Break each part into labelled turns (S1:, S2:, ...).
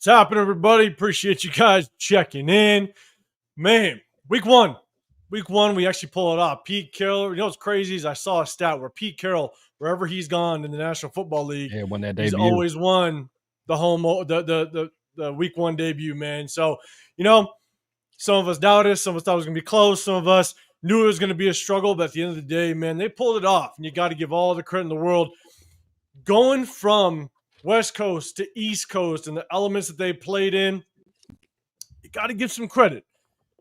S1: What's happening, everybody? Appreciate you guys checking in. Man, week one, we actually pull it off. Pete Carroll, you know what's crazy is I saw a stat where Pete Carroll, wherever he's gone in the National Football League,
S2: won that
S1: he's
S2: debut.
S1: always won the week one debut, man. So, some of us doubted it. Some of us thought it was going to be close. Some of us knew it was going to be a struggle. But at the end of the day, man, they pulled it off. And you got to give all the credit in the world. Going from West Coast to East Coast and the elements that they played in, you got to give some credit.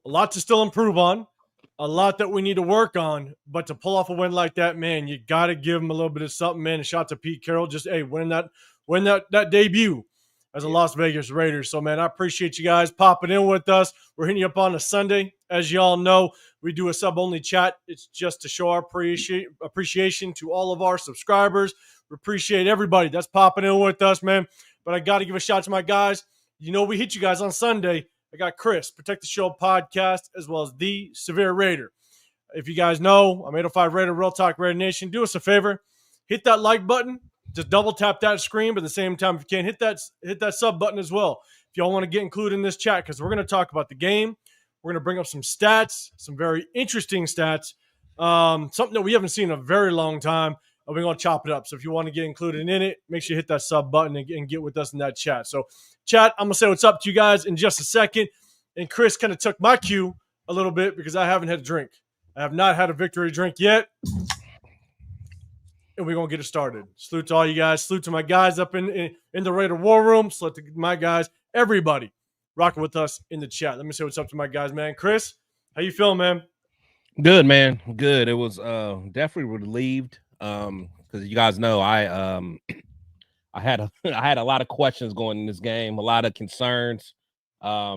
S1: A lot to still improve on, a lot that we need to work on, but to pull off a win like that, man, you got to give them a little bit of something, man. A shot to Pete Carroll, just win that debut as a Las Vegas Raiders. So, man, I appreciate you guys popping in with us. We're hitting you up on a Sunday. As y'all know, we do a sub-only chat. It's just to show our appreciation to all of our subscribers. We appreciate everybody that's popping in with us, man. But I got to give a shout out to my guys. You know we hit you guys on Sunday. I got Chris, Protect the Show podcast, as well as the Severe Raider. If you guys know, I'm 805 Raider, Real Talk Raider Nation. Do us a favor. Hit that like button. Just double tap that screen, but at the same time, if you can, hit that sub button as well. If y'all want to get included in this chat, because we're going to talk about the game. We're going to bring up some stats, some very interesting stats, something that we haven't seen in a very long time. We're going to chop it up. So if you want to get included in it, make sure you hit that sub button and get with us in that chat. So, chat, I'm going to say what's up to you guys in just a second. And Chris kind of took my cue a little bit because I haven't had a drink. I have not had a victory drink yet. And we're going to get it started. Salute to all you guys. Salute to my guys up in the Raider War Room. Salute to my guys. Everybody rocking with us in the chat. Let me say what's up to my guys, man. Chris, how you feeling, man?
S2: Good, man. Good. It was definitely relieved because you guys know I had a lot of questions going in this game, a lot of concerns. I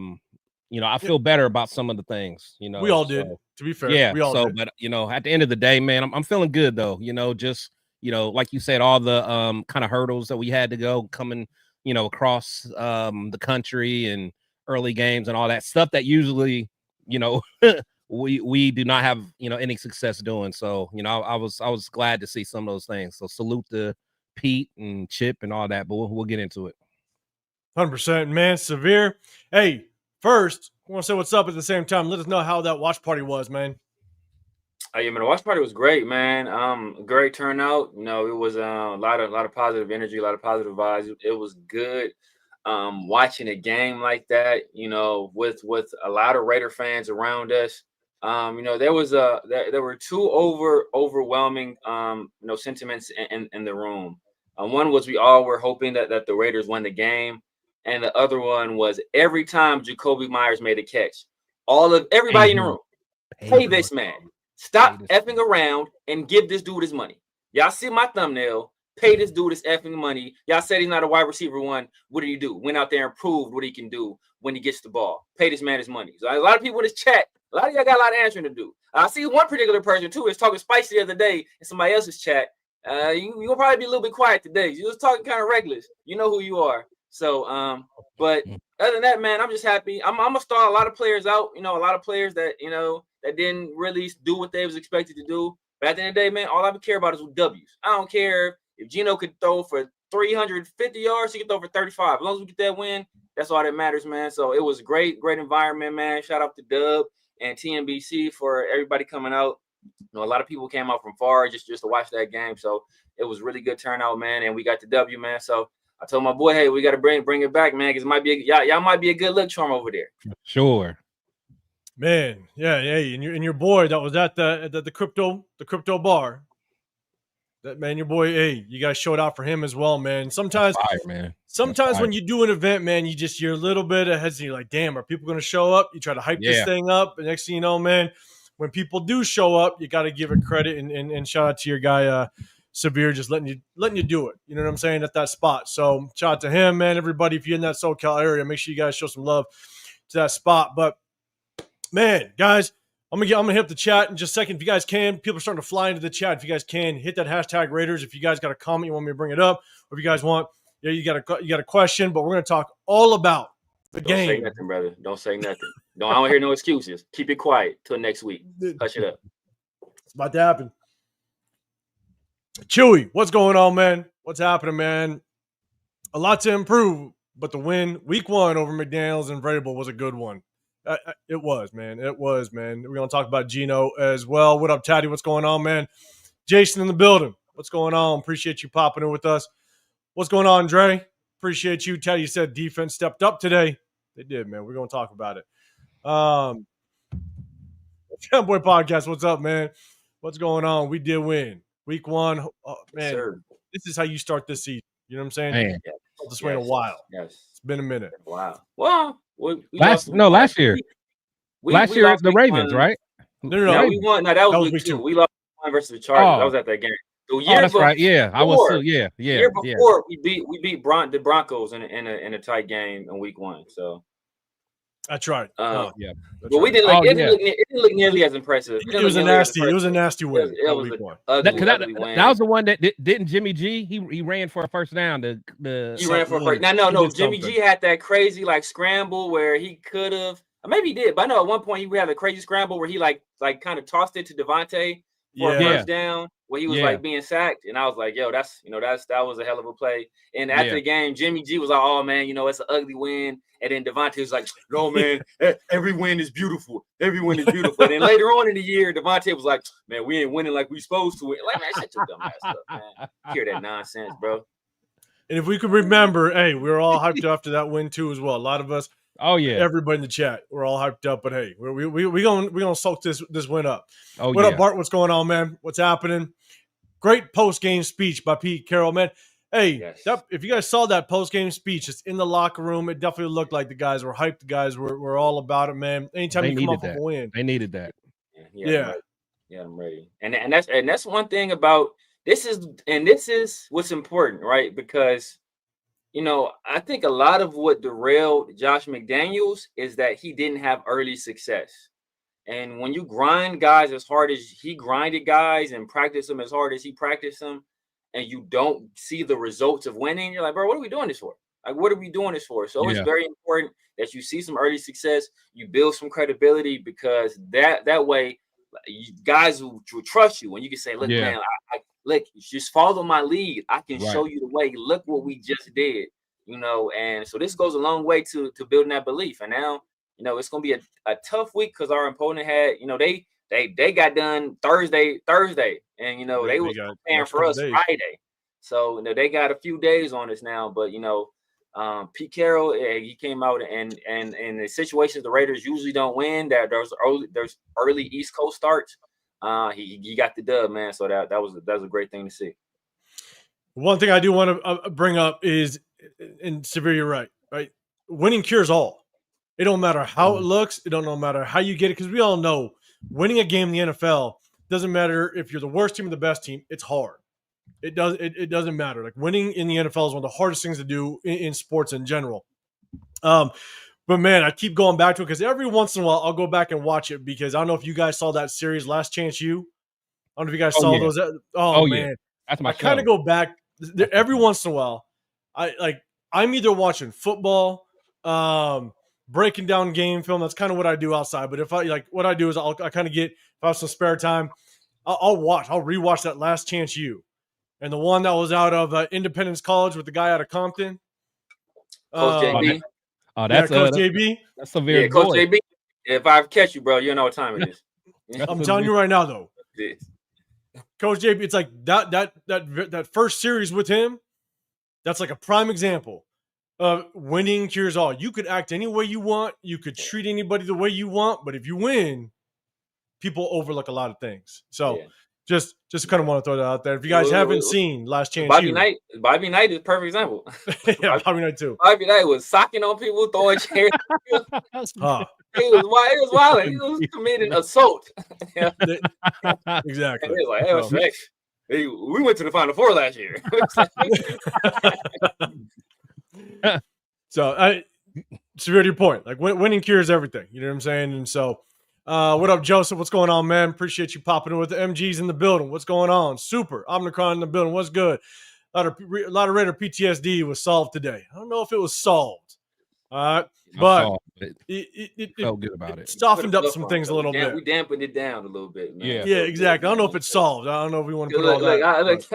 S2: feel better about some of the things.
S1: We all did. To be fair,
S2: yeah.
S1: We all did.
S2: But at the end of the day, man, I'm feeling good though. Like you said, all the kind of hurdles that we had to go coming, across the country and early games and all that stuff that usually, we do not have, any success doing. So, I was glad to see some of those things. So salute to Pete and Chip and all that, but we'll get into it.
S1: 100%, man. Severe. Hey, first, I want to say what's up at the same time. Let us know how that watch party was, man.
S3: Yeah, man, the watch party was great, man. Great turnout. It was a lot of positive energy, a lot of positive vibes. It was good watching a game like that, with a lot of Raider fans around us. There were two overwhelming sentiments in the room. One was we all were hoping that the Raiders won the game, and the other one was every time Jacoby Myers made a catch, everybody in the room, hey, this man. Stop effing around and give this dude his money. Y'all see my thumbnail. Pay this dude his effing money. Y'all said he's not a wide receiver one. What did he do? Went out there and proved what he can do when he gets the ball. Pay this man his money. So a lot of people in this chat, a lot of y'all got a lot of answering to do. I see one particular person, too, is talking spicy the other day in somebody else's chat. You'll probably be a little bit quiet today. You was talking kind of reckless. You know who you are. So, but other than that, man, I'm just happy. I'm going to start a lot of players out. A lot of players that, that didn't really do what they was expected to do. But at the end of the day, man, all I would care about is W's. I don't care if Geno could throw for 350 yards, he could throw for 35. As long as we get that win, that's all that matters, man. So it was great environment, man. Shout out to Dub and TNBC for everybody coming out. A lot of people came out from far just to watch that game. So it was really good turnout, man. And we got the W, man. So I told my boy, hey, we got to bring it back, man, because y'all might be a good look charm over there.
S2: Sure.
S1: Man, yeah, and your boy that was at the crypto bar. That man, your boy, hey, you guys showed out for him as well, man. Sometimes when you do an event, man, you're a little bit hesitant. You're like, damn, are people going to show up? You try to hype this thing up, and next thing you know, man, when people do show up, you got to give it credit and shout out to your guy, Severe, just letting you do it. You know what I'm saying, at that spot. So shout out to him, man. Everybody, if you're in that SoCal area, make sure you guys show some love to that spot. But man, guys, I'm gonna hit up the chat in just a second. If you guys can, people are starting to fly into the chat. If you guys can, hit that hashtag Raiders. If you guys got a comment, you want me to bring it up, or if you guys want, you got a question. But we're gonna talk all about the game.
S3: Don't say nothing, brother. Don't say nothing. I don't hear no excuses. Keep it quiet till next week. Hush it up.
S1: It's about to happen. Chewy, what's going on, man? What's happening, man? A lot to improve, but the win week 1 over McDaniels and Vrabel was a good one. It was, man. It was, man. We're going to talk about Geno as well. What up, Taddy? What's going on, man? Jason in the building. What's going on? Appreciate you popping in with us. What's going on, Dre? Appreciate you. Taddy said defense stepped up today. They did, man. We're going to talk about it. Boy Podcast, what's up, man? What's going on? We did win. Week 1. Oh, man,
S3: Yes,
S1: this is how you start this season. You know what I'm saying?
S2: Man.
S1: This way in a while.
S3: Yes.
S1: It's been a minute.
S3: Wow. Well,
S2: last year. Last year, the Ravens, right?
S1: No.
S3: Yeah, we won. No, that was week 2. We lost 1 versus the Chargers. I was at that game. The year
S2: that's
S3: before,
S2: right. Yeah, I was too. Yeah.
S3: The year before, we beat the Broncos in a tight game in week 1. So
S1: that's right.
S3: But we didn't like it. Didn't look nearly as impressive.
S1: It was a nasty win.
S3: It was
S2: that was the one that didn't Jimmy G. He ran for a first down.
S3: He ran for a first. No. Jimmy G had that crazy scramble where he could have. Maybe he did, but I know at one point he had a crazy scramble where he like kind of tossed it to Devontae for a first down where he was being sacked, and I was like, yo, that was a hell of a play. And after the game, Jimmy G was like, oh man, it's an ugly win. And then Devontae was like, no man, every win is beautiful. Every win is beautiful. And then later on in the year, Devontae was like, man, we ain't winning like we supposed to win. Like, man, shut your dumb ass up, man. Hear that nonsense, bro. And
S1: if we could remember, hey, we were all hyped after that win too as well. A lot of us.
S2: Oh yeah,
S1: everybody in the chat, we're all hyped up. But hey, we gonna soak this win up.
S2: Oh,
S1: what up, Bart? What's going on, man? What's happening? Great post game speech by Pete Carroll, man. Hey, if you guys saw that post game speech, it's in the locker room. It definitely looked like the guys were hyped. The guys were all about it, man. Anytime you come up with a win,
S2: they needed that.
S3: Yeah, I'm ready. And that's one thing about this is what's important, right? Because I think a lot of what derailed Josh McDaniels is that he didn't have early success. And when you grind guys as hard as he grinded guys and practice them as hard as he practiced them, and you don't see the results of winning, you're like, bro, what are we doing this for? Like, what are we doing this for? So it's very important that you see some early success, you build some credibility, because that way guys will trust you. And you can say, look, man, look, just follow my lead. I can show you the way. Look what we just did, and so this goes a long way to building that belief. And now, it's going to be a tough week because our opponent had, they got done Thursday, and, they was preparing for us Friday. So, they got a few days on us now, but, Pete Carroll, he came out and in the situations the Raiders usually don't win, that there's early East Coast starts. He got the dub, man. So that was a great thing to see.
S1: One thing I do want to bring up is, and Severe, you're right. Winning cures all. It don't matter how it looks. It don't matter how you get it, because we all know winning a game in the NFL doesn't matter if you're the worst team or the best team. It's hard. It doesn't matter. Like, winning in the NFL is one of the hardest things to do in sports in general. But man, I keep going back to it because every once in a while I'll go back and watch it, because I don't know if you guys saw that series, Last Chance U. I don't know if you guys saw those. Oh man,
S2: that's my.
S1: I kind of go back every once in a while. I'm either watching football, breaking down game film. That's kind of what I do outside. But if what I do is I kind of get, if I have some spare time, I'll rewatch that Last Chance U, and the one that was out of Independence College with the guy out of Compton.
S3: Coach JB.
S2: That's
S1: Coach JB.
S2: That's a very
S3: Coach JB. If I catch you, bro, you know what time it is.
S1: I'm telling you right now, though. Coach JB, it's like that first series with him. That's like a prime example of winning cures all. You could act any way you want. You could treat anybody the way you want. But if you win, people overlook a lot of things. So just kind of want to throw that out there. If you guys haven't seen Last Chance
S3: Bobby Knight is a perfect example.
S1: Yeah, Bobby Knight too.
S3: Bobby Knight was socking on people, throwing chairs. It was wild. He was committing assault.
S1: Exactly.
S3: He was like, hey, we went to the Final Four last year.
S1: So, severe to your point, like winning cures everything. You know what I'm saying? And so, what up, Joseph? What's going on, man? Appreciate you popping in with the MGs in the building. What's going on? Super. Omnicron in the building. What's good? A lot of Raider PTSD was solved today. I don't know if it was solved. But it felt good about it. Softened up some things a little bit.
S3: We dampened it down a little bit, man.
S1: Yeah, exactly. I don't know if it's solved. I don't know if we want to put all that.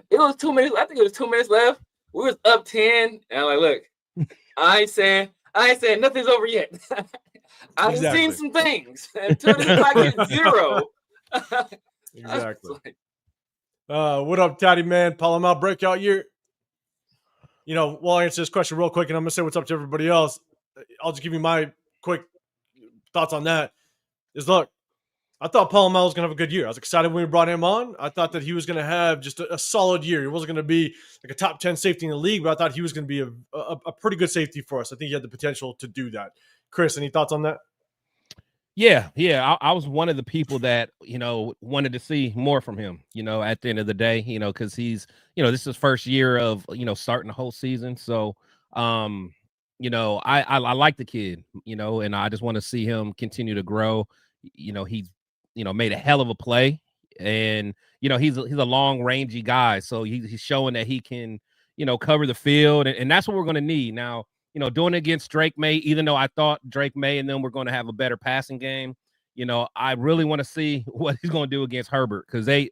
S3: It was 2 minutes. I think it was 2 minutes left. We was up 10, and I'm like, look, I ain't saying nothing's over yet. I've seen some things. Until the clock hits 0.
S1: Exactly. What up, Taddy man? Pola-Mao breakout year. You know, we'll answer this question real quick, and I'm gonna say what's up to everybody else. I'll just give you my quick thoughts on that. Look, I thought Pola-Mao was gonna have a good year. I was excited when we brought him on. I thought that he was gonna have just a solid year. He wasn't gonna be like a top 10 safety in the league, but I thought he was gonna be a pretty good safety for us. I think he had the potential to do that. Chris, any thoughts on that?
S2: Yeah. I was one of the people that, wanted to see more from him, at the end of the day, because he's, this is his first year of, starting the whole season. So, I like the kid, and I just want to see him continue to grow. He's, made a hell of a play, and, he's a long rangy guy. So he's showing that he can, cover the field, and that's what we're going to need now. Doing it against Drake May, even though I thought Drake May and them were going to have a better passing game, I really want to see what he's going to do against Herbert, because that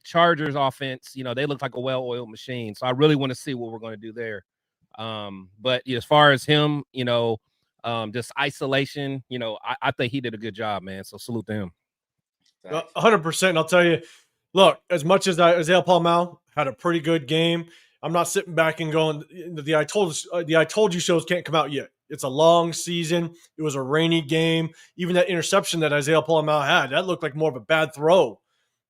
S2: Chargers offense, they look like a well-oiled machine. So I really want to see what we're going to do there. But as far as him, just isolation, I think he did a good job, man. So salute to him.
S1: 100%. I'll tell you, look, as much as Isaiah Pola-Mao had a pretty good game, I'm not sitting back and going, the I told you shows can't come out yet. It's a long season. It was a rainy game. Even that interception that Isaiah Pola-Mao had, that looked like more of a bad throw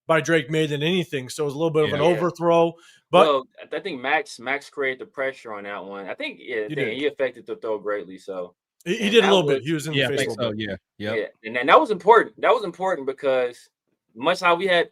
S1: by Drake May than anything. So it was a little bit of an overthrow. But
S3: I think Max created the pressure on that one. I think he affected the throw greatly. So
S1: he did a little bit. He was in the face a little bit.
S3: Yeah. And that was important. That was important because much how we had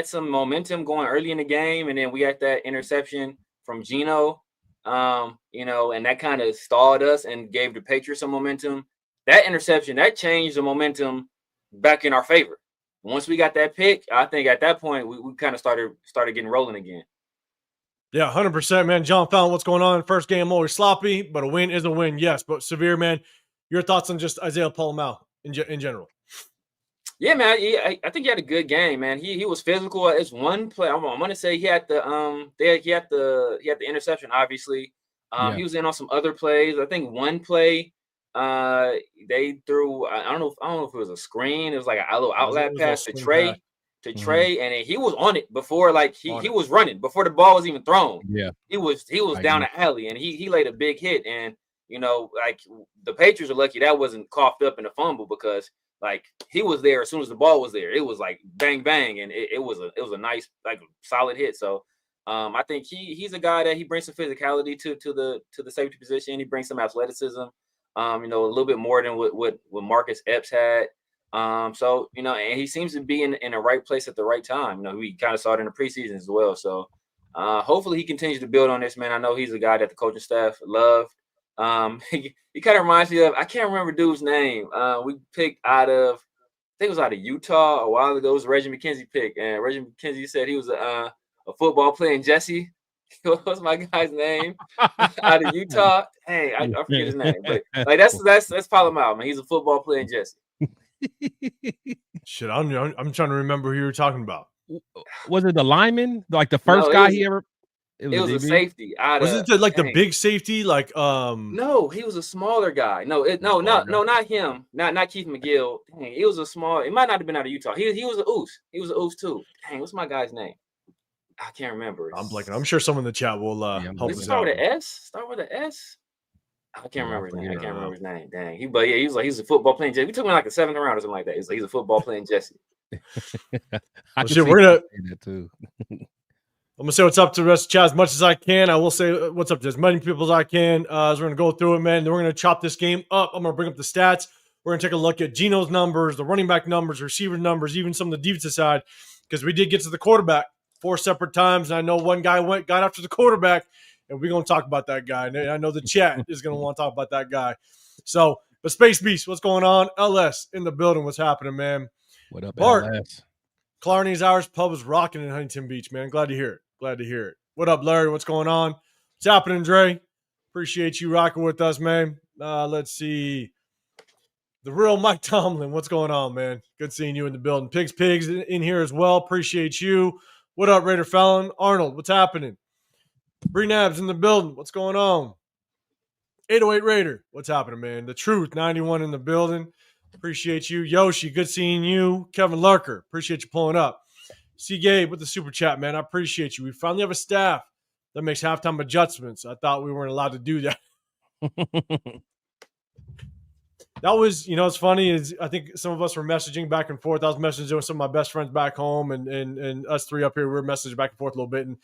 S3: some momentum going early in the game, and then we had that interception from Geno, and that kind of stalled us and gave the Patriots some momentum. That interception, that changed the momentum back in our favor. Once we got that pick, I think at that point we kind of started getting rolling again.
S1: Yeah, 100%, man. John Fallon, what's going on? First game always sloppy, but a win is a win, yes. But Severe, man, your thoughts on just Isaiah Pola-Mao in general?
S3: Yeah, man. I think he had a good game, man. He was physical. It's one play. I'm gonna say he had the interception. Obviously, he was in on some other plays. I think one play, they threw. I don't know if it was a screen. It was like a little outlet pass to Trey, and he was on it before. Like he was running before the ball was even thrown.
S2: Yeah,
S3: he was down the alley, and he laid a big hit. And like the Patriots are lucky that wasn't coughed up in a fumble, because like he was there as soon as the ball was there. It was like bang bang, and it was a nice, like, solid hit. So I think he's a guy that he brings some physicality to the safety position. He brings some athleticism, a little bit more than what Marcus Epps had. So and he seems to be in the right place at the right time. We kind of saw it in the preseason as well. So hopefully he continues to build on this, man. I know he's a guy that the coaching staff loved. He kind of reminds me of, I can't remember dude's name. We picked out of, I think it was out of Utah a while ago. It was Reggie McKenzie pick, and Reggie McKenzie said he was a football playing Jesse. What was my guy's name? Out of Utah. Hey, I forget his name, but like that's Pola-Mao, man. He's a football playing Jesse.
S1: Shit, I'm trying to remember who you were talking about.
S2: Was it the lineman? Like the first guy he ever?
S3: It was a safety.
S1: Was it the big safety? Like
S3: No, he was a smaller guy. No, not him. Not Keith McGill. Dang, it was a small. It might not have been out of Utah. He was an Oos. He was an Oos too. Dang, what's my guy's name? I can't remember.
S1: I'm blanking. I'm sure someone in the chat will help us out.
S3: Start with an S. Start with an S. I can't remember his name. I can't remember his name. Dang. He was a football playing Jesse. We took him like a 7th round or something like that. He's a football playing Jesse.
S1: We're gonna that too. I'm gonna say what's up to the rest of the chat as much as I can. I will say what's up to as many people as I can. As we're gonna go through it, man. Then we're gonna chop this game up. I'm gonna bring up the stats. We're gonna take a look at Geno's numbers, the running back numbers, receiver numbers, even some of the defensive side, because we did get to the quarterback 4 separate times. And I know one guy got after the quarterback, and we're gonna talk about that guy. And I know the chat is gonna want to talk about that guy. So, but Space Beast, what's going on? LS in the building. What's happening, man?
S2: What up,
S1: Bart?
S2: LS?
S1: Clarny's Irish Pub is rocking in Huntington Beach, man. Glad to hear it. Glad to hear it. What up, Larry? What's going on? What's happening, Dre? Appreciate you rocking with us, man. Let's see. The real Mike Tomlin. What's going on, man? Good seeing you in the building. Pigs in here as well. Appreciate you. What up, Raider Fallon? Arnold, what's happening? Bree Nabs in the building. What's going on? 808 Raider, what's happening, man? The Truth, 91 in the building. Appreciate you. Yoshi, good seeing you. Kevin Lurker, appreciate you pulling up. C. Gabe with the super chat, man. I appreciate you. We finally have a staff that makes halftime adjustments. I thought we weren't allowed to do that. That was, it's funny is I think some of us were messaging back and forth. I was messaging with some of my best friends back home, and us three up here, we were messaging back and forth a little bit. And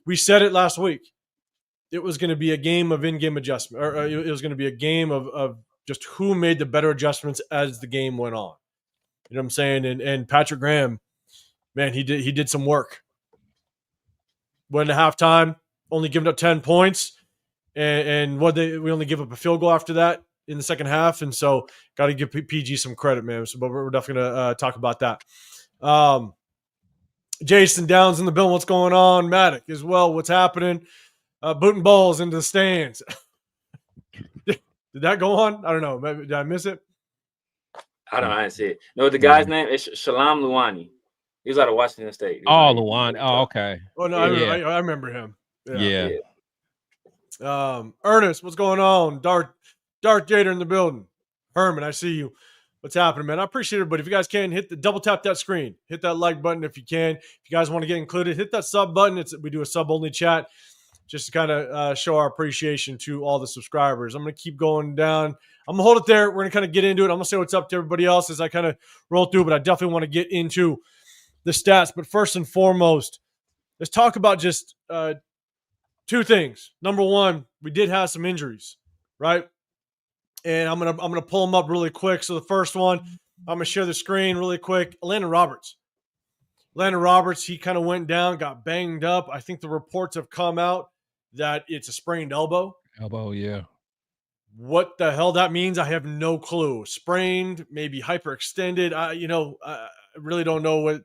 S1: we said it last week. It was going to be a game of in-game adjustment, or it was going to be a game of just who made the better adjustments as the game went on. You know what I'm saying? And Patrick Graham, man, he did some work. Went to halftime, only giving up 10 points, and we only give up a field goal after that in the second half, and so got to give PG some credit, man. So, but we're definitely going to talk about that. Jason Downs in the bill. What's going on? Maddock as well. What's happening? Booting balls into the stands. Did that go on? I don't know. Maybe, did I miss it?
S3: I don't know. I didn't see it. No, the guy's name is Shalom Luani. He was out of Washington State.
S2: Luani. Oh, okay.
S1: Oh, no,
S2: yeah.
S1: I remember him.
S2: Yeah.
S1: Ernest, what's going on? Darth Gator in the building. Herman, I see you. What's happening, man? I appreciate it, but if you guys can, double tap that screen. Hit that like button if you can. If you guys want to get included, hit that sub button. We do a sub-only chat just to kind of show our appreciation to all the subscribers. I'm going to keep going down. I'm going to hold it there. We're going to kind of get into it. I'm going to say what's up to everybody else as I kind of roll through, but I definitely want to get into the stats. But first and foremost, let's talk about just two things. Number one, we did have some injuries, right? And I'm gonna pull them up really quick. So the first one, I'm gonna share the screen really quick. Landon Roberts, he kind of went down, got banged up. I think the reports have come out that it's a sprained elbow.
S2: Yeah.
S1: What the hell that means, I have no clue. Sprained, maybe hyperextended. I really don't know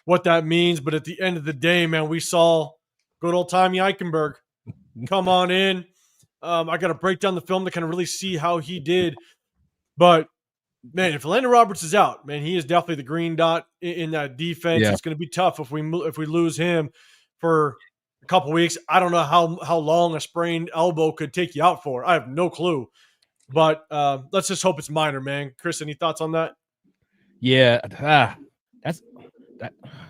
S1: what that means. But at the end of the day, man, we saw good old Tommy Eichenberg come on in. I got to break down the film to kind of really see how he did. But, man, if Landon Roberts is out, man, he is definitely the green dot in that defense. Yeah. It's going to be tough if we lose him for a couple weeks. I don't know how long a sprained elbow could take you out for. I have no clue. But let's just hope it's minor, man. Chris, any thoughts on that?
S2: Yeah, that's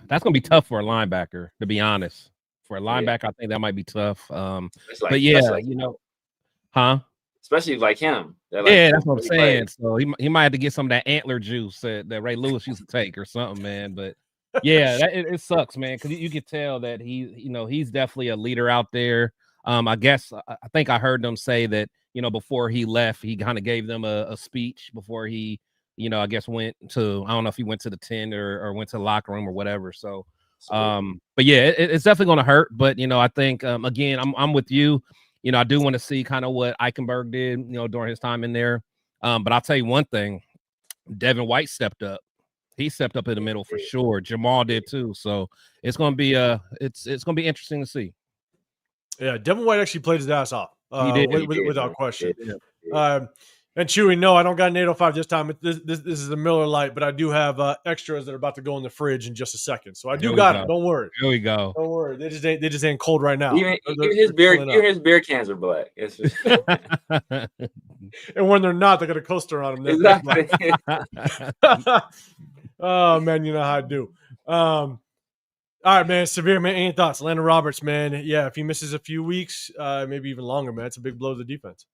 S2: going to be tough for a linebacker, to be honest. For a linebacker, I think that might be tough. But yeah, huh?
S3: Especially like him.
S2: That's what I'm saying. So he might have to get some of that antler juice that Ray Lewis used to take or something, man. But yeah, it sucks, man, because you could tell that he's definitely a leader out there. I guess I think I heard them say that before he left, he kind of gave them a speech before he I guess went to, I don't know if he went to the tent or went to the locker room or whatever. So. But yeah, it's definitely going to hurt. But I think again, I'm with you. I do want to see kind of what Eichenberg did, during his time in there. But I'll tell you one thing: Devin White stepped up. He stepped up in the middle for sure. Jamal did too. So it's going to be it's going to be interesting to see.
S1: Yeah, Devin White actually played his ass off.
S2: He did,
S1: without question. And Chewy, no, I don't got an 805 this time. This is the Miller Lite, but I do have extras that are about to go in the fridge in just a second. So I do got it. Don't worry.
S2: Here we go.
S1: Don't worry. They just ain't cold right now.
S3: Even his beer cans are black. It's just...
S1: And when they're not, they got a coaster on them.
S3: Exactly.
S1: Oh man, you know how I do. All right, man. Severe, man. Any thoughts? Landon Roberts, man. Yeah, if he misses a few weeks, maybe even longer, man, it's a big blow to the defense.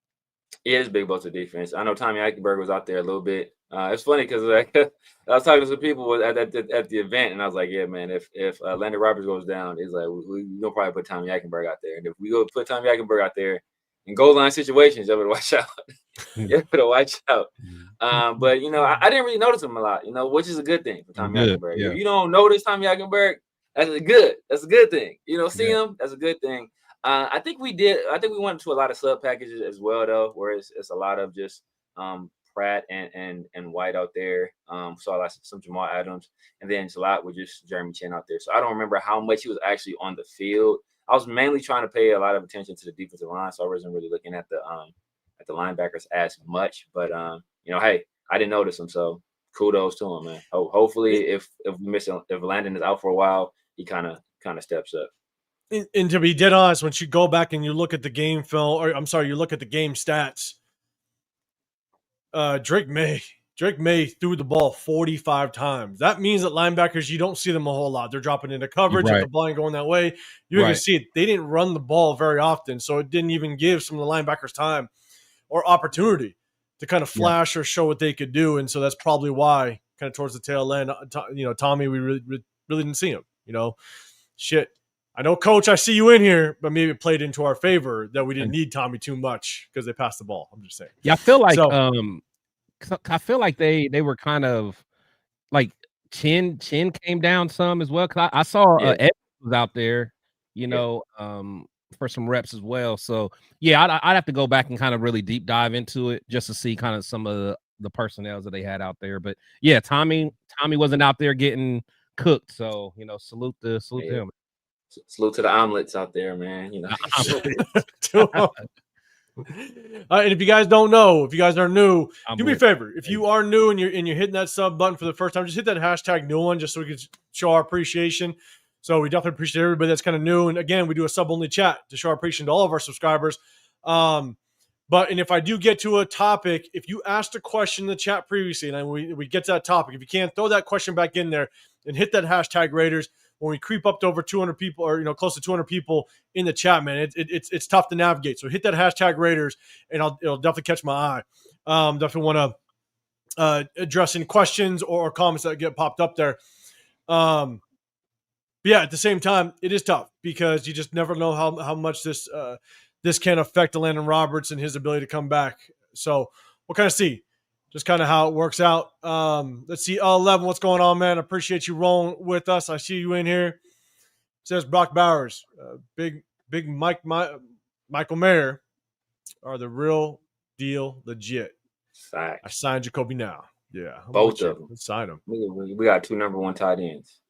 S3: It is big blow to defense. I know Tommy Eichenberg was out there a little bit. It's funny because I was talking to some people at the event, and I was like, "Yeah, man, if Landon Roberts goes down, it's like we're gonna probably put Tommy Eichenberg out there, and if we go put Tommy Eichenberg out there in goal line situations, you better watch out. You better watch out." But I didn't really notice him a lot, which is a good thing for Tommy Eichenberg.
S2: Yeah.
S3: If you don't notice Tommy Eichenberg, that's a good thing. See him, that's a good thing. I think we went to a lot of sub packages as well, though, where it's a lot of just Pratt and White out there. Saw some Jamal Adams, and then it's a lot with just Jeremy Chin out there. So I don't remember how much he was actually on the field. I was mainly trying to pay a lot of attention to the defensive line, so I wasn't really looking at the linebackers as much. But hey, I didn't notice him, so kudos to him, man. Hopefully, if Landon is out for a while, he kind of steps up.
S1: And to be dead honest, once you go back and you look at the game film, or I'm sorry, you look at the game stats, Drake May threw the ball 45 times. That means that linebackers, you don't see them a whole lot. They're dropping into coverage. If the ball ain't going that way, you can see it. They didn't run the ball very often, so it didn't even give some of the linebackers time or opportunity to kind of flash or show what they could do. And so that's probably why, kind of towards the tail end, Tommy, we really didn't see him. Shit. I know, Coach, I see you in here, but maybe it played into our favor that we didn't need Tommy too much because they passed the ball. I'm just saying.
S2: Yeah, I feel like they were kind of like Chin came down some as well. Cause I saw Evans was out there, for some reps as well. So yeah, I'd have to go back and kind of really deep dive into it just to see kind of some of the personnel that they had out there. But yeah, Tommy wasn't out there getting cooked. So salute to him.
S3: Salute to the omelets out there, man.
S1: And if you guys don't know, if you guys are new, do me a favor. If you are new and you're hitting that sub button for the first time, just hit that hashtag new one just so we can show our appreciation. So we definitely appreciate everybody that's kind of new. And again, we do a sub only chat to show our appreciation to all of our subscribers. And if I do get to a topic, if you asked a question in the chat previously and we get to that topic, if you can't, throw that question back in there and hit that hashtag Raiders. When we creep up to over 200 people or, close to 200 people in the chat, man, it's tough to navigate. So hit that hashtag Raiders and it'll definitely catch my eye. Definitely want to address any questions or comments that get popped up there. But yeah, at the same time, it is tough because you just never know how much this can affect Landon Roberts and his ability to come back. So we'll kind of see just kind of how it works out. Let's see. 11, what's going on, man? Appreciate you rolling with us. I see you in here. It says Brock Bowers, big Michael Mayer are the real deal, legit.
S3: Fact.
S1: I signed Jacoby now. Yeah,
S3: both of them.
S1: Let's sign them.
S3: We got 2 number 1 tight ends.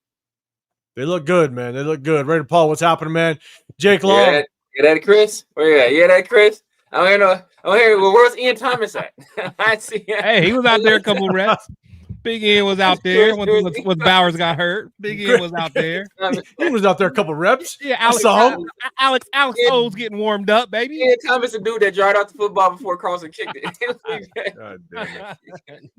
S1: They look good, man. They look good. Raider Paul, what's happening, man? Jake Long.
S3: Yeah, that Chris? Where you at? Yeah, that Chris? I don't hear. Well, where's Ian Thomas at? I see him.
S2: Hey, he was out there a couple reps. Big Ian was out there when Bowers got hurt. Big Ian was out there.
S1: He was out there a couple reps.
S2: Yeah, Alex O's getting warmed up, baby.
S3: Ian Thomas, a dude that dried out the football before Carlson kicked it.
S1: God damn it.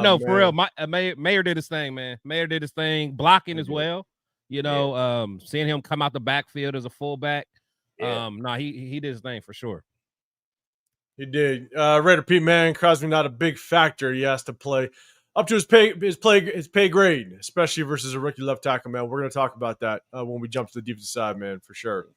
S2: No, for real. Mayer did his thing, man. Mayer did his thing, blocking as well. Seeing him come out the backfield as a fullback. Yeah. He did his thing for sure.
S1: He did. Raider Pete, man, Crosby not a big factor. He has to play up to his pay grade, especially versus a rookie left tackle, man. We're gonna talk about that when we jump to the defensive side, man, for sure.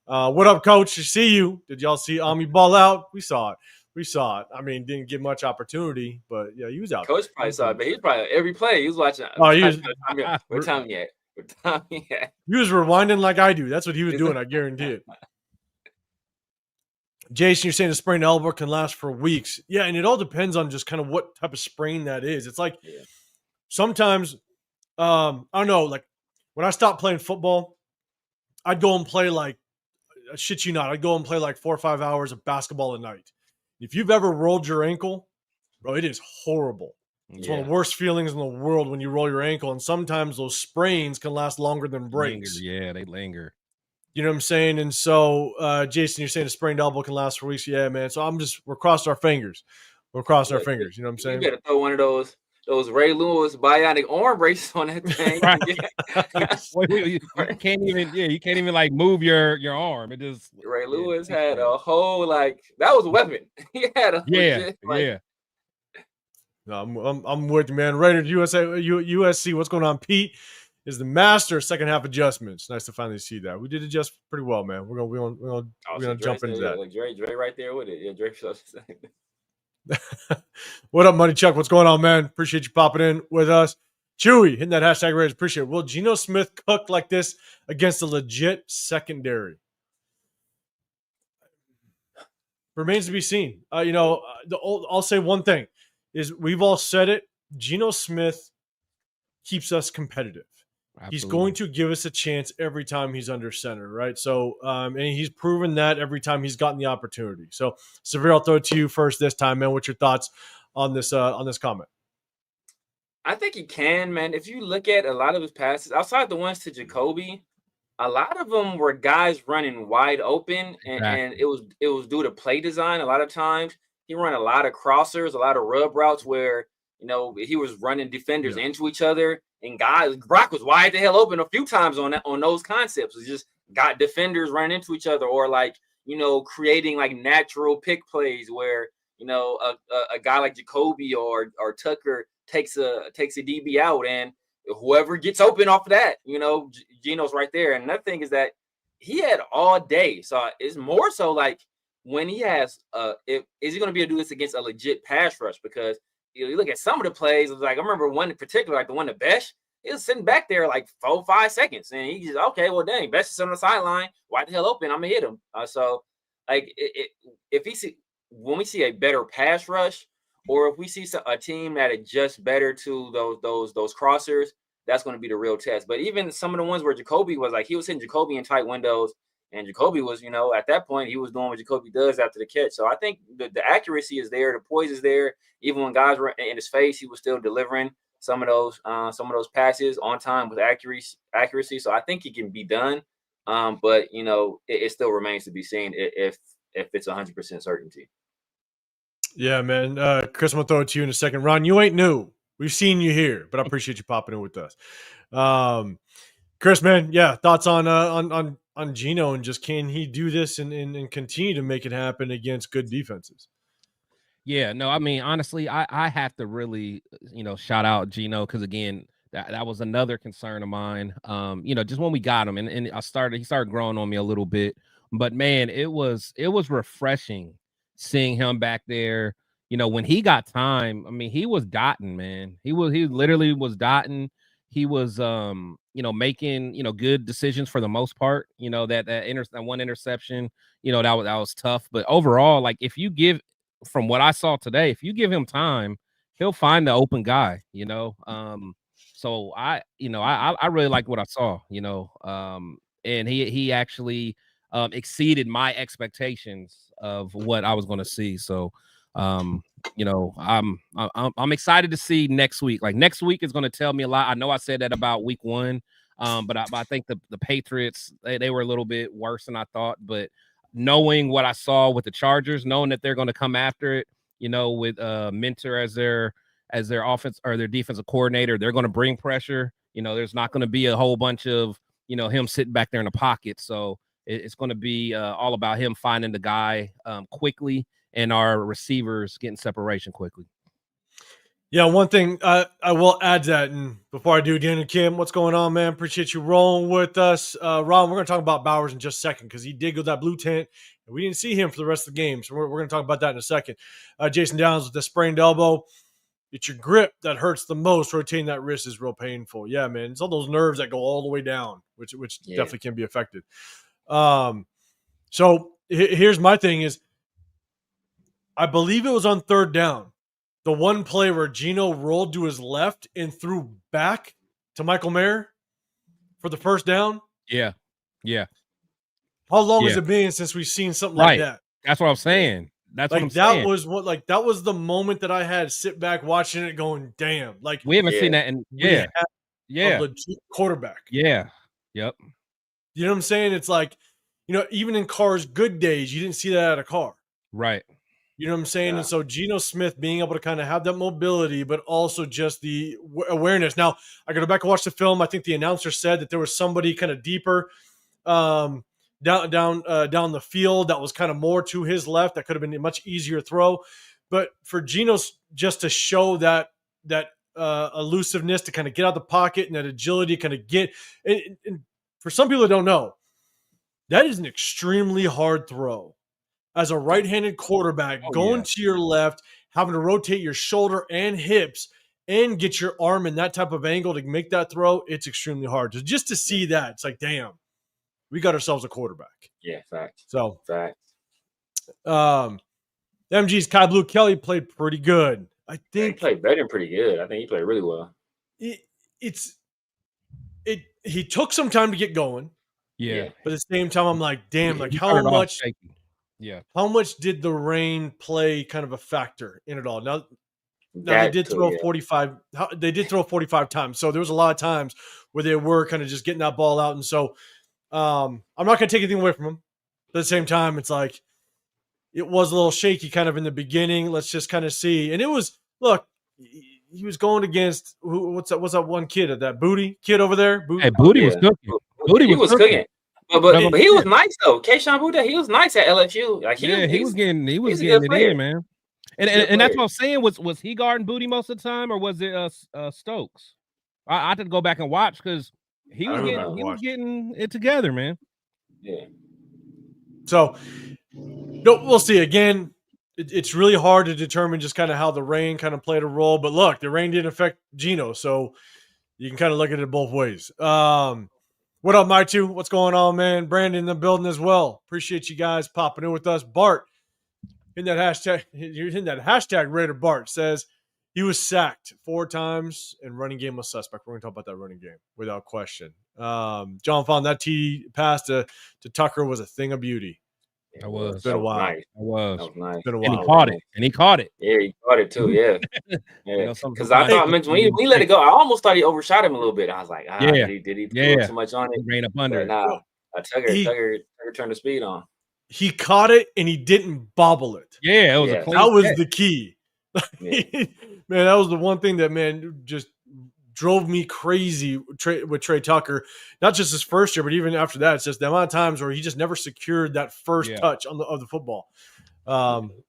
S1: What up, Coach? I see you. Did y'all see Ami ball out? We saw it. I mean, didn't get much opportunity, but yeah, he was out.
S3: Coach probably saw it, but he's probably every play he was watching. What time yet?
S1: He was rewinding like I do. That's what he was doing. I guarantee it. Jason, you're saying a sprained elbow can last for weeks. Yeah, and it all depends on just kind of what type of sprain that is. It's like sometimes, I don't know, like when I stopped playing football, I'd go and play like, shit you not, I'd go and play like 4 or 5 hours of basketball a night. If you've ever rolled your ankle, bro, it is horrible. It's one of the worst feelings in the world when you roll your ankle, and sometimes those sprains can last longer than breaks.
S2: Yeah, they linger.
S1: You know what I'm saying? And so, Jason, you're saying a sprained elbow can last for weeks. Yeah, man. So we're crossing our fingers. We're crossing our fingers. You know what I'm saying?
S3: You better throw one of those Ray Lewis bionic arm braces on that thing.
S2: You can't even like move your arm. It just
S3: Ray Lewis had a whole that was a weapon. He had a legit,
S1: No, I'm with you, man. Raiders USC. What's going on, Pete? Is the master of second half adjustments. Nice to finally see that. We did adjust pretty well, man. We're gonna jump into that.
S3: Like Dre right there with it. Yeah, Dre.
S1: What up, Money Chuck? What's going on, man? Appreciate you popping in with us. Chewy, hitting that hashtag Raiders. Appreciate it. Will Geno Smith cook like this against a legit secondary? Remains to be seen. I'll say one thing is we've all said it. Geno Smith keeps us competitive. Absolutely. He's going to give us a chance every time he's under center, right? So, and he's proven that every time he's gotten the opportunity. So, Severe, I'll throw it to you first this time, man. What's your thoughts on this comment?
S3: I think he can, man. If you look at a lot of his passes, outside the ones to Jacoby, a lot of them were guys running wide open, and
S2: Exactly.
S3: it was due to play design. A lot of times he ran a lot of crossers, a lot of rub routes where he was running defenders
S1: Yeah.
S3: into each other, and guys Brock was wide the hell open a few times on those concepts. It just got defenders running into each other, or like creating like natural pick plays where a guy like Jacoby or Tucker takes a DB out, and whoever gets open off of that, Geno's right there. And another thing is that he had all day. So it's more so like when he has is he going to be able to do this against a legit pass rush? Because you look at some of the plays, it was like I remember one in particular, like the one to Besh, he was sitting back there like 4-5 seconds, and he just okay, well dang, Besh is on the sideline, wide the hell open, I'm gonna hit him. So like if he see when we see a better pass rush, or if we see a team that adjusts better to those crossers, that's going to be the real test. But even some of the ones where Jacoby was like, he was hitting Jacoby in tight windows, and Jacoby was, at that point, he was doing what Jacoby does after the catch. So I think the accuracy is there, the poise is there. Even when guys were in his face, he was still delivering some of those passes on time with accuracy. So I think he can be done. But it still remains to be seen if it's 100% certainty.
S1: Yeah, man. Chris, I'm gonna throw it to you in a second. Ron, you ain't new. We've seen you here, but I appreciate you popping in with us. Chris, man, yeah, thoughts on Geno and just can he do this and continue to make it happen against good defenses?
S2: Yeah, no, I mean, honestly, I have to really, shout out Geno because again, that was another concern of mine. Just when we got him and he started growing on me a little bit. But man, it was refreshing seeing him back there. When he got time, I mean, he was dotting, man. He literally was dotting. He was making, good decisions for the most part. That one interception, that was tough. But overall, like if you give from what I saw today, if you give him time, he'll find the open guy, So I really like what I saw, and he actually exceeded my expectations of what I was going to see. So, I'm excited to see next week. Like next week is going to tell me a lot. I know I said that about week 1, but I think the Patriots they were a little bit worse than I thought, but knowing what I saw with the Chargers, knowing that they're going to come after it, with Mentor as their offense or their defensive coordinator, they're going to bring pressure. There's not going to be a whole bunch of, him sitting back there in the pocket. So it's going to be all about him finding the guy quickly and our receivers getting separation quickly.
S1: Yeah, one thing I will add to that, and before I do, Dan and Kim, what's going on, man? Appreciate you rolling with us. Ron, we're going to talk about Bowers in just a second because he did go that blue tent, and we didn't see him for the rest of the game, so we're going to talk about that in a second. Jason Downs with the sprained elbow. It's your grip that hurts the most. Rotating that wrist is real painful. Yeah, man. It's all those nerves that go all the way down, which definitely can be affected. So here's my thing is, I believe it was on third down. The one play where Geno rolled to his left and threw back to Michael Mayer for the first down.
S2: Yeah. Yeah.
S1: How long has it been since we've seen something like that?
S2: That's what I'm saying. That's
S1: like
S2: what I'm saying.
S1: That was the moment that I had sit back watching it going, damn. Like
S2: we haven't seen that in a
S1: legit quarterback.
S2: Yeah. Yep.
S1: You know what I'm saying? It's like, even in Carr's good days, you didn't see that at a Carr.
S2: Right.
S1: You know what I'm saying? Yeah. And so Geno Smith being able to kind of have that mobility, but also just the awareness. Now, I got to go back and watch the film. I think the announcer said that there was somebody kind of deeper down the field that was kind of more to his left. That could have been a much easier throw. But for Geno just to show that elusiveness to kind of get out of the pocket and that agility kind of get – and for some people that don't know, that is an extremely hard throw. As a right-handed quarterback, going to your left, having to rotate your shoulder and hips and get your arm in that type of angle to make that throw, it's extremely hard. Just to see that, it's like, damn, we got ourselves a quarterback.
S3: Yeah, facts.
S1: So,
S3: facts.
S1: MG's Kai Blue Kelly played pretty good. I think
S3: he played better than pretty good. I think he played really well.
S1: He took some time to get going.
S2: Yeah.
S1: But at the same time, I'm like, damn, like how much –
S2: yeah.
S1: How much did the rain play kind of a factor in it all? Now they did throw 45. They did throw 45 times, so there was a lot of times where they were kind of just getting that ball out. And so I'm not going to take anything away from him. But at the same time, it's like it was a little shaky kind of in the beginning. Let's just kind of see. And it was, look, he was going against what's that one kid, that Booty kid over there?
S2: Hey, Booty was cooking. Booty
S3: was cooking. But he was nice though. Keyshawn Boutte, he was nice at LSU. Like
S2: he was getting it in, man. And that's what I'm saying. Was he guarding Booty most of the time, or was it Stokes? I had to go back and watch because he was getting it together, man.
S3: Yeah.
S1: So no, we'll see. Again, it's really hard to determine just kind of how the rain kind of played a role. But look, the rain didn't affect Geno, so you can kind of look at it both ways. What up, my two? What's going on, man? Brandon in the building as well. Appreciate you guys popping in with us. Bart, in that hashtag Raider Bart says he was sacked 4 times and running game was suspect. We're going to talk about that running game without question. John found that T pass to Tucker was a thing of beauty.
S2: It was.
S1: It's been a while.
S3: Nice.
S2: It was.
S3: That was nice.
S1: It's been a while.
S2: And he caught it.
S3: Yeah, he caught it too. Yeah.
S2: Yeah.
S3: Because I thought when he let it go, I almost thought he overshot him a little bit. I was like, did he put too much on it?
S2: He ran up under it.
S3: Nah, Tucker turned the speed on.
S1: He caught it and he didn't bobble it.
S2: Yeah, it was a clean
S1: that was
S2: catch.
S1: the key.
S3: Yeah.
S1: Man, that was the one thing that, man, just drove me crazy with Trey Tucker. Not just his first year, but even after that, it's just the amount of times where he just never secured that first touch of the football.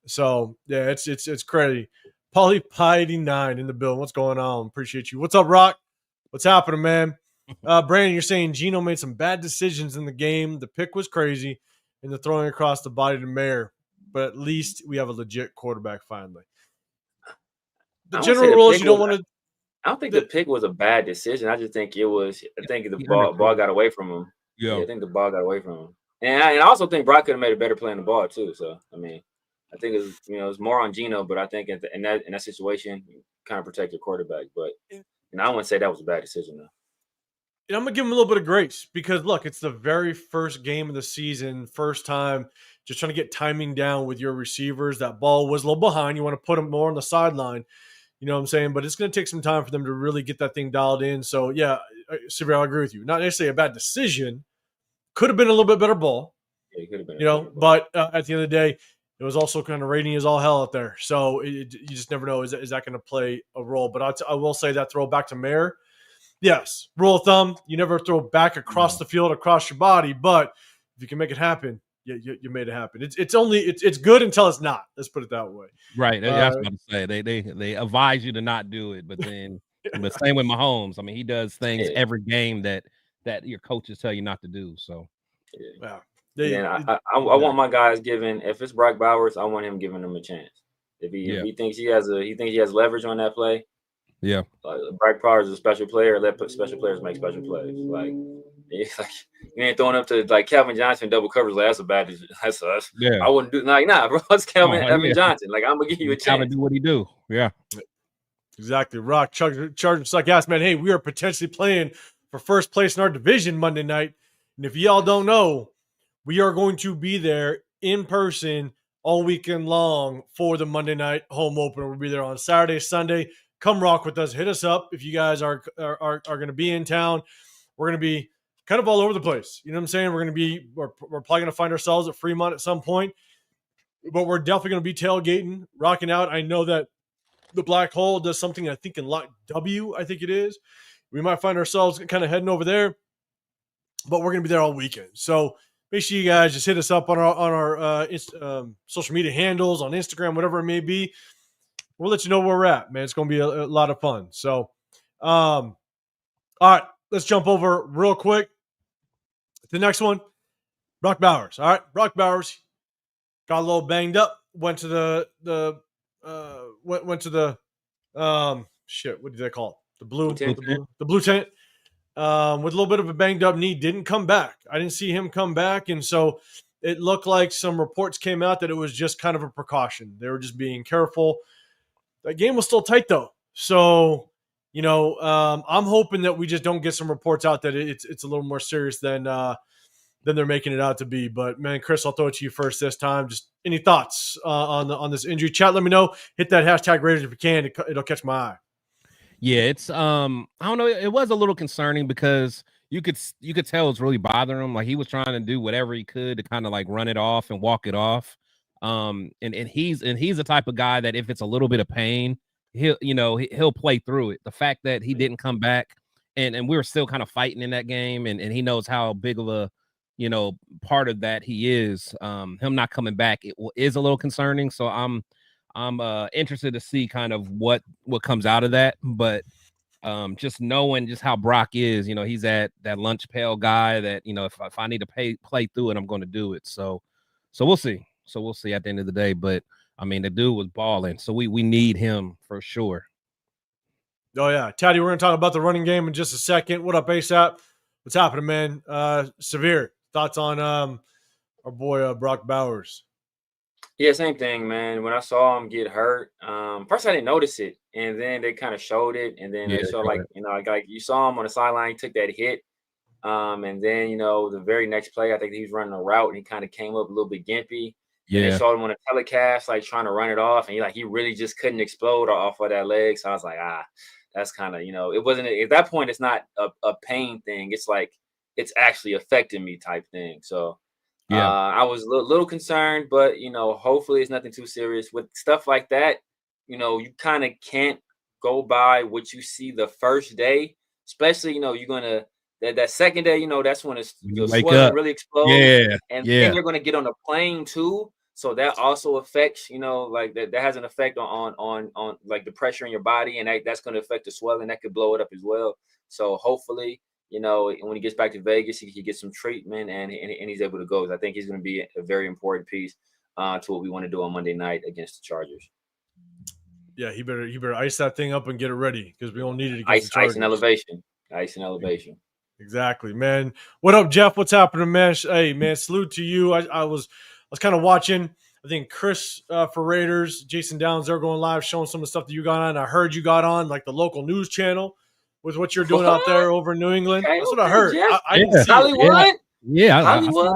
S1: So yeah, it's crazy. Polly Pie 89 in the building. What's going on? Appreciate you. What's up, Rock? What's happening, man? Brandon, you're saying Geno made some bad decisions in the game. The pick was crazy, and the throwing across the body to Mayer. But at least we have a legit quarterback finally. The general rule is you don't want to.
S3: I don't think the pick was a bad decision. I just think it was. I think the ball got away from him. Yeah, I think the ball got away from him, and I also think Brock could have made a better play on the ball too. So I mean, I think it's more on Geno, but I think in that situation, you kind of protect your quarterback. But I wouldn't say that was a bad decision though.
S1: And I'm gonna give him a little bit of grace because look, it's the very first game of the season, first time, just trying to get timing down with your receivers. That ball was a little behind. You want to put them more on the sideline. You know what I'm saying? But it's going to take some time for them to really get that thing dialed in. So, yeah, Severe, I agree with you. Not necessarily a bad decision. Could have been a little bit better ball.
S3: Yeah, it could have been.
S1: But at the end of the day, it was also kind of raining as all hell out there. So you just never know. Is that going to play a role? But I will say that throw back to Mayer, yes, rule of thumb, you never throw back across the field, across your body. But if you can make it happen, you made it happen. It's good until it's not. Let's put it that way.
S2: Right. That's what I'm saying. They advise you to not do it, but then but same with Mahomes. I mean, he does things every game that your coaches tell you not to do. So
S3: I want my guys giving. If it's Brock Bowers, I want him giving them a chance. If he thinks he has leverage on that play. Yeah. Brock Bowers is a special player. Let special players make special plays. Like you ain't throwing up to like Calvin Johnson double coverage. Like that's a bad. That's us. Yeah. I wouldn't do bro. It's Calvin Johnson. Like I'm gonna give you a chance.
S2: Calvin do what he do. Yeah.
S1: Exactly. Rock charging suck ass, man. Hey, we are potentially playing for first place in our division Monday night, and if y'all don't know, we are going to be there in person all weekend long for the Monday night home opener. We'll be there on Saturday, Sunday. Come rock with us. Hit us up if you guys are going to be in town. We're going to be kind of all over the place. You know what I'm saying? We're probably going to find ourselves at Fremont at some point, but we're definitely going to be tailgating, rocking out. I know that the Black Hole does something, I think, in Lot W, I think it is. We might find ourselves kind of heading over there, but we're going to be there all weekend. So make sure you guys just hit us up on our social media handles, on Instagram, whatever it may be. We'll let you know where we're at, man. It's going to be a lot of fun. So, all right, let's jump over real quick. The next one, Brock Bowers. All right, Brock Bowers got a little banged up. Went to the what did they call it? The blue tent. The blue tent. With a little bit of a banged up knee, didn't come back. I didn't see him come back, and so it looked like some reports came out that it was just kind of a precaution. They were just being careful. That game was still tight though, so I'm hoping that we just don't get some reports out that it's a little more serious than they're making it out to be. But man, Chris, I'll throw it to you first this time. Just any thoughts on this injury? Chat, let me know. Hit that hashtag Raiders if you can. It'll catch my eye.
S2: Yeah, it's I don't know. It was a little concerning because you could tell it's really bothering him. Like he was trying to do whatever he could to kind of like run it off and walk it off. And he's the type of guy that if it's a little bit of pain, he'll play through it. The fact that he didn't come back and we were still kind of fighting in that game, and he knows how big of a part of that he is. Him not coming back is a little concerning. So I'm interested to see kind of what comes out of that. But just knowing just how Brock is, he's that lunch pail guy that if I need to play through it, I'm going to do it. So we'll see. So we'll see at the end of the day. But I mean, the dude was balling, so we need him for sure.
S1: Oh yeah, Taddy, we're gonna talk about the running game in just a second. What up, ASAP? What's happening, man? Severe thoughts on our boy Brock Bowers?
S3: Yeah, same thing, man. When I saw him get hurt, first I didn't notice it, and then they kind of showed it, and then they showed like you saw him on the sideline, he took that hit, and then the very next play, I think he was running a route and he kind of came up a little bit gimpy. Yeah, and they showed him on a telecast, like trying to run it off, and he really just couldn't explode off of that leg. So I was like, that's kind of it wasn't at that point. It's not a pain thing. It's like it's actually affecting me type thing. So.
S2: Yeah,
S3: I was a little concerned, but hopefully it's nothing too serious. With stuff like that, you kind of can't go by what you see the first day, especially you're gonna that second day, that's when the swelling really explodes. And then you're gonna get on a plane too, so that also affects like that has an effect on like the pressure in your body, and that's gonna affect the swelling. That could blow it up as well. So hopefully. When he gets back to Vegas, he gets some treatment and he's able to go. I think he's going to be a very important piece to what we want to do on Monday night against the Chargers.
S1: Yeah, he better ice that thing up and get it ready because we don't need it against the Chargers.
S3: Ice and elevation.
S1: Exactly, man. What up, Jeff? What's happening, man? Hey, man, salute to you. I was kind of watching. I think Chris for Raiders, Jason Downs, they're going live, showing some of the stuff that you got on. I heard you got on like the local news channel. With what you're doing out there over in New England.
S3: Okay,
S1: that's what I heard. I
S3: didn't see Hollywood?
S2: Yeah.
S3: Hollywood.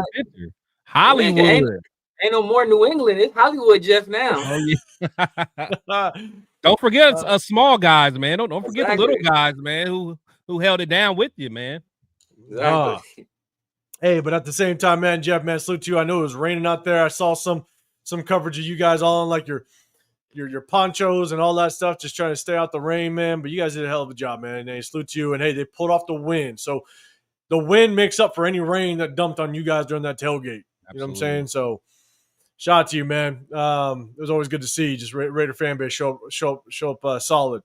S2: Hollywood.
S3: Ain't no more New England. It's Hollywood, Jeff, now.
S2: Don't forget small guys, man. Don't forget the little guys, man, who held it down with you, man.
S3: Exactly.
S1: Hey, but at the same time, man, Jeff, man, salute to you. I know it was raining out there. I saw some coverage of you guys all in like your ponchos and all that stuff, just trying to stay out the rain, man. But you guys did a hell of a job, man. They salute to you. And, hey, they pulled off the win. So the win makes up for any rain that dumped on you guys during that tailgate. Absolutely. You know what I'm saying? So shout out to you, man. It was always good to see just Raider fan base show up solid.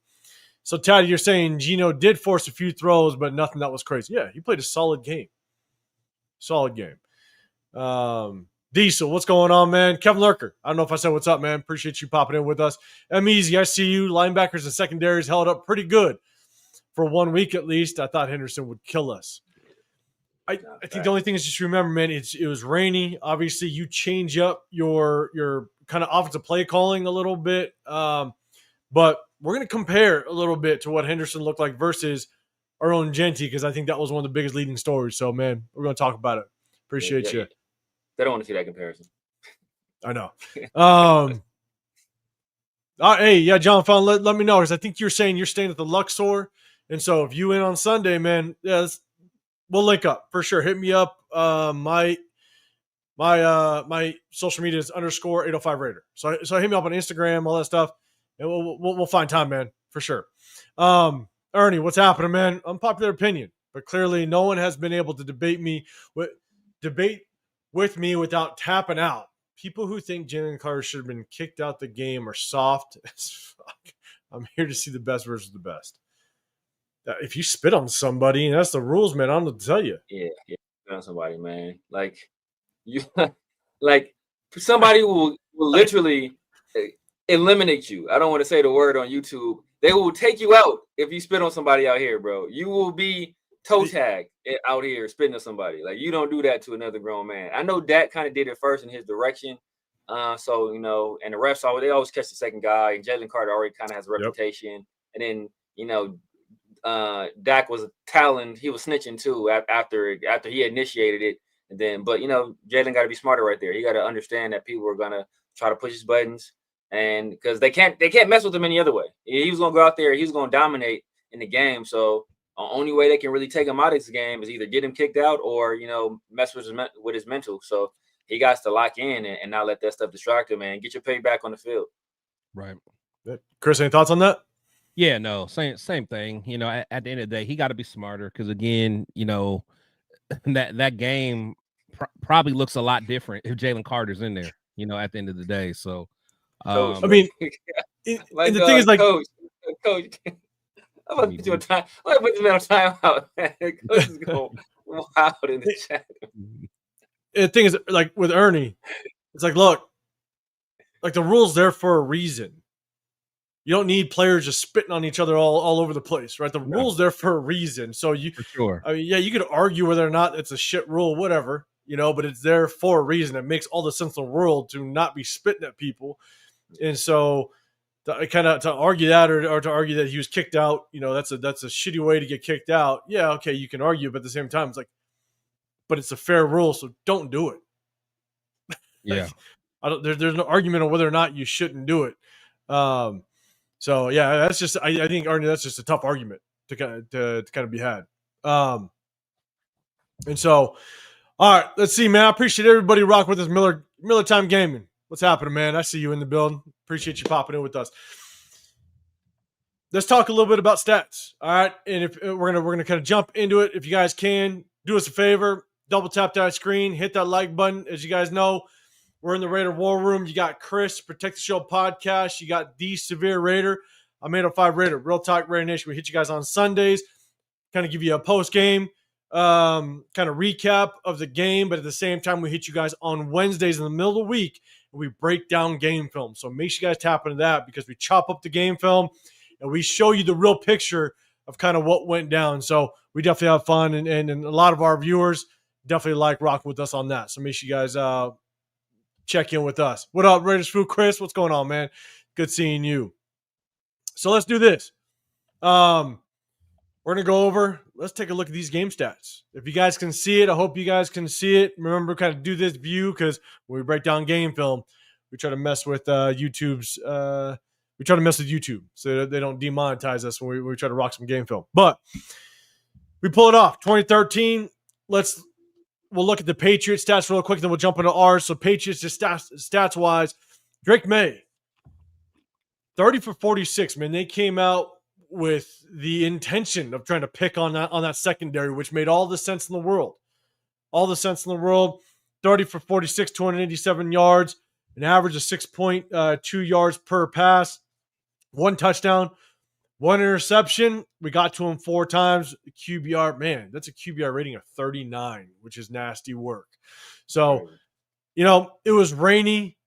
S1: So, Taddy, you're saying Geno did force a few throws, but nothing that was crazy. Yeah, he played a solid game. Diesel, what's going on, man? Kevin Lurker, I don't know if I said what's up, man. Appreciate you popping in with us. Easy, I see you. Linebackers and secondaries held up pretty good for 1 week at least. I thought Henderson would kill us. I think the only thing is just remember, man, it was rainy. Obviously, you change up your kind of offensive play calling a little bit. But we're going to compare a little bit to what Henderson looked like versus our own Genty because I think that was one of the biggest leading stories. So, man, we're going to talk about it. Appreciate you.
S3: They don't want to see that comparison.
S1: I know. Hey, yeah, John Fallon, let me know because I think you're saying you're staying at the Luxor, and so if you in on Sunday, man, yeah, we'll link up for sure. Hit me up. My social media is _805 Raider. So hit me up on Instagram, all that stuff, and we'll find time, man, for sure. Ernie, what's happening, man? Unpopular opinion, but clearly no one has been able to debate with me without tapping out. People who think Jalen Carter should have been kicked out the game are soft as fuck. I'm here to see the best versus the best. If you spit on somebody, and that's the rules, man, I'm going to tell you.
S3: Yeah, spit on somebody, man. Like somebody will literally eliminate you. I don't want to say the word on YouTube. They will take you out if you spit on somebody out here, bro. You will be toe tag out here spitting on somebody. Like, you don't do that to another grown man. I know Dak kind of did it first in his direction. So, and the refs they always catch the second guy, and Jalen Carter already kind of has a reputation. And then, Dak was he was snitching too after he initiated it. And then, but Jalen got to be smarter right there. He got to understand that people are gonna try to push his buttons, and because they can't mess with him any other way. He was gonna go out there, he was gonna dominate in the game. So only way they can really take him out of this game is either get him kicked out or, mess with his mental. So he got to lock in and not let that stuff distract him, and get your payback on the field.
S2: Right.
S1: Chris, any thoughts on that?
S2: Yeah, no, same thing. At the end of the day, he got to be smarter because, again, that game probably looks a lot different if Jalen Carter's in there, at the end of the day. So,
S3: Coach,
S1: I mean,
S3: like,
S1: and the thing is, like,
S3: coach, I'm about to put you on time. I'm about to put you on timeout, man. Coach is going wild in the chat.
S1: The thing is, like, with Ernie, it's like, look, like, the rule's there for a reason. You don't need players just spitting on each other all over the place, right? The rule's there for a reason. So
S2: for sure.
S1: I mean, yeah, you could argue whether or not it's a shit rule, whatever, but it's there for a reason. It makes all the sense in the world to not be spitting at people. And so to argue that or to argue that he was kicked out, that's a shitty way to get kicked out. Yeah, okay, you can argue, but at the same time, it's like, but it's a fair rule, so don't do it.
S2: Yeah.
S1: There's no argument on whether or not you shouldn't do it. So yeah, that's just I think, Arnie, that's just a tough argument to kind of be had. And so, all right, let's see, man. I appreciate everybody rock with us. Miller Time Gaming. What's happening, man? I see you in the building. Appreciate you popping in with us. Let's talk a little bit about stats. All right, and if we're gonna kind of jump into it. If you guys can, do us a favor, double tap that screen, hit that like button. As you guys know, we're in the Raider War Room. You got Chris, Protect the Show podcast. You got the Severe Raider. I'm 805 Raider, Real Talk Raider Nation. We hit you guys on Sundays, kind of give you a post game, kind of recap of the game. But at the same time, we hit you guys on Wednesdays in the middle of the week, and we break down game film. So make sure you guys tap into that, because we chop up the game film and we show you the real picture of kind of what went down. So we definitely have fun, and a lot of our viewers definitely like rocking with us on that. So make sure you guys check in with us. What up, Raiders Food? Chris, what's going on, man? Good seeing you. So let's do this. We're going to go over, let's take a look at these game stats. If you guys can see it, I hope you guys can see it. Remember, kind of do this view, because when we break down game film, we try to mess with YouTube's we try to mess with YouTube so that they don't demonetize us when we try to rock some game film. But we pull it off. 2013. We'll look at the Patriots stats real quick, then we'll jump into ours. So Patriots, just stats-wise, Drake May, 30 for 46, man. They came out with the intention of trying to pick on that secondary, which made all the sense in the world. All the sense in the world. 30 for 46, 287 yards, an average of 6.2 yards per pass, 1 touchdown, 1 interception. We got to him 4 times. QBR, man, that's a QBR rating of 39, which is nasty work. So, it was rainy,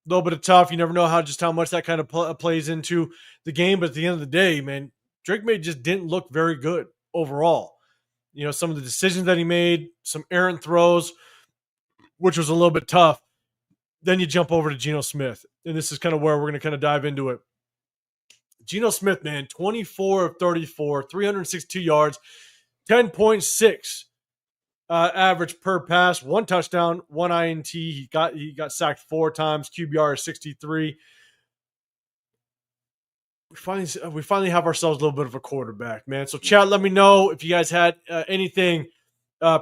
S1: a little bit of tough. You never know how much that kind of plays into the game. But at the end of the day, man, Drake May just didn't look very good overall. Some of the decisions that he made, some errant throws, which was a little bit tough. Then you jump over to Geno Smith, and this is kind of where we're going to kind of dive into it. Geno Smith, man, 24 of 34, 362 yards, 10.6 average per pass, 1 touchdown, 1 INT. He got sacked 4 times. QBR is 63. We finally have ourselves a little bit of a quarterback, man. So chat, let me know if you guys had anything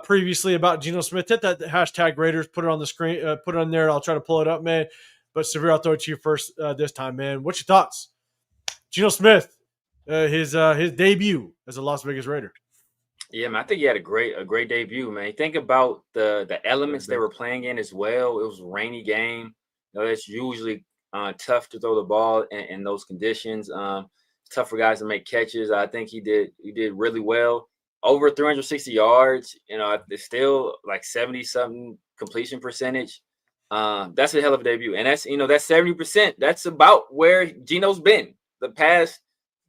S1: previously about Geno Smith. Hit that hashtag Raiders, put it on the screen, put it on there. I'll try to pull it up, man. But Severe, I'll throw it to you first this time, man. What's your thoughts? Geno Smith, his debut as a Las Vegas Raider.
S3: Yeah, man, I think he had a great debut, man. Think about the elements they were playing in as well. It was a rainy game. It's usually tough to throw the ball in those conditions. Tough for guys to make catches. I think he did really well. Over 360 yards. It's still like 70-something completion percentage. That's a hell of a debut, and that's 70%. That's about where Geno's been the past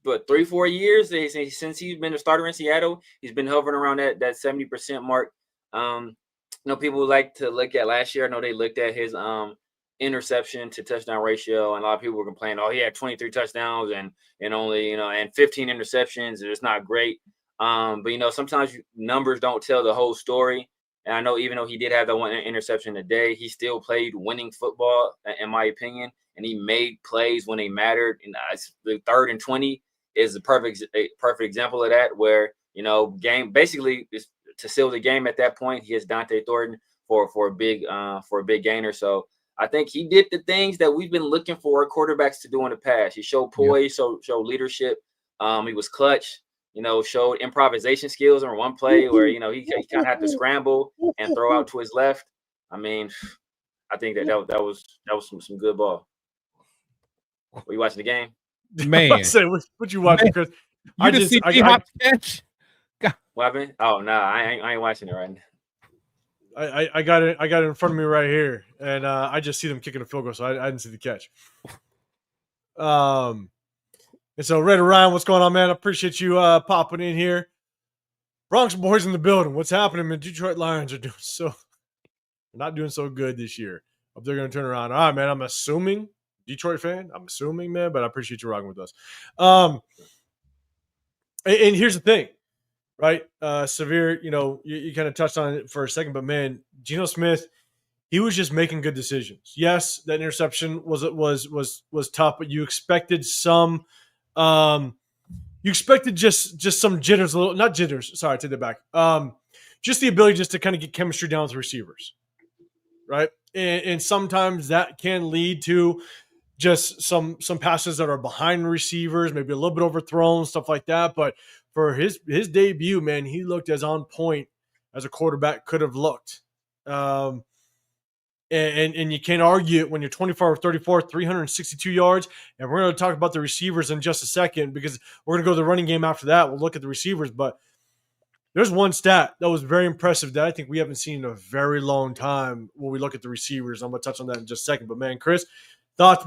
S3: 3-4 years since he's been a starter in Seattle. He's been hovering around that 70% mark. People like to look at last year. I know they looked at his interception to touchdown ratio, and a lot of people were complaining, he had 23 touchdowns and only and 15 interceptions. It's not great. But sometimes numbers don't tell the whole story. And I know even though he did have that 1 interception a day, he still played winning football, in my opinion, and he made plays when they mattered. And the 3rd and 20 is the perfect example of that, where game basically is to seal the game at that point. He has Dante Thornton for a big gainer. So I think he did the things that we've been looking for quarterbacks to do in the past. He showed poise, showed leadership. He was clutch. Showed improvisation skills on one play where he kind of had to scramble and throw out to his left. I mean, I think that was some good ball. Were you watching the game?
S2: Man,
S1: what you watching, Chris?
S2: You just see D-Hop's catch.
S3: What happened? Oh no, I ain't watching it right now.
S1: I got it in front of me right here, and I just see them kicking a field goal, so I didn't see the catch. And so Red Ryan, what's going on, man? I appreciate you popping in here. Bronx boys in the building. What's happening, man? Detroit Lions are not doing so good this year. Hope they're going to turn around. All right, man. I'm assuming Detroit fan. I'm assuming, man, but I appreciate you rocking with us. And here's the thing, right? Severe, you kind of touched on it for a second, but man, Geno Smith, he was just making good decisions. Yes, that interception was tough, but you expected some. You expected just some jitters, not jitters. Sorry, I take that back. Just the ability just to kind of get chemistry down with receivers, right? And sometimes that can lead to just some passes that are behind receivers, maybe a little bit overthrown, stuff like that. But for his debut, man, he looked as on point as a quarterback could have looked. And you can't argue it when you're 24 of 34, 362 yards. And we're going to talk about the receivers in just a second because we're going to go to the running game after that. We'll look at the receivers. But there's one stat that was very impressive that I think we haven't seen in a very long time when we look at the receivers. I'm going to touch on that in just a second. But, man, Chris, thoughts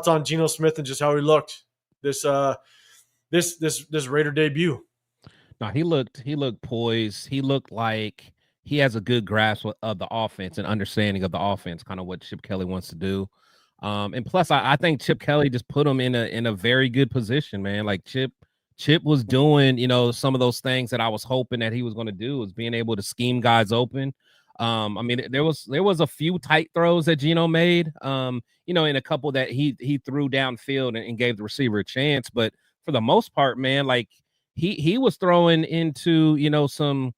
S1: on Geno Smith and just how he looked this Raider debut?
S2: No, he looked poised. He looked like he has a good grasp of the offense and understanding of the offense, kind of what Chip Kelly wants to do. And plus, I think Chip Kelly just put him in a very good position, man. Like Chip was doing, some of those things that I was hoping that he was going to do, was being able to scheme guys open. I mean, there was a few tight throws that Geno made, in a couple that he threw downfield and gave the receiver a chance. But for the most part, man, like he was throwing into, some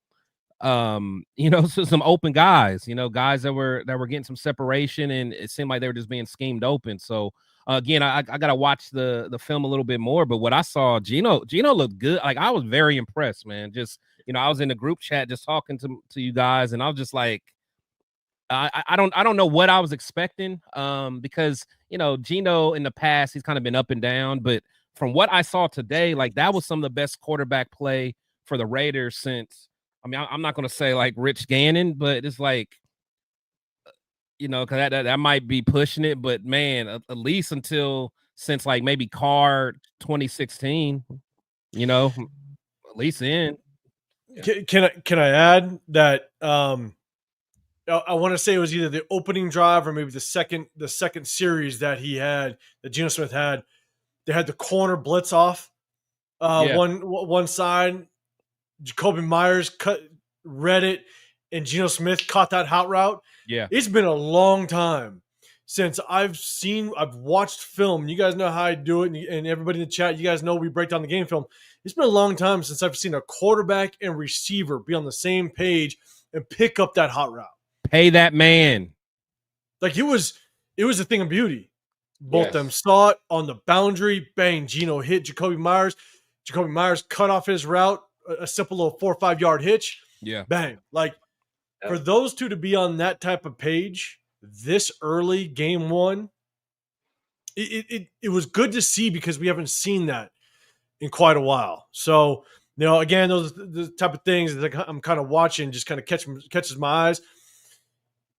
S2: open guys, guys that were getting some separation, and it seemed like they were just being schemed open. So again, I got to watch the film a little bit more, but what I saw, Geno looked good. Like, I was very impressed, man. Just, I was in the group chat just talking to you guys, and I was just like, I don't know what I was expecting, because, Geno in the past, he's kind of been up and down, but from what I saw today, like, that was some of the best quarterback play for the Raiders since, I mean, I'm not going to say like Rich Gannon, but it's like, because that might be pushing it. But man, at least since like maybe Carr 2016, at least in.
S1: Can I add that? I want to say it was either the opening drive or maybe the second series that Geno Smith had. They had the corner blitz off one side. Jacoby Myers read it, and Geno Smith caught that hot route.
S2: Yeah.
S1: It's been a long time since I've watched film. You guys know how I do it, and everybody in the chat, you guys know we break down the game film. It's been a long time since I've seen a quarterback and receiver be on the same page and pick up that hot route.
S2: Pay that man.
S1: Like, it was a thing of beauty. Both them saw it on the boundary. Bang, Geno hit Jacoby Myers. Jacoby Myers cut off his route. A simple little 4 or 5 yard hitch.
S2: Yeah.
S1: Bang. Like, for those two to be on that type of page this early, game one, it was good to see because we haven't seen that in quite a while. So, again, those are the type of things that I'm kind of watching, just kind of catches my eyes.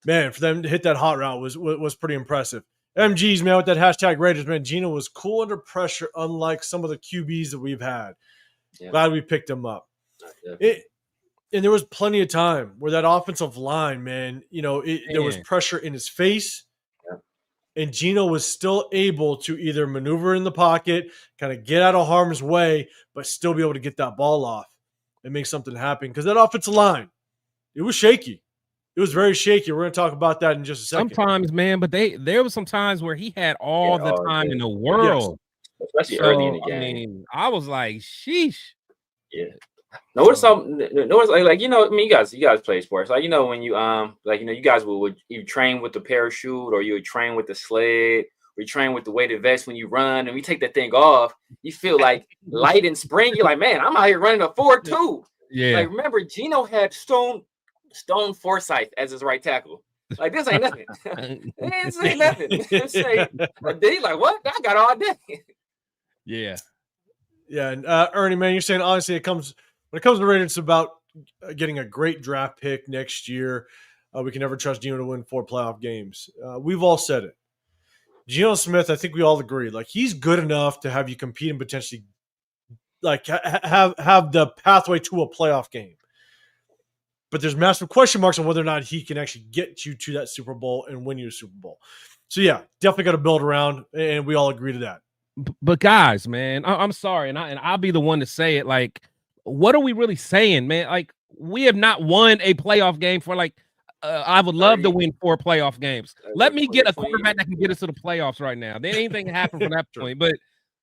S1: Man, for them to hit that hot route was pretty impressive. MGs, man, with that hashtag Raiders, man, Geno was cool under pressure, unlike some of the QBs that we've had. Yeah. Glad we picked him up. And there was plenty of time where that offensive line, man, there was pressure in his face, and Geno was still able to either maneuver in the pocket, kind of get out of harm's way, but still be able to get that ball off and make something happen. Because that offensive line, it was shaky. It was very shaky. We're going to talk about that in just a second.
S2: Sometimes, man, but there was some times where he had all the time in the world.
S3: Yes. Especially early in the game.
S2: I mean, I was like, sheesh.
S3: Yeah. No, it's something. No, it's like you know. I mean, you guys play sports. Like you know when you like you know you guys would you train with the parachute or you would train with the sled or you train with the weighted vest when you run and you take that thing off, you feel like light and spring. You're like, man, I'm out here running a 4.2.
S2: Yeah.
S3: Like remember, Geno had Stone Forsythe as his right tackle. Like this ain't nothing. This ain't nothing. This ain't a day. Like what? I got all day.
S2: Yeah.
S1: Yeah, and Ernie, man, you're saying honestly, when it comes to Raiders, it's about getting a great draft pick next year. We can never trust Geno to win 4 playoff games. We've all said it. Geno Smith, I think we all agree, like he's good enough to have you compete and potentially like have the pathway to a playoff game. But there's massive question marks on whether or not he can actually get you to that Super Bowl and win you a Super Bowl. So yeah, definitely got to build around, and we all agree to that.
S2: But guys, man, I'm sorry, and I'll be the one to say it. Like, what are we really saying, man? Like, we have not won a playoff game for like. I would love to win 4 playoff games. Let me get a quarterback that can get us to the playoffs right now. Then anything can happen from that point. But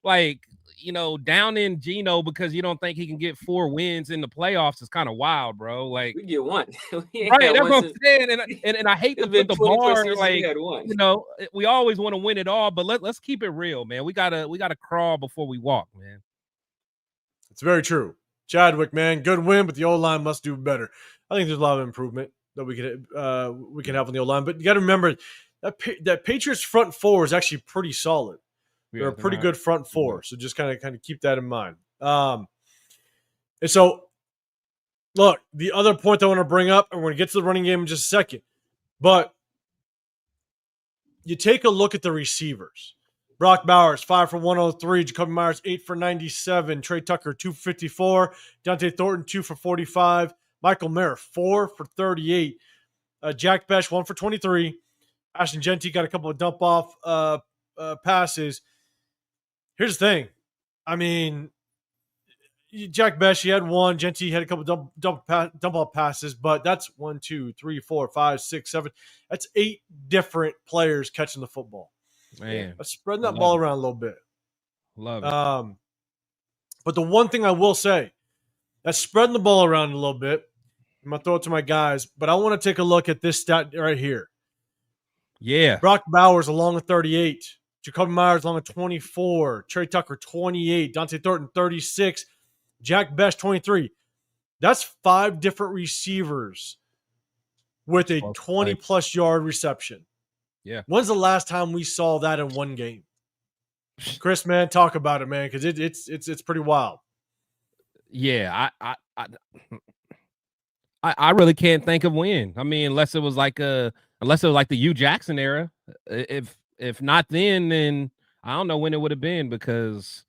S2: like, you know, down in Geno because you don't think he can get 4 wins in the playoffs is kind of wild, bro. Like
S3: we get one,
S2: right? That's what I'm saying. And I hate to put the bar like you know, we always want to win it all, but let's keep it real, man. We gotta crawl before we walk, man.
S1: It's very true. Chadwick, man, good win, but the O-line must do better. I think there's a lot of improvement that we can have on the O-line, but you got to remember that Patriots front 4 is actually pretty solid. They're a pretty good front 4, so just kind of keep that in mind. And so, look, the other point I want to bring up, and we're going to get to the running game in just a second, but you take a look at the receivers. Brock Bowers, 5 for 103. Jacoby Myers, 8 for 97. Trey Tucker, 2 for 54. Dante Thornton, 2 for 45. Michael Mayer, 4 for 38. Jack Bech, 1 for 23. Ashton Genty got a couple of dump-off passes. Here's the thing. I mean, Jack Bech, he had 1. Genty had a couple dump-off passes, but that's 1, 2, 3, 4, 5, 6, 7. That's 8 different players catching the football.
S2: Man,
S1: let's spread that ball around a little bit.
S2: Love it.
S1: But the one thing I will say, that's spreading the ball around a little bit. I'm going to throw it to my guys, but I want to take a look at this stat right here.
S2: Yeah.
S1: Brock Bowers along with 38. Jacoby Myers along with 24. Trey Tucker, 28. Dante Thornton, 36. Jack Bech, 23. That's 5 different receivers with a 20-plus yard reception.
S2: Yeah.
S1: When's the last time we saw that in one game? Chris, man, talk about it, man, because it's pretty wild.
S2: Yeah, I really can't think of when. I mean, unless it was like the Hugh Jackson era. If not then I don't know when it would have been because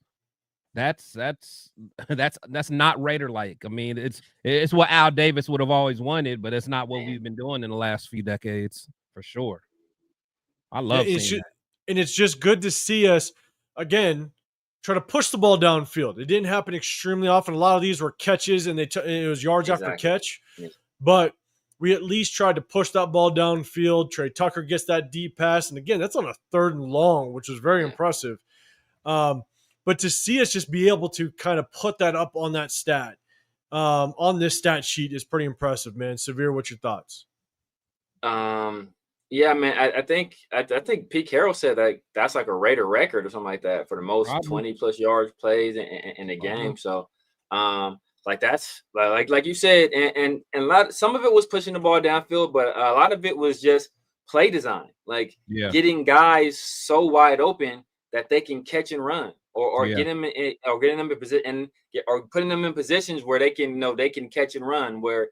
S2: that's not Raider like. I mean, it's what Al Davis would have always wanted, but it's not what we've been doing in the last few decades for sure. I love seeing that.
S1: And it's just good to see us, again, try to push the ball downfield. It didn't happen extremely often. A lot of these were catches, and it was yards after catch. Yeah. But we at least tried to push that ball downfield. Trey Tucker gets that deep pass. And, again, that's on a 3rd and long, which was very impressive. But to see us just be able to kind of put that up on that stat, on this stat sheet is pretty impressive, man. Severe, what's your thoughts?
S3: Yeah, man, I think Pete Carroll said that that's like a Raider record or something like that for the most 20-plus yards plays in a game. So, like that's like you said, and some of it was pushing the ball downfield, but a lot of it was just play design, like getting guys so wide open that they can catch and run, or getting them in position or putting them in positions where they can catch and run, where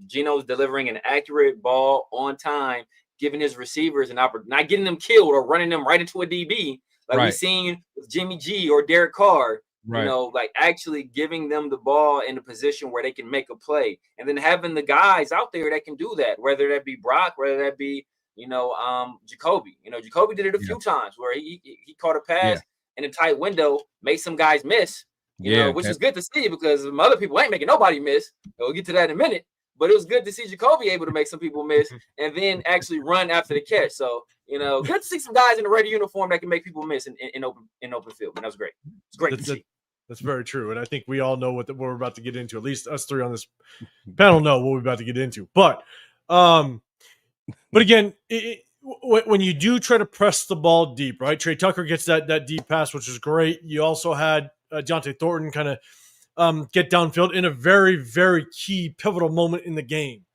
S3: Geno's delivering an accurate ball on time, giving his receivers an opportunity, not getting them killed or running them right into a DB like we've seen with Jimmy G or Derek Carr. Right. Like actually giving them the ball in a position where they can make a play, and then having the guys out there that can do that, whether that be Brock, whether that be Jacoby. Jacoby did it a few times where he caught a pass in a tight window, made some guys miss. Which is good to see because some other people ain't making nobody miss. We'll get to that in a minute. But it was good to see Jacoby able to make some people miss and then actually run after the catch. So, good to see some guys in the Raider uniform that can make people miss in open field. And that was great. It's great to see.
S1: That's very true. And I think we all know what we're about to get into. At least us three on this panel know what we're about to get into. But again, when you do try to press the ball deep, right? Trey Tucker gets that deep pass, which is great. You also had Jonte Thornton kind of get downfield in a very, very key pivotal moment in the game,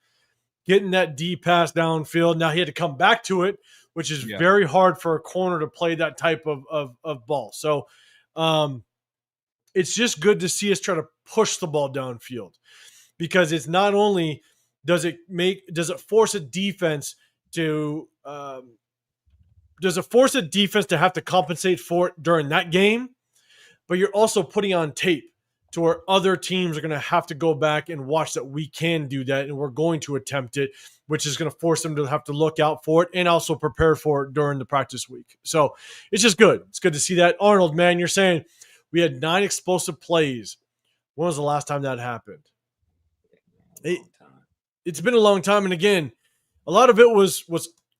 S1: getting that deep pass downfield. Now he had to come back to it, which is very hard for a corner to play that type of ball. So it's just good to see us try to push the ball downfield, because it's not only does it force a defense to have to compensate for it during that game, but you're also putting on tape to where other teams are going to have to go back and watch that we can do that, and we're going to attempt it, which is going to force them to have to look out for it and also prepare for it during the practice week. So it's just good. It's good to see that. Arnold, man, you're saying we had 9 explosive plays. When was the last time that happened? It's been a long time. And again, a lot of it was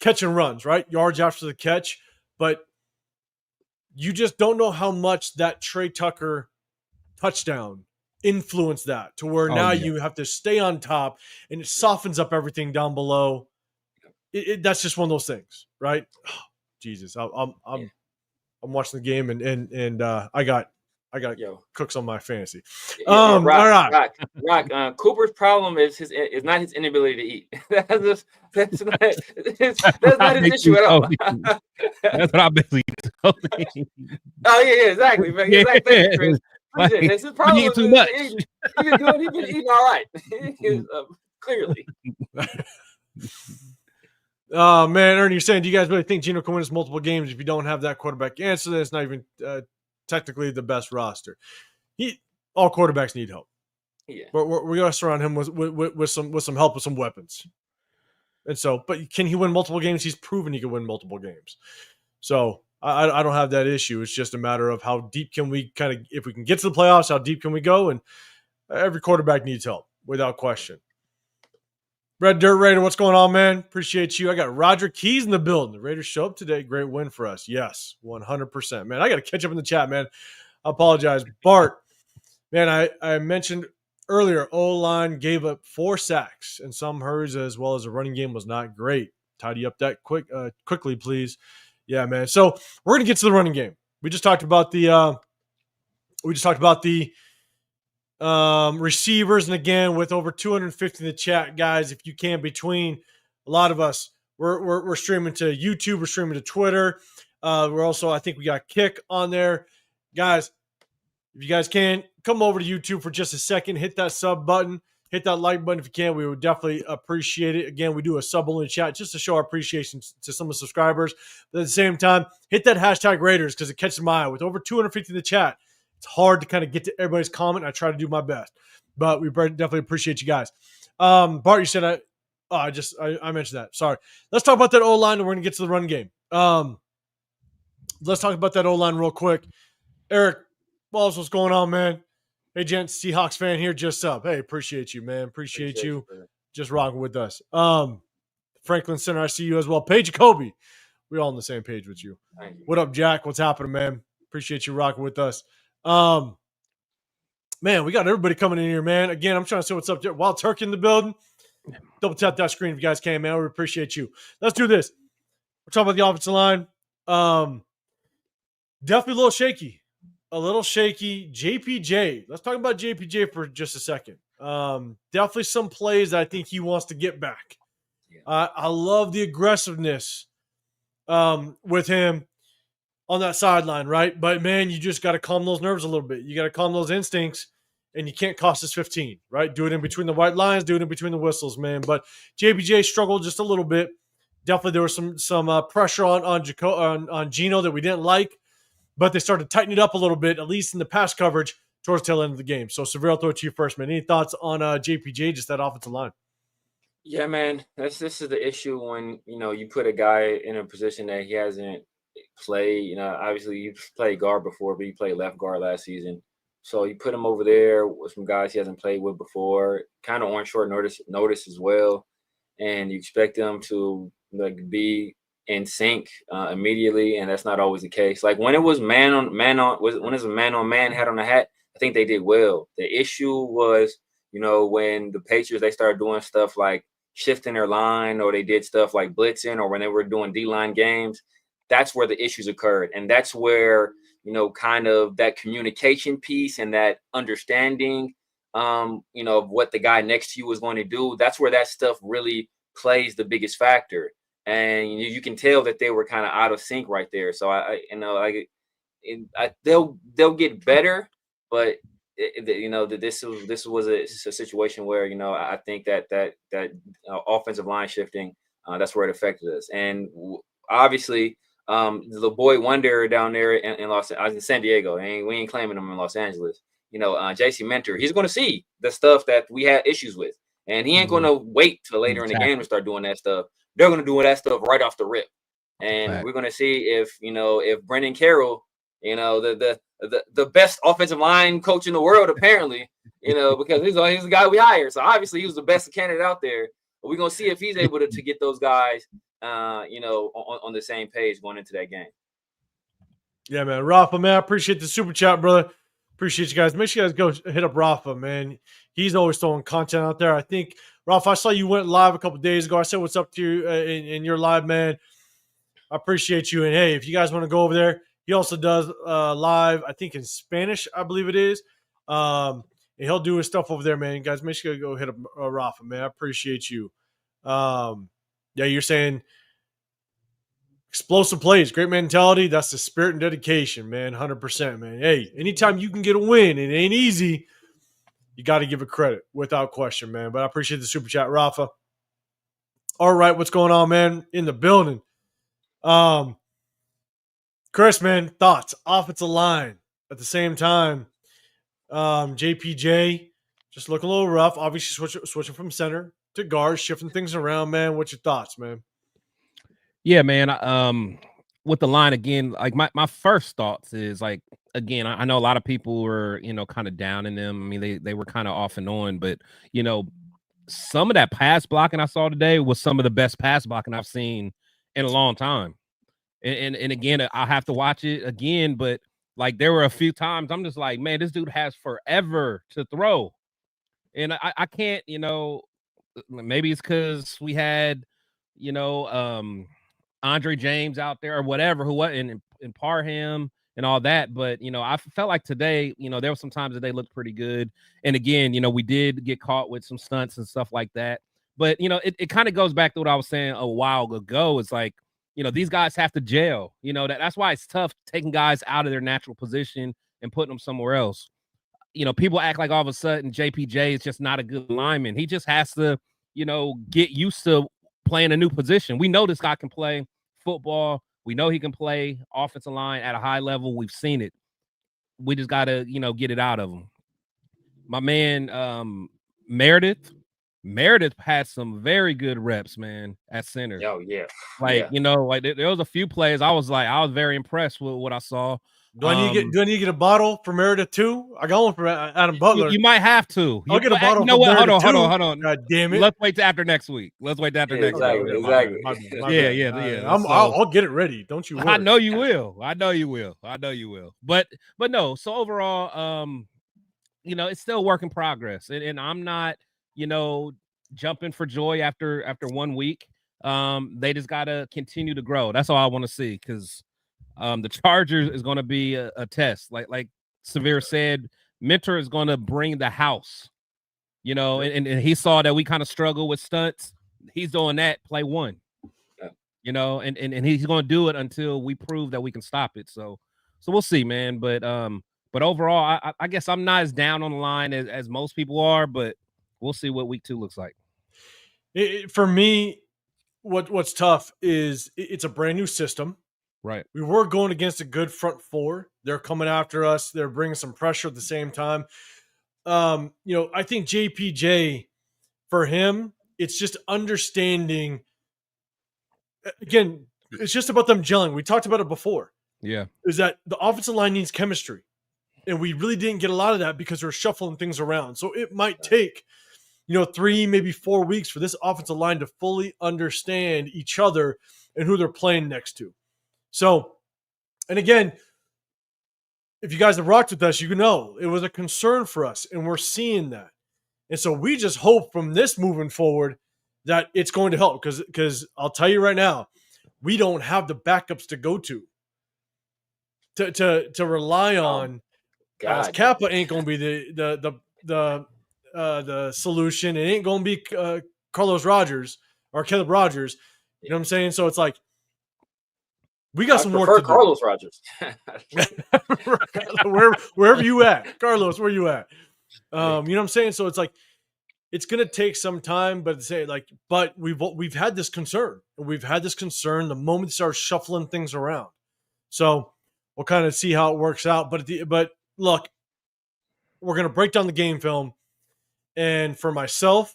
S1: catch and runs, right? Yards after the catch. But you just don't know how much that Trey Tucker touchdown influenced that, to where now you have to stay on top, and it softens up everything down below. That's just one of those things, right? Oh, Jesus, I'm watching the game, and I got cooks on my fantasy. All right.
S3: Rock. Cooper's problem is not his inability to eat. That's not his issue at all.
S2: That's what I basically told him.
S3: Oh yeah, exactly. Man. Exactly. Chris.
S2: Like,
S3: his problem
S2: you eat too much.
S3: He's been eating all right. Clearly.
S1: Oh man, Ernie, you're saying, do you guys really think Geno can win us multiple games if you don't have that quarterback answer? That's not even technically the best roster. All quarterbacks need help.
S3: Yeah,
S1: but we're going to surround him with some help, with some weapons. And so, but can he win multiple games? He's proven he can win multiple games. So I don't have that issue. It's just a matter of how deep can we if we can get to the playoffs, how deep can we go? And every quarterback needs help, without question. Red Dirt Raider, what's going on, man? Appreciate you. I got Roger Keys in the building. The Raiders show up today. Great win for us. Yes, 100%. Man, I got to catch up in the chat, man. I apologize. Bart, man, I mentioned earlier, O-line gave up 4 sacks, and some hers, as well as the running game was not great. Tidy up that quickly, please. Yeah, man. So we're going to get to the running game. We just talked about the receivers, and again, with over 250 in the chat, guys, if you can, between a lot of us, we're streaming to YouTube, we're streaming to Twitter. We're also, I think we got Kick on there, guys. If you guys can, come over to YouTube for just a second, hit that sub button, hit that like button if you can. We would definitely appreciate it. Again, we do a sub only chat just to show our appreciation to some of the subscribers. But at the same time, hit that hashtag Raiders, because it catches my eye. With over 250 in the chat, it's hard to kind of get to everybody's comment. I try to do my best, but we definitely appreciate you guys. Bart, you said I mentioned that. Sorry. Let's talk about that O-line, and we're going to get to the run game. Let's talk about that O-line real quick. Eric Balls, what's going on, man? Hey, gents, Seahawks fan here, just up. Hey, appreciate you, man. Appreciate you just rocking with us. Franklin Center, I see you as well. Paige Jacoby, we all on the same page with you. What up, Jack? What's happening, man? Appreciate you rocking with us. Man, we got everybody coming in here, man. Again, I'm trying to see what's up there. Wild Turkey in the building. Double tap that screen if you guys can, man. We appreciate you. Let's do this. We're talking about the offensive line. Definitely a little shaky. JPJ. Let's talk about JPJ for just a second. Definitely some plays that I think he wants to get back. I love the aggressiveness with him on that sideline, right? But, man, you just got to calm those nerves a little bit. You got to calm those instincts, and you can't cost us 15, right? Do it in between the white lines, do it in between the whistles, man. But JPJ struggled just a little bit. Definitely there was some pressure on Geno that we didn't like, but they started to tighten it up a little bit, at least in the pass coverage towards the tail end of the game. So, Severe, I'll throw it to you first, man. Any thoughts on JPJ, just that offensive line?
S3: Yeah, man. This is the issue when, you put a guy in a position that he hasn't played. Obviously you played guard before, but you played left guard last season. So you put him over there with some guys he hasn't played with before, kind of on short notice as well. And you expect them to be in sync immediately, and that's not always the case. Like when it was man on man hat on the hat, think they did well. The issue was, when the Patriots, they started doing stuff like shifting their line, or they did stuff like blitzing, or when they were doing D-line games, that's where the issues occurred. And that's where, kind of that communication piece and that understanding, of what the guy next to you was going to do, that's where that stuff really plays the biggest factor. And you can tell that they were kind of out of sync right there. So they'll get better, but this was a situation where I think that offensive line shifting, that's where it affected us. And obviously, the boy wonder down there in San Diego, and we ain't claiming him in Los Angeles. JC Mentor, he's going to see the stuff that we had issues with, and he ain't going to wait till later in the game to start doing that stuff. They're going to do that stuff right off the rip, and we're going to see if Brendan Carroll, the best offensive line coach in the world, apparently, because he's the guy we hired. So obviously he was the best candidate out there. But we're going to see if he's able to get those guys, on the same page going into that game.
S1: Yeah, man. Rafa, man, I appreciate the super chat, brother. Appreciate you guys. Make sure you guys go hit up Rafa, man. He's always throwing content out there. I think, Rafa, I saw you went live a couple days ago. I said what's up to you in your live, man. I appreciate you. And, hey, if you guys want to go over there, he also does live, I think in Spanish, I believe it is. And he'll do his stuff over there, man. Guys, make sure you go hit up Rafa, man. I appreciate you. Yeah, you're saying explosive plays, great mentality. That's the spirit and dedication, man. 100%, man. Hey, anytime you can get a win, it ain't easy. You got to give it credit without question, man. But I appreciate the super chat, Rafa. All right, what's going on, man? In the building. Chris, man, thoughts? Offensive line at the same time. JPJ just look a little rough. Obviously, switching from center to guard, shifting things around, man. What's your thoughts, man?
S2: Yeah, man. With the line again, like my first thoughts is like, again, I know a lot of people were, kind of down in them. I mean, they were kind of off and on, but some of that pass blocking I saw today was some of the best pass blocking I've seen in a long time. And again, I'll have to watch it again, but like there were a few times I'm just like, man, this dude has forever to throw. And I can't, maybe it's because we had, Andre James out there or whatever, and Parham and all that. But, I felt like today, there were some times that they looked pretty good. And again, we did get caught with some stunts and stuff like that. But, it kind of goes back to what I was saying a while ago. It's like, these guys have to gel. That's why it's tough taking guys out of their natural position and putting them somewhere else. People act like all of a sudden JPJ is just not a good lineman. He just has to, get used to playing a new position. We know this guy can play football. We know he can play offensive line at a high level. We've seen it. We just got to, get it out of him. My man, Meredith had some very good reps, man, at center.
S3: Oh, yeah.
S2: Like, there was a few plays I was very impressed with what I saw.
S1: Do I need to get a bottle for Meredith too? I got one for Adam Butler.
S2: You might have to.
S1: I'll get a bottle.
S2: Hold on.
S1: God damn it!
S2: Let's wait till after next week. Exactly.
S1: Yeah. I'll get it ready. Don't you worry.
S2: I know you will. But no. So overall, it's still a work in progress, and I'm not, jumping for joy after 1 week. They just gotta continue to grow. That's all I want to see, because the Chargers is going to be a test. Like Severe said, Mentor is going to bring the house, and he saw that we kind of struggle with stunts. He's doing that play one, and he's going to do it until we prove that we can stop it. So we'll see, man. But overall, I guess I'm not as down on the line as most people are, but we'll see what week 2 looks like.
S1: For me, what's tough is it's a brand new system.
S2: Right.
S1: We were going against a good front four. They're coming after us. They're bringing some pressure at the same time. I think JPJ, for him, it's just understanding. Again, it's just about them gelling. We talked about it before.
S2: Yeah.
S1: Is that the offensive line needs chemistry. And we really didn't get a lot of that because we're shuffling things around. So it might take, 3, maybe 4 weeks for this offensive line to fully understand each other and who they're playing next to. So, and again, if you guys have rocked with us, you know it was a concern for us, and we're seeing that. And so we just hope from this moving forward that it's going to help because I'll tell you right now, we don't have the backups to go to rely on. As Kappa ain't going to be the solution. It ain't going to be Carlos Rogers or Caleb Rogers. You know what I'm saying? So it's like we got some work to do.
S3: Carlos Rogers.
S1: Wherever you at, Carlos, where you at? You know what I'm saying? So it's like it's gonna take some time, but we've had this concern. We've had this concern the moment they start shuffling things around. So we'll kind of see how it works out. But look, we're gonna break down the game film, and for myself,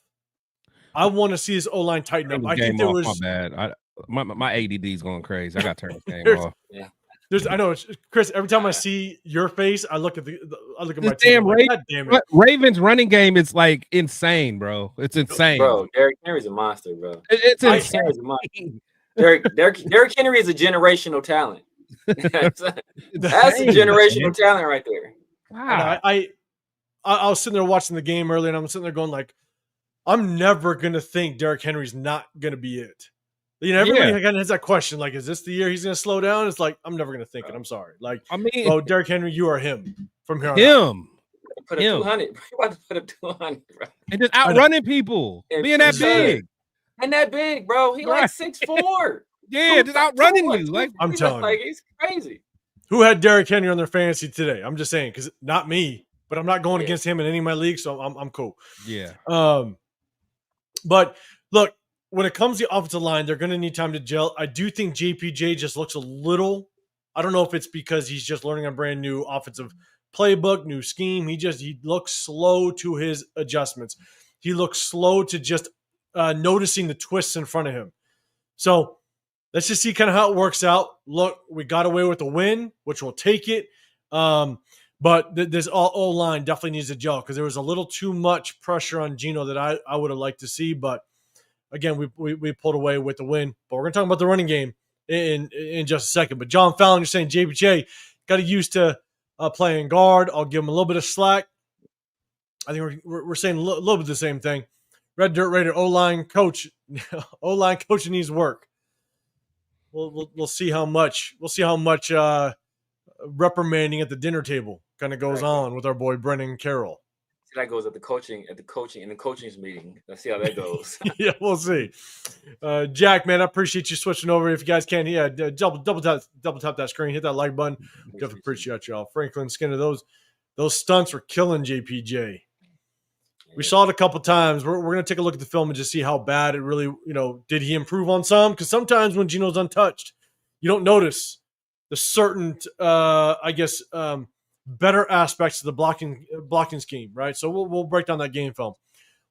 S1: I want to see his O-line tighten up. I think there was
S2: my bad. My ADD is going crazy. I got to turn this game off.
S3: Yeah.
S1: I know, Chris. Every time I see your face, I look at my
S2: damn
S1: team. God damn it.
S2: Ravens running game is like insane, bro. It's insane,
S3: bro. Derrick Henry's a monster, bro.
S2: It's insane.
S3: Derrick Henry is a generational talent. That's a generational talent right there.
S1: Wow. I was sitting there watching the game earlier, and I'm sitting there going like, I'm never gonna think Derrick Henry's not gonna be it. You know, everybody kind of has that question, like, is this the year he's going to slow down? It's like, I'm never going to think it. I'm sorry. Like, I mean, Derrick Henry, you are him from here on out.
S3: Put up 200. You about to put up 200, bro.
S2: And just outrunning people. Being that big.
S3: And that big, bro. He like 6'4".
S2: Yeah, just outrunning you. Like,
S1: I'm telling you.
S3: He's crazy.
S1: Who had Derrick Henry on their fantasy today? I'm just saying, because not me, but I'm not going against him in any of my leagues, so I'm cool.
S2: Yeah.
S1: But look, when it comes to the offensive line, they're going to need time to gel. I do think JPJ just looks a little – I don't know if it's because he's just learning a brand new offensive playbook, new scheme. He looks slow to his adjustments. He looks slow to just noticing the twists in front of him. So let's just see kind of how it works out. Look, we got away with a win, which we'll take it. But this O-line definitely needs to gel because there was a little too much pressure on Geno that I would have liked to see, but – again, we pulled away with the win, but we're going to talk about the running game in just a second. But John Fallon, you're saying JPJ got to used to playing guard. I'll give him a little bit of slack. I think we're saying a little bit the same thing. Red Dirt Raider O-line coach, O-line coaching needs work. We'll see how much reprimanding at the dinner table kind of goes on with our boy Brennan Carroll.
S3: That goes in the coaching meeting. Let's see how that goes.
S1: Yeah, we'll see. Jack, man, I appreciate you switching over. If you guys can, double tap that screen, hit that like button. Definitely appreciate y'all. Franklin Skinner, those stunts were killing JPJ. We saw it a couple times. We're going to take a look at the film and just see how bad it really, did he improve on some? Because sometimes when Geno's untouched, you don't notice the certain, better aspects of the blocking scheme, right? So we'll break down that game film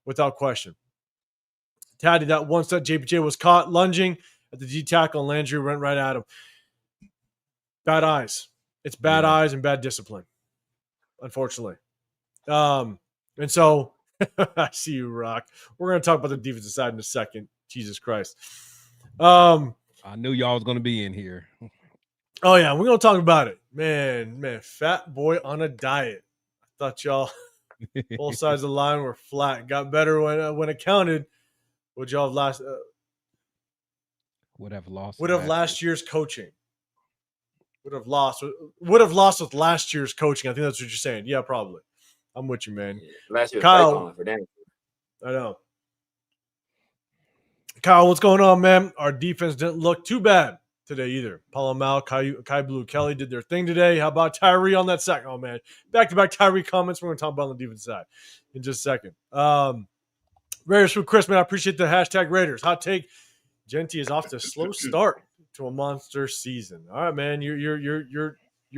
S1: without question. Taddy, that once that JPJ was caught lunging at the D tackle, and Landry went right at him. Bad eyes. It's bad eyes and bad discipline, unfortunately. And so I see you, Rock. We're going to talk about the defensive side in a second. Jesus Christ.
S2: I knew y'all was going to be in here.
S1: Oh, yeah, we're going to talk about it. Man, fat boy on a diet. I thought y'all, both sides of the line were flat. Got better when it counted. Would y'all have lost?
S2: Would have lost
S1: last year's coaching. Would have lost with last year's coaching. I think that's what you're saying. Yeah, probably. I'm with you, man.
S3: Yeah, last year's
S1: Kyle,
S3: for Dan.
S1: I know. Kyle, what's going on, man? Our defense didn't look too bad today either. Pola-Mao, Kai Blue, Kelly did their thing today. How about Tyree on that second? Oh, man. Back-to-back Tyree comments. We're going to talk about on the defense side in just a second. Raiders for Chris, man. I appreciate the hashtag Raiders. Hot take. Genty is off to a slow start to a monster season. All right, man. You're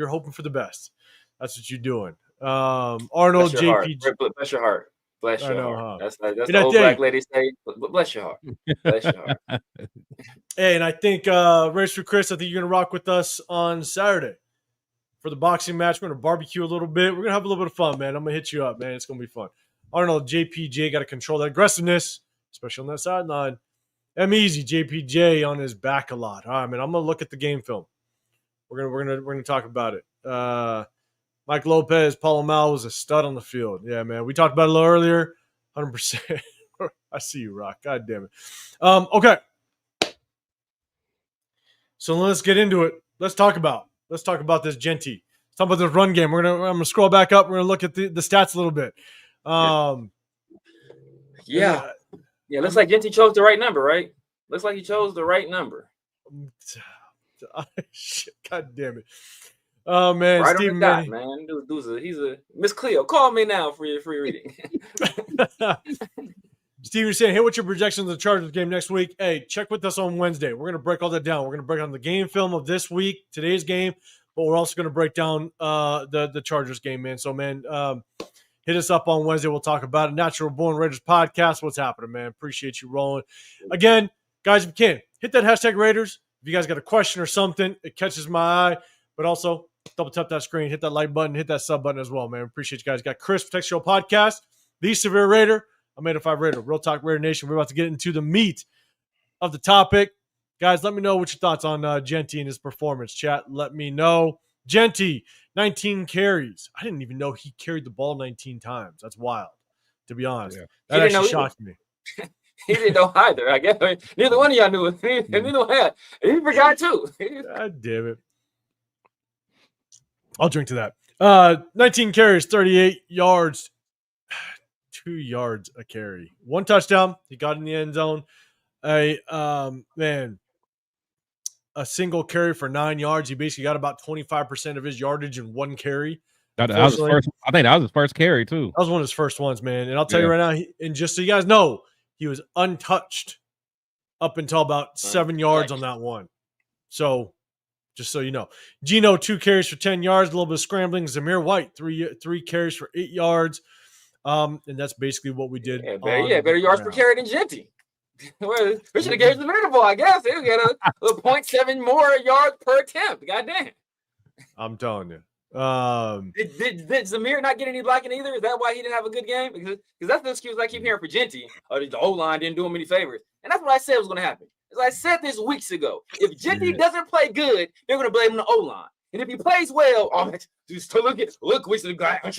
S1: hoping for the best. That's what you're doing. Arnold, JP.
S3: Bless your heart. Bless your heart. Huh? That's the old black lady say. Bless your heart. Bless your heart.
S1: Hey, and I think Race for Chris, I think you're gonna rock with us on Saturday for the boxing match. We're gonna barbecue a little bit. We're gonna have a little bit of fun, man. I'm gonna hit you up, man. It's gonna be fun. Arnold, JPJ got to control that aggressiveness, especially on that sideline. I'm easy. JPJ on his back a lot. All right, man. I'm gonna look at the game film. We're gonna talk about it. Mike Lopez, Pola-Mao was a stud on the field. Yeah, man. We talked about it a little earlier. 100%. I see you, Rock. God damn it. Okay. So let's get into it. Let's talk about this Genty. Let's talk about this run game. I'm gonna scroll back up. We're gonna look at the stats a little bit.
S3: Yeah. Looks like Genty chose the right number, right? Looks like he chose the right number.
S1: Shit, God damn it. Oh man,
S3: right
S1: Steve,
S3: on the dot, man. He's a Miss Cleo. Call me now for your free reading.
S1: Steve, you're saying, hey, what's your projections of the Chargers game next week? Hey, check with us on Wednesday. We're gonna break all that down. We're gonna break down the game film of this week, today's game, but we're also gonna break down the Chargers game, man. So, man, hit us up on Wednesday. We'll talk about it. Natural Born Raiders podcast. What's happening, man? Appreciate you rolling. Again, guys, if you can, hit that hashtag Raiders. If you guys got a question or something, it catches my eye. But also, double tap that screen, hit that like button, hit that sub button as well, man. Appreciate you guys. Got Chris, Protect Show Podcast, The Severe Raider, I'm 805 Raider, Real Talk Raider Nation. We're about to get into the meat of the topic. Guys, let me know what your thoughts on Genty and his performance. Chat, let me know. Genty, 19 carries. I didn't even know he carried the ball 19 times. That's wild, to be honest. Yeah. That actually shocked me.
S3: He didn't know either. I guess neither one of y'all knew it. Neither one. He forgot too.
S1: God damn it. I'll drink to that. 19 carries, 38 yards, 2 yards a carry. 1 touchdown. He got in the end zone. A single carry for 9 yards. He basically got about 25% of his yardage in 1 carry.
S2: That was his first, I think that was his first carry, too.
S1: That was one of his first ones, man. And I'll tell you right now, and just so you guys know, he was untouched up until about 7 yards on that one. So, just so you know. Geno, 2 carries for 10 yards, a little bit of scrambling. Zamir White, three carries for 8 yards. And that's basically what we did.
S3: Yeah, better yards per carry than Genty. We should have gave the the ball, I guess. They get a 0.7 more yards per attempt. Goddamn.
S1: I'm telling you.
S3: Did Zamir not get any blocking either? Is that why he didn't have a good game? Because that's the excuse I keep hearing for Genty. The O-line didn't do him any favors. And that's what I said was going to happen. As I said this weeks ago, if Genty doesn't play good, they're going to blame the O-line. And if he plays well, look, aren't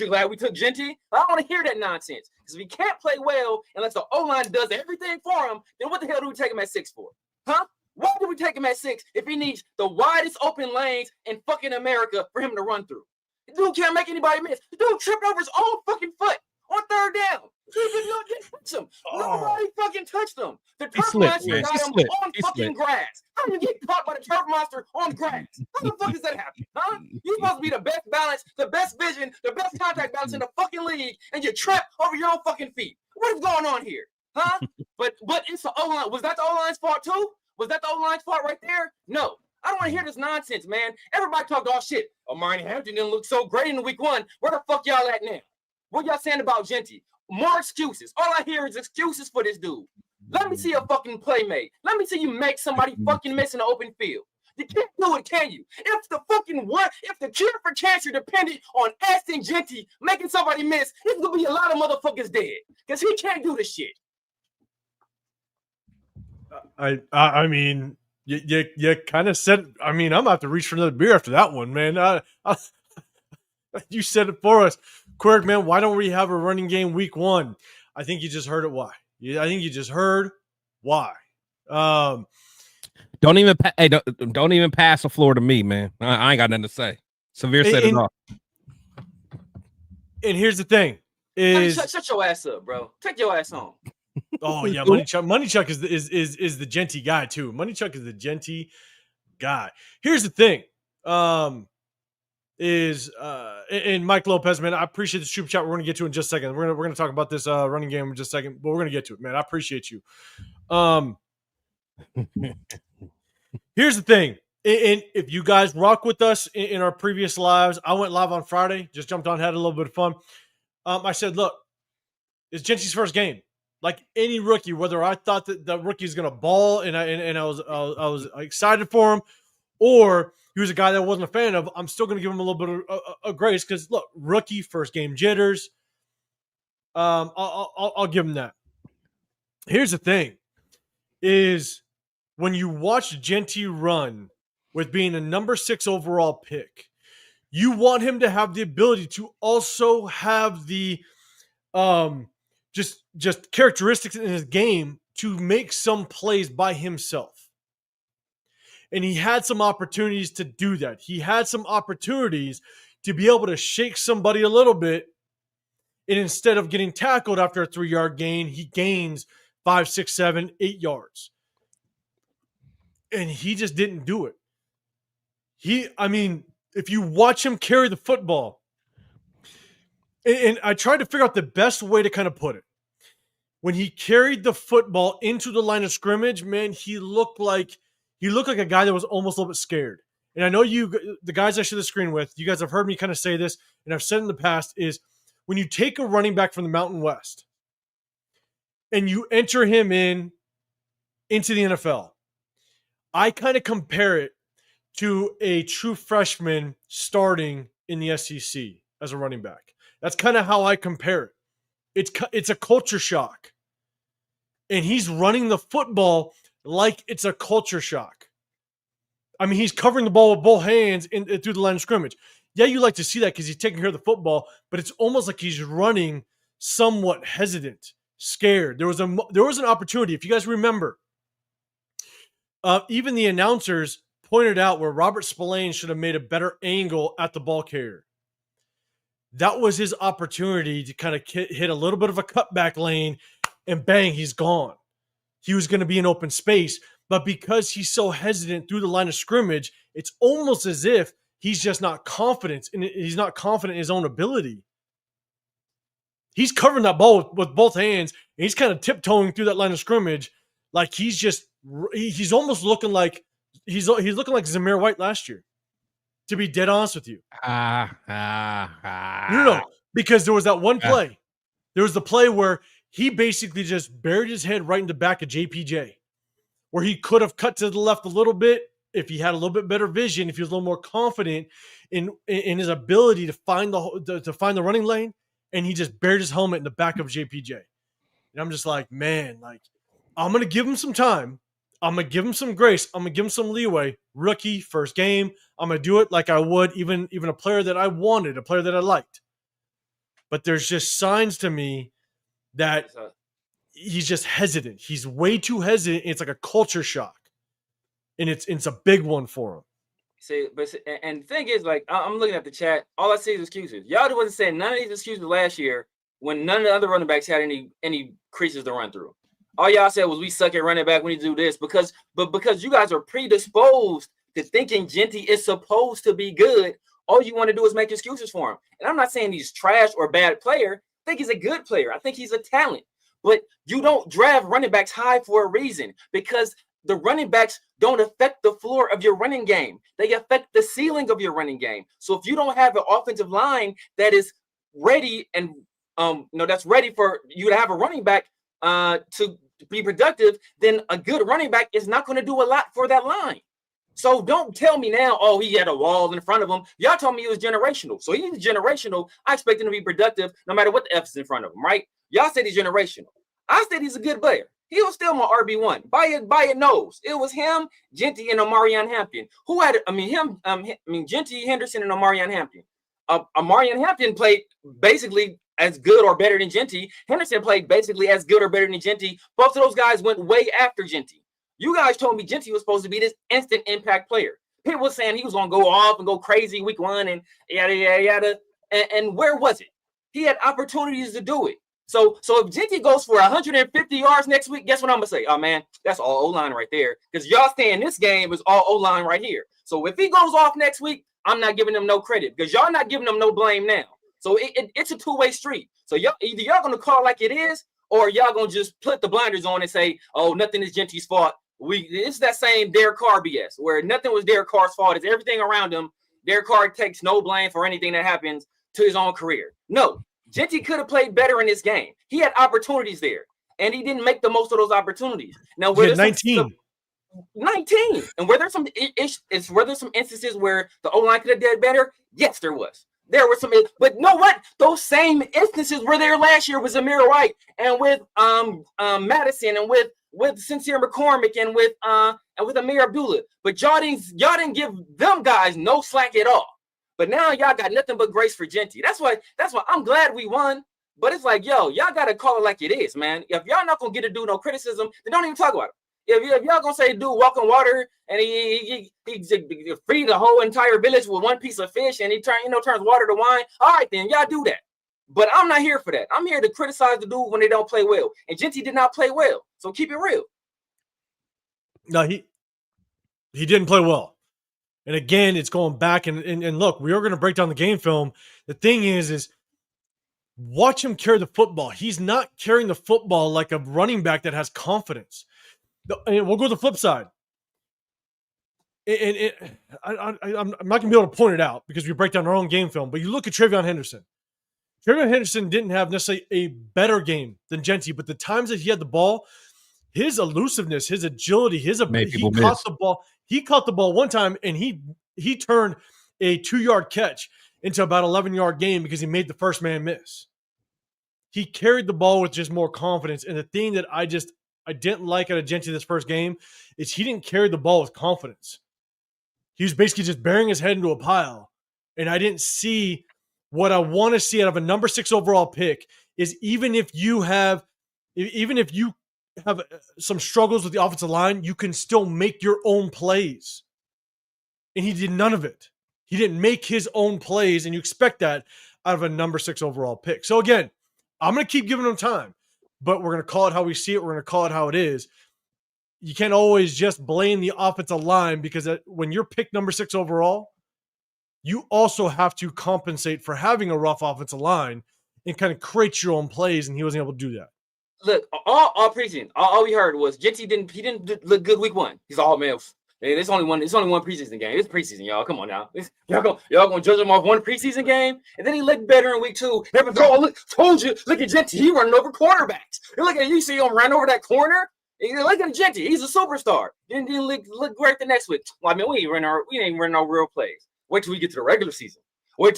S3: you glad we took Genty? I don't want to hear that nonsense. Because if he can't play well, unless the O-line does everything for him, then what the hell do we take him at 6 for? Huh? Why do we take him at 6 if he needs the widest open lanes in fucking America for him to run through? The dude can't make anybody miss. The dude tripped over his own fucking foot on 3rd down. Didn't touch him. Nobody fucking touched him. The turf monster got him on fucking grass. How do you get caught by the turf monster on grass? How the fuck does that happen? Huh? You're supposed to be the best balance, the best vision, the best contact balance in the fucking league, and you trip over your own fucking feet. What is going on here? Huh? But it's the O-line. Was that the O-line's fault too? Was that the O-line's fault right there? No. I don't want to hear this nonsense, man. Everybody talked all shit. Marnie Hampton didn't look so great in week 1. Where the fuck y'all at now? What y'all saying about Genty? More excuses. All I hear is excuses for this dude. Let me see a fucking play made. Let me see you make somebody fucking miss in the open field. You can't do it, can you? If the cure for cancer depended on Aston Genty making somebody miss, there's gonna be a lot of motherfuckers dead. Because he can't do this shit.
S1: I mean, you kind of said. I mean, I'm about to reach for another beer after that one, man. You said it for us, Quirk, man. Why don't we have a running game week 1? I think you just heard it. Why? I think you just heard why.
S2: Don't even pass the floor to me, man. I ain't got nothing to say. Severe said it all.
S1: And here's the thing:
S3: shut your ass up, bro. Take your ass home.
S1: Oh yeah, Money Chuck is the Genty guy too. Money Chuck is the Genty guy. Here's the thing: and Mike Lopez, man, I appreciate the super chat. We're gonna get to it in just a second. We're gonna talk about this running game in just a second, but we're gonna get to it, man. I appreciate you. Here's the thing. And if you guys rock with us in our previous lives, I went live on Friday, just jumped on, had a little bit of fun. I said, look, it's Genty's first game. Like any rookie, whether I thought that the rookie is going to ball and I was excited for him, or he was a guy that I wasn't a fan of, I'm still going to give him a little bit of grace because, look, rookie, first game jitters. I'll give him that. Here's the thing is when you watch Genty run with being a number 6 overall pick, You want him to have the ability to also have the just characteristics in his game to make some plays by himself. And he had some opportunities to do that. He had some opportunities to be able to shake somebody a little bit. And instead of getting tackled after a 3-yard gain, he gains 5, 6, 7, 8 yards. And he just didn't do it. If you watch him carry the football, and I tried to figure out the best way to kind of put it. When he carried the football into the line of scrimmage, man, he looked like a guy that was almost a little bit scared. And I know the guys I share the screen with, you guys have heard me kind of say this, and I've said in the past, is when you take a running back from the Mountain West and you enter him into the NFL, I kind of compare it to a true freshman starting in the SEC as a running back. That's kind of how I compare it. It's a culture shock. And he's running the football like it's a culture shock. I mean, he's covering the ball with both hands through the line of scrimmage. Yeah, you like to see that because he's taking care of the football, but it's almost like he's running somewhat hesitant, scared. There was an opportunity, if you guys remember, even the announcers pointed out where Robert Spillane should have made a better angle at the ball carrier. That was his opportunity to kind of hit a little bit of a cutback lane, and bang, he's gone. He was going to be in open space, but because he's so hesitant through the line of scrimmage, it's almost as if he's just not confident, and he's not confident in his own ability. He's covering that ball with both hands, and he's kind of tiptoeing through that line of scrimmage, like he's almost looking like he's looking like Zamir White last year. To be dead honest with you. No, because there was that one play. There was the play where he basically just buried his head right in the back of JPJ, where he could have cut to the left a little bit if he had a little bit better vision, if he was a little more confident in his ability to find the running lane, and he just buried his helmet in the back of JPJ. And I'm just like, man, like I'm gonna give him some time. I'm going to give him some grace. I'm going to give him some leeway. Rookie, first game. I'm going to do it like I would even a player that I wanted, a player that I liked. But there's just signs to me that he's just hesitant. He's way too hesitant. It's like a culture shock. And it's a big one for him.
S3: And the thing is, like, I'm looking at the chat. All I see is excuses. Y'all wasn't saying none of these excuses last year when none of the other running backs had any creases to run through. All y'all said was we suck at running back when you do this because you guys are predisposed to thinking Genty is supposed to be good. All you want to do is make excuses for him. And I'm not saying he's trash or bad player. I think he's a good player. I think he's a talent. But you don't draft running backs high for a reason, because the running backs don't affect the floor of your running game. They affect the ceiling of your running game. So if you don't have an offensive line that is ready and that's ready for you to have a running back to be productive, then a good running back is not going to do a lot for that line. So don't tell me now, oh, he had a wall in front of him. Y'all told me he was generational. So he's generational. I expect him to be productive no matter what the F is in front of him, right? Y'all said he's generational. I said he's a good player. He was still my RB1. By it nose. It was him, Genty, and Omarion Hampton. Who had Genty, Henderson, and Omarion Hampton. Omarion Hampton played basically as good or better than Genty. Henderson played basically as good or better than Genty. Both of those guys went way after Genty. You guys told me Genty was supposed to be this instant impact player. People were saying he was going to go off and go crazy week one and yada, yada, yada. And where was it? He had opportunities to do it. So if Genty goes for 150 yards next week, guess what I'm going to say? Oh, man, that's all O-line right there. Because y'all saying this game is all O-line right here. So if he goes off next week, I'm not giving him no credit because y'all not giving him no blame now. So it's a two-way street. So either y'all going to call like it is, or y'all going to just put the blinders on and say, oh, nothing is Genty's fault. It's that same Derek Carr BS where nothing was Derek Carr's fault. It's everything around him. Derek Carr takes no blame for anything that happens to his own career. No, Genty could have played better in this game. He had opportunities there, and he didn't make the most of those opportunities. Now, where 19. 19. And were there some instances where the O-line could have did better? Yes, there was. There were some, but you know what? Those same instances were there last year with Zamir White and with Madison and with Sincere McCormick and with Amir Abdullah. But y'all didn't give them guys no slack at all. But now y'all got nothing but grace for Genty. That's why I'm glad we won. But it's like, yo, y'all got to call it like it is, man. If y'all not going to get a dude no criticism, then don't even talk about it. If y'all going to say dude walk on water and he feed the whole entire village with one piece of fish and he turns water to wine, all right, then y'all do that. But I'm not here for that. I'm here to criticize the dude when they don't play well. And Genty did not play well. So keep it real.
S1: No, he didn't play well. And again, it's going back and look, we are going to break down the game film. The thing is watch him carry the football. He's not carrying the football like a running back that has confidence. And we'll go to the flip side. I'm not going to be able to point it out because we break down our own game film. But you look at TreVeyon Henderson. TreVeyon Henderson didn't have necessarily a better game than Genty, but the times that he had the ball, his elusiveness, his agility, he caught the ball. He caught the ball one time, and he turned a 2-yard catch into about 11-yard game because he made the first man miss. He carried the ball with just more confidence. And the thing that I didn't like out of Genty this first game is he didn't carry the ball with confidence. He was basically just burying his head into a pile. And I didn't see what I want to see out of a number 6 overall pick is even if you have some struggles with the offensive line, you can still make your own plays. And he did none of it. He didn't make his own plays, and you expect that out of a number 6 overall pick. So again, I'm going to keep giving him time, but we're going to call it how we see it. We're going to call it how it is. You can't always just blame the offensive line because when you're picked number 6 overall, you also have to compensate for having a rough offensive line and kind of create your own plays, and he wasn't able to do that.
S3: Look, all preseason, all we heard was Genty didn't look good week 1. He's all males. It's only one preseason game. It's preseason, y'all. Come on now. Y'all gonna judge him off one preseason game? And then he looked better in week 2. Told you, look at Genty. He running over quarterbacks. You see him run over that corner. Look at Genty. He's a superstar. Didn't look great the next week. Well, I mean, we ain't running no real plays. Wait till we get to the regular season. When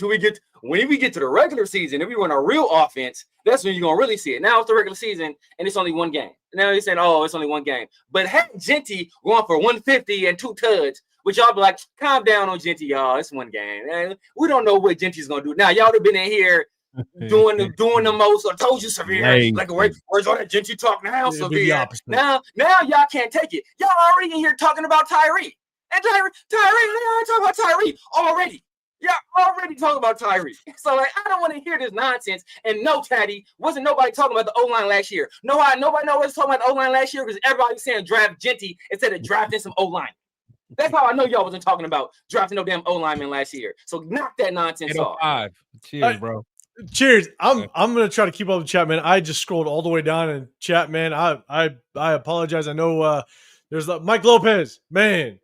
S3: we get to the regular season, if we run a real offense, that's when you're gonna really see it. Now it's the regular season and it's only one game. Now he's saying, oh, it's only one game. But had Genty going for 150 and 2 tuds, which y'all be like, calm down on Genty, y'all. It's one game. And we don't know what Genty's gonna do. Now y'all have been in here doing the most. I told you, Severe. Like, where's all that Genty talk now, Severe? Now y'all can't take it. Y'all already in here talking about Tyree. And Tyree, they already talking about Tyree already. Yeah, already talking about Tyree. So I don't want to hear this nonsense. And no, Taddy, wasn't nobody talking about the O-line last year. Nobody was talking about the O-line last year because everybody was saying draft Genty instead of drafting some O-line. That's how I know y'all wasn't talking about drafting no damn O-lineman last year. So knock that nonsense off.
S2: Cheers, bro.
S1: Cheers. I'm gonna try to keep up with chat, man. I just scrolled all the way down in chat, man. I apologize. I know there's Mike Lopez, man.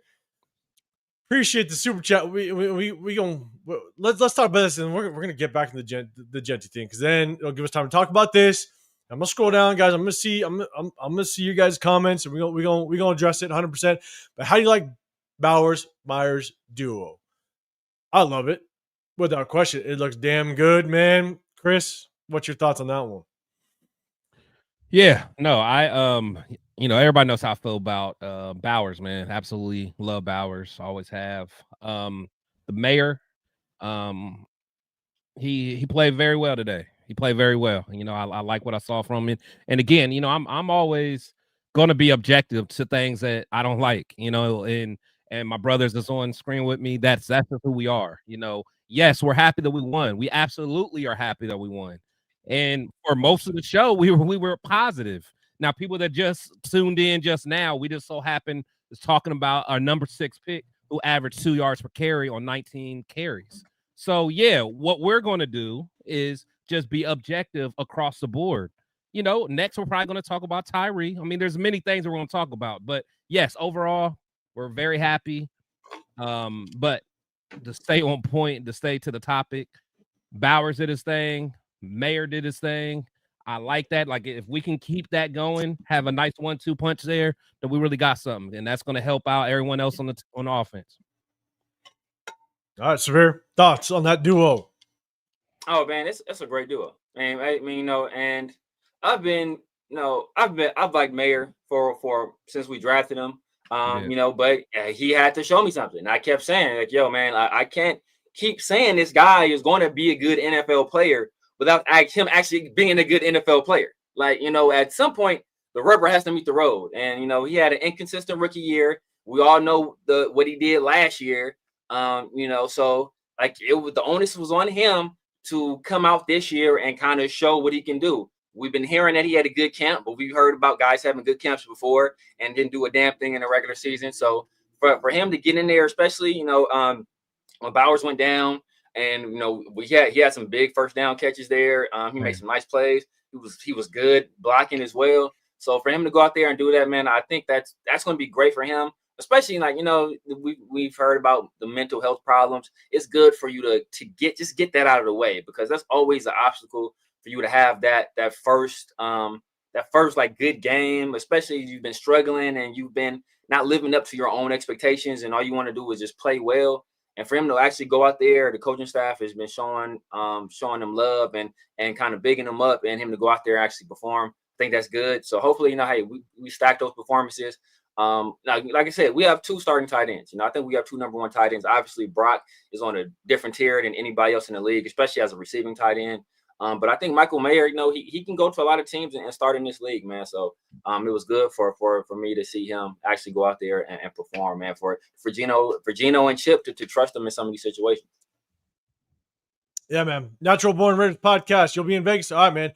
S1: Appreciate the super chat. We gonna let's talk about this, and we're gonna get back to the Genty thing because then it'll give us time to talk about this. I'm gonna scroll down, guys. I'm gonna see you guys' comments, and we're gonna address it 100%. But how do you like Bowers Myers duo? I love it without question. It looks damn good, man. Chris, what's your thoughts on that one?
S2: Yeah, no, everybody knows how I feel about Bowers, man. Absolutely love Bowers. Always have. The mayor, he played very well today. He played very well. I like what I saw from him. And again, I'm always going to be objective to things that I don't like. And my brothers that's on screen with me. That's just who we are. Yes, we're happy that we won. We absolutely are happy that we won. And for most of the show, we were positive. Now, people that just tuned in just now, we just so happen is talking about our number 6 pick who averaged 2 yards per carry on 19 carries. So, yeah, what we're going to do is just be objective across the board. Next, we're probably going to talk about Tyree. I mean, there's many things we're going to talk about. But, yes, overall, we're very happy. But to stay on point, to stay to the topic, Bowers did his thing. Mayor did his thing. I like that. Like, if we can keep that going, have a nice 1-2 punch there, then we really got something, and that's going to help out everyone else on the offense.
S1: All right, Severe, thoughts on that duo?
S3: Oh man, it's a great duo. And I mean, and I've liked Mayor for since we drafted him. But he had to show me something. I kept saying, like, yo, man, I can't keep saying this guy is going to be a good NFL player without him actually being a good NFL player. Like, at some point, the rubber has to meet the road. And, he had an inconsistent rookie year. We all know what he did last year. So like the onus was on him to come out this year and kind of show what he can do. We've been hearing that he had a good camp, but we've heard about guys having good camps before and didn't do a damn thing in the regular season. So for him to get in there, especially, when Bowers went down, and he had some big first down catches there. He made some nice plays. He was good blocking as well. So for him to go out there and do that, man, I think that's going to be great for him. Especially like we've heard about the mental health problems. It's good for you to get that out of the way, because that's always an obstacle for you to have that first like good game, especially if you've been struggling and you've been not living up to your own expectations, and all you want to do is just play well. And for him to actually go out there, the coaching staff has been showing them love and kind of bigging them up, and him to go out there and actually perform. I think that's good. So hopefully, hey, we stack those performances. Now, like I said, we have 2 starting tight ends. I think we have 2 number 1 tight ends. Obviously, Brock is on a different tier than anybody else in the league, especially as a receiving tight end. But I think Michael Mayer, he can go to a lot of teams and start in this league, man. So it was good for me to see him actually go out there and perform, man. For Geno and Chip to trust him in some of these situations.
S1: Yeah, man. Natural Born Raiders podcast. You'll be in Vegas. All right, man.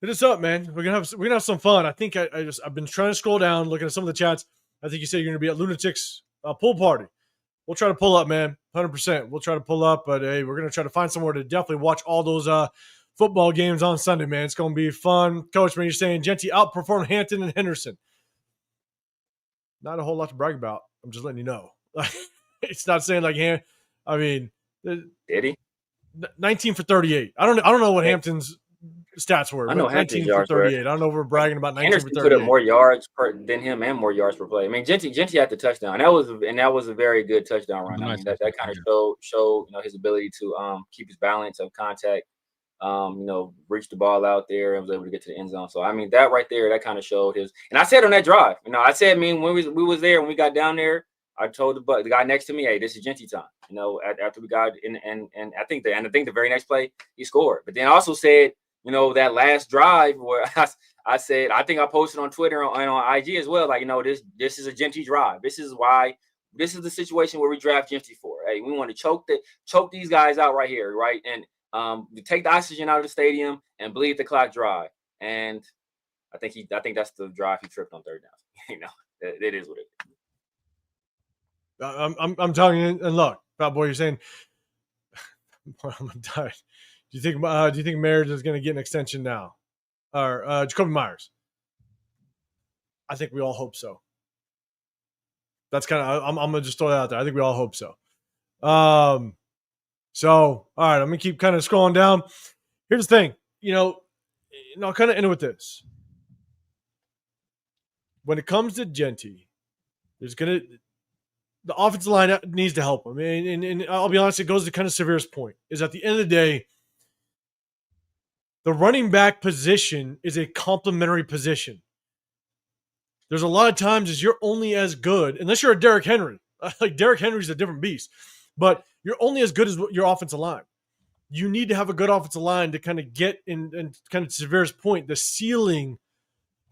S1: Hit us up, man. We're gonna have some fun. I think I've been trying to scroll down, looking at some of the chats. I think you said you're gonna be at Lunatics pool party. We'll try to pull up, man. 100%. We'll try to pull up, but hey, we're gonna try to find somewhere to definitely watch all those football games on Sunday, man. It's gonna be fun. Coach, man, you're saying Genty outperformed Hampton and Henderson. Not a whole lot to brag about. I'm just letting you know. It's not saying like I mean,
S3: did he?
S1: 19 for 38. I don't know what Hampton's stats were.
S3: I know
S1: 19 for 38. I don't know if we're bragging about 19
S3: Anderson
S1: for 38.
S3: put up more yards than him and more yards per play. I mean, Genty had the touchdown. That was a very good touchdown run. I mean, that kind of showed his ability to keep his balance of contact. Reach the ball out there and was able to get to the end zone. So I mean, that right there, that kind of showed his. And I said on that drive, I said, when we was there, when we got down there, I told the guy next to me, hey, this is Genty time. After we got in, and I think the very next play he scored. But then I also said, that last drive where I said, I think I posted on Twitter and on IG as well, like, this is a Genty drive. This is the situation where we draft Genty for. Hey, we want to choke these guys out right here, right? And take the oxygen out of the stadium and bleed the clock dry. And I think that's the drive he tripped on third down. It is what it is.
S1: I'm telling you, and look, Fat Boy, you're saying I'm gonna die. Do you think Marriage is gonna get an extension now, or Jacoby Myers? I think we all hope so. That's kind of I'm gonna just throw that out there. I think we all hope so. So all right, I'm gonna keep kind of scrolling down. Here's the thing, I'll kind of end with this. When it comes to Genty, the offensive line needs to help him. And I'll be honest, it goes to kind of Severe's point, is at the end of the day, the running back position is a complementary position. There's a lot of times as you're only as good, unless you're a Derrick Henry. Like Derrick Henry's a different beast. But you're only as good as your offensive line. You need to have a good offensive line to kind of get in, and kind of Severe's point, the ceiling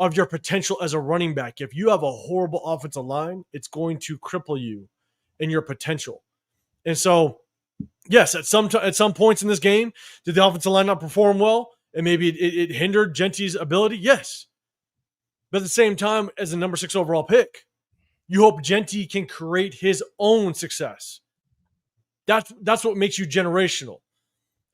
S1: of your potential as a running back. If you have a horrible offensive line, it's going to cripple you in your potential. And so, yes, at some points in this game, did the offensive line not perform well? And maybe it hindered Genty's ability? Yes. But at the same time, as a number 6 overall pick, you hope Genty can create his own success. That's what makes you generational,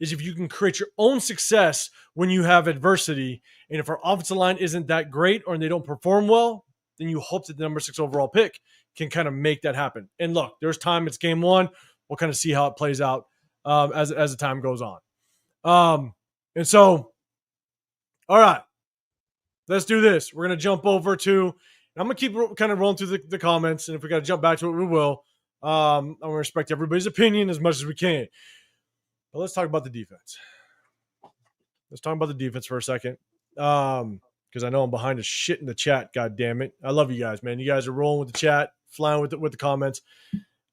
S1: is if you can create your own success when you have adversity. And if our offensive line isn't that great or they don't perform well, then you hope that the number 6 overall pick can kind of make that happen. And look, there's time. It's game 1. We'll kind of see how it plays out as the time goes on. And so, all right, let's do this. We're going to jump over to, I'm going to keep kind of rolling through the comments. And if we got to jump back to it, we will. I'm going to respect everybody's opinion as much as we can. But let's talk about the defense. Let's talk about the defense for a second. Because I know I'm behind a shit in the chat. God damn it. I love you guys, man. You guys are rolling with the chat, flying with the comments.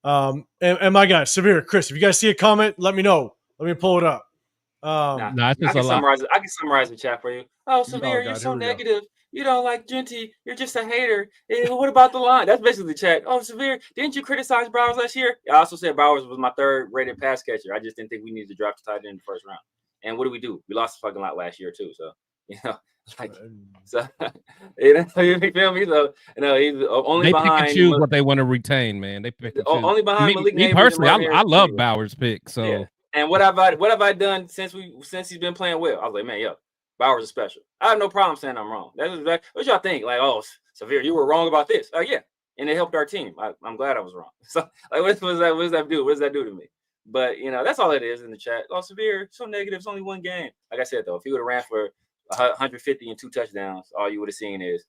S1: And my guy, Severe, Chris, if you guys see a comment, let me know. Let me pull it up.
S2: Nah, it's
S3: I
S2: just a
S3: can
S2: lot.
S3: summarize the chat for you. Oh, Severe, you're
S1: God,
S3: so
S1: here we go.
S3: negative. You don't like Genty. You're just a hater. What about the line? That's basically the chat. Oh, Severe, didn't you criticize Bowers last year? I also said Bowers was my third rated pass catcher. I just didn't think we needed to draft the tight end in the first round. And what do? We lost the fucking lot last year too. So like, so you feel me? So he's only
S2: They
S3: behind.
S2: pick and choose what they want to retain, man. They pick and choose.
S3: Only behind Malik
S2: Me
S3: Neighbors
S2: personally,
S3: and
S2: I love Bowers' pick. So
S3: yeah. And what have I done since he's been playing well? I was like, man, yo, Bowers is special. I have no problem saying I'm wrong. That's exactly what y'all think. Like, oh, Severe, you were wrong about this. Oh yeah, and it helped our team. I'm glad I was wrong. So like, what does that do? What does that do to me? But that's all it is in the chat. Oh, Severe, so negative. It's only one game. Like I said though, if he would have ran for 150 and 2 touchdowns, all you would have seen is,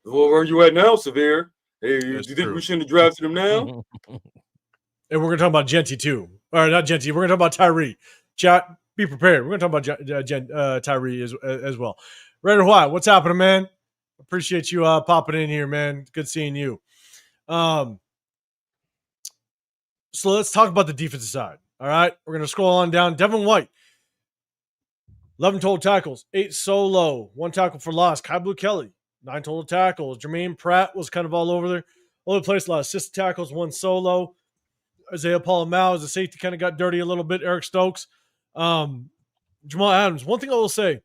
S3: well, where are you at now, Severe? Hey, do you think we shouldn't have drafted him now?
S1: And we're going to talk about Genty too. Or not Genty. We're going to talk about Tyree. Chat, be prepared. We're going to talk about Tyree as well. Raider White, what's happening, man? Appreciate you popping in here, man. Good seeing you. So let's talk about the defensive side. All right. We're going to scroll on down. Devin White, 11 total tackles, 8 solo, 1 tackle for loss. Kai Blue Kelly, 9 total tackles. Jermaine Pratt was kind of all over the place. A lot of assist tackles, 1 solo. Isaiah Pola-Mao as a safety kind of got dirty a little bit. Eric Stokes. Jamal Adams. One thing I will say,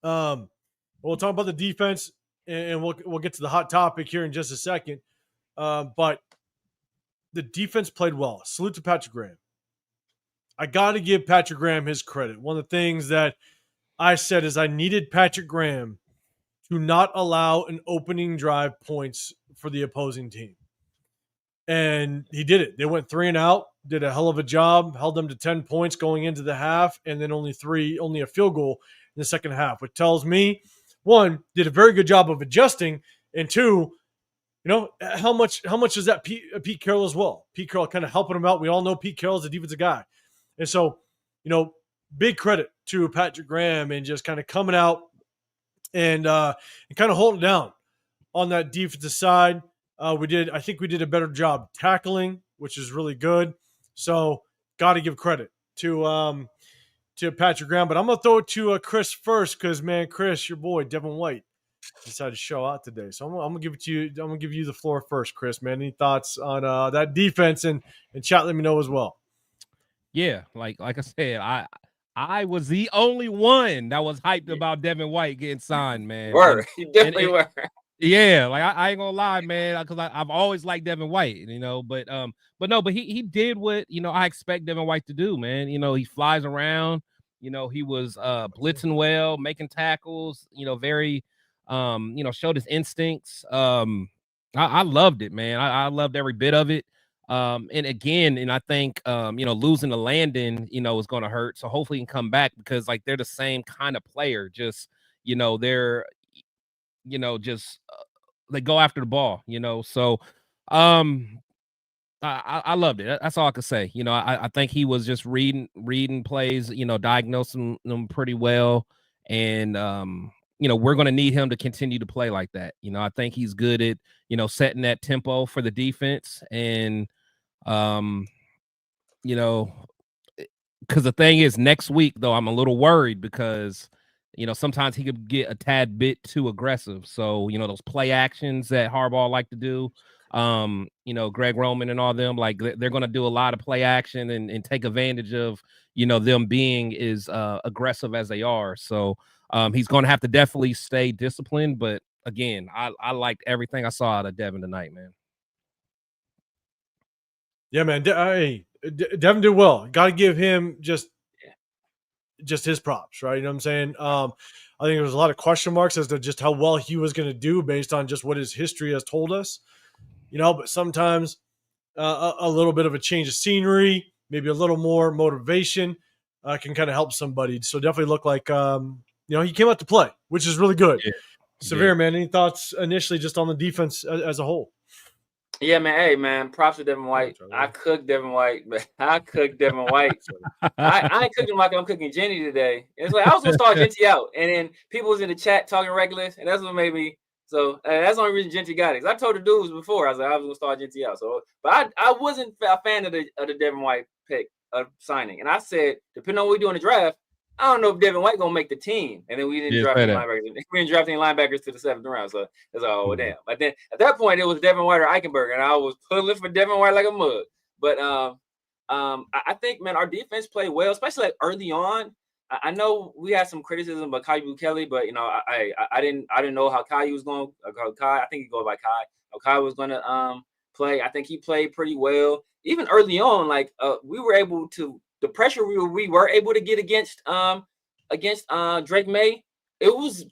S1: we'll talk about the defense and we'll get to the hot topic here in just a second. But the defense played well. Salute to Patrick Graham. I got to give Patrick Graham his credit. One of the things that I said is I needed Patrick Graham to not allow an opening drive points for the opposing team. And he did it. They went 3 and out, did a hell of a job, held them to 10 points going into the half, and then only a field goal in the second half, which tells me, 1, did a very good job of adjusting, and 2, how much is that Pete Carroll as well? Pete Carroll kind of helping him out. We all know Pete Carroll's a defensive guy. And so, big credit to Patrick Graham and just kind of coming out and kind of holding down on that defensive side. I think we did a better job tackling, which is really good. So got to give credit to Patrick Graham. But I'm gonna throw it to Chris first because, man, Chris, your boy Devin White decided to show out today. So I'm gonna give it to you. I'm gonna give you the floor first, Chris. Man, any thoughts on that defense and chat? Let me know as well.
S2: Yeah, like I said, I was the only one that was hyped about Devin White getting signed, man.
S3: You definitely were.
S2: Yeah, like I ain't gonna lie, man, because I've always liked Devin White, but he did what I expect Devin White to do, man. He flies around, he was blitzing well, making tackles, very showed his instincts. I loved it, man. I loved every bit of it. And I think losing to Landon, is gonna hurt. So hopefully he can come back because like they're the same kind of player, just they're just they go after the ball, So I loved it. That's all I could say. I think he was just reading plays, diagnosing them pretty well. And we're gonna need him to continue to play like that. I think he's good at, setting that tempo for the defense. And because the thing is next week though, I'm a little worried because sometimes he could get a tad bit too aggressive. So, those play actions that Harbaugh like to do, Greg Roman and all them, like they're going to do a lot of play action and take advantage of, them being as aggressive as they are. So he's going to have to definitely stay disciplined. But again, I liked everything I saw out of Devin tonight, man.
S1: Yeah, man. Devin did well. Got to give him just his props, right? You know what I'm saying? I think there was a lot of question marks as to just how well he was going to do based on just what his history has told us, but sometimes a little bit of a change of scenery, maybe a little more motivation can kind of help somebody. So definitely look like, he came out to play, which is really good. Yeah. Severe, man. Any thoughts initially just on the defense as a whole?
S3: Yeah, man. Hey, man. Props to Devin White. I cooked Devin White, man. I cooked Devin White. I ain't cooking like I'm cooking Jenny today. It's like I was gonna start Jenny out, and then people was in the chat talking regulars, and that's what made me So that's the only reason Genty got it. I told the dudes before, I was like, I was gonna start Genty out. So, but I wasn't a fan of the Devin White pick of signing, and I said, depending on what we do in the draft, I don't know if Devin White gonna make the team. And then we didn't draft any linebackers. We didn't draft any linebackers to the 7th round. So it's like, oh damn. But then at that point, it was Devin White or Eichenberg, and I was pulling for Devin White like a mug. But I think, man, our defense played well, especially like early on. I know we had some criticism about Kai Kelly, but you know, I didn't know how Kai was going. Kai, I think he goes by Kai. How Kai was going to play. I think he played pretty well. Even early on, like we were able to the pressure we were able to get against Drake May. It was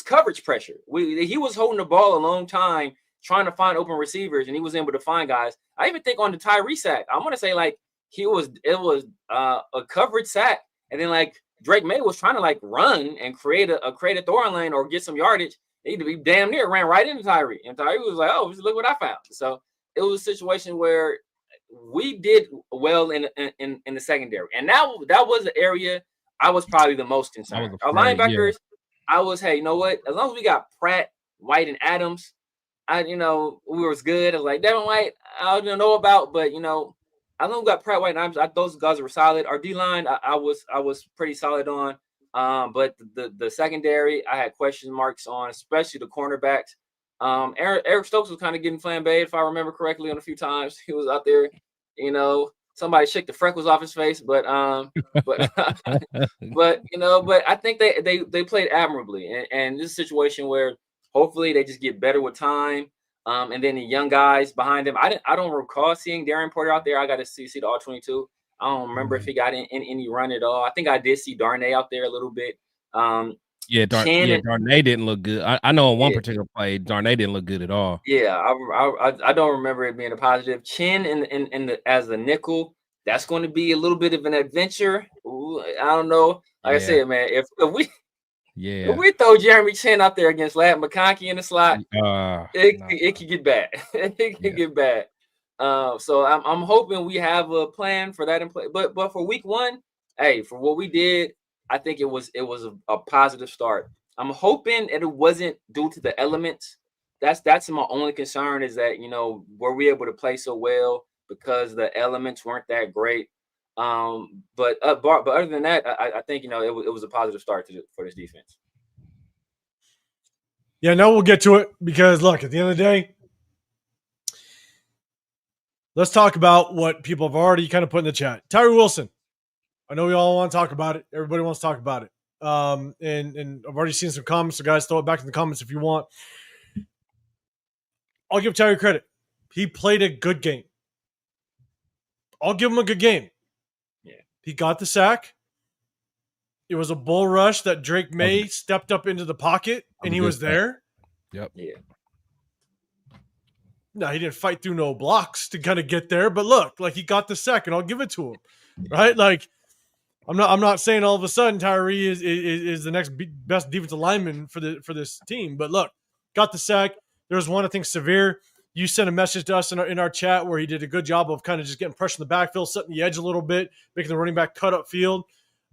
S3: coverage pressure. He was holding the ball a long time trying to find open receivers, and he was able to find guys. I even think on the Tyree sack, I want to say like it was a coverage sack, and then like Drake May was trying to like run and create a throwing lane or get some yardage. He damn near ran right into Tyree, and Tyree was like, "Oh, look what I found." So it was a situation where we did well in the secondary, and that was the area I was probably the most concerned. Our linebackers, yeah. I was, hey, you know what? As long as we got Pratt, White, and Adams, we was good. I was like, Devin White, I don't know about, but you know, I know we got Pratt, White, and Adams. Those guys were solid. Our D line, I was pretty solid on. But the secondary, I had question marks on, especially the cornerbacks. Eric Stokes was kind of getting flambéed, if I remember correctly, on a few times. He was out there, you know, somebody shook the freckles off his face, but but I think they played admirably, and this is a situation where hopefully they just get better with time. And then the young guys behind them, I don't recall seeing Darren Porter out there. I got to see the all-22. I don't remember if he got in any run at all. I think I did see Darnay out there a little bit.
S2: Darnay didn't look good. I know on one particular play, Darnay didn't look good at all.
S3: Yeah, I don't remember it being a positive. Chin as the nickel, that's going to be a little bit of an adventure. Ooh, I don't know. Like I said, man, if we throw Jeremy Chin out there against Lad McConkey in the slot, it could get bad. It could get bad. So I'm hoping we have a plan for that in play. But for week 1, hey, for what we did, I think it was a positive start. I'm hoping that it wasn't due to the elements. That's my only concern, is that, you know, were we able to play so well because the elements weren't that great. But other than that, I think, you know, it was a positive start for this defense.
S1: Yeah, no, we'll get to it, because look, at the end of the day, let's talk about what people have already kind of put in the chat. Tyree Wilson. I know we all want to talk about it. Everybody wants to talk about it. And I've already seen some comments. So guys, throw it back in the comments if you want. I'll give Tyree credit. He played a good game. I'll give him a good game.
S3: Yeah.
S1: He got the sack. It was a bull rush that Drake May stepped up into the pocket, and he was there.
S2: Yep.
S3: Yeah.
S1: No, he didn't fight through no blocks to kind of get there, but look, like, he got the sack, and I'll give it to him. Right? Like, I'm not saying all of a sudden Tyree is the next best defensive lineman for this team, but look, got the sack. There was one, I think, Severe. You sent a message to us in our chat where he did a good job of kind of just getting pressure in the backfield, setting the edge a little bit, making the running back cut up field.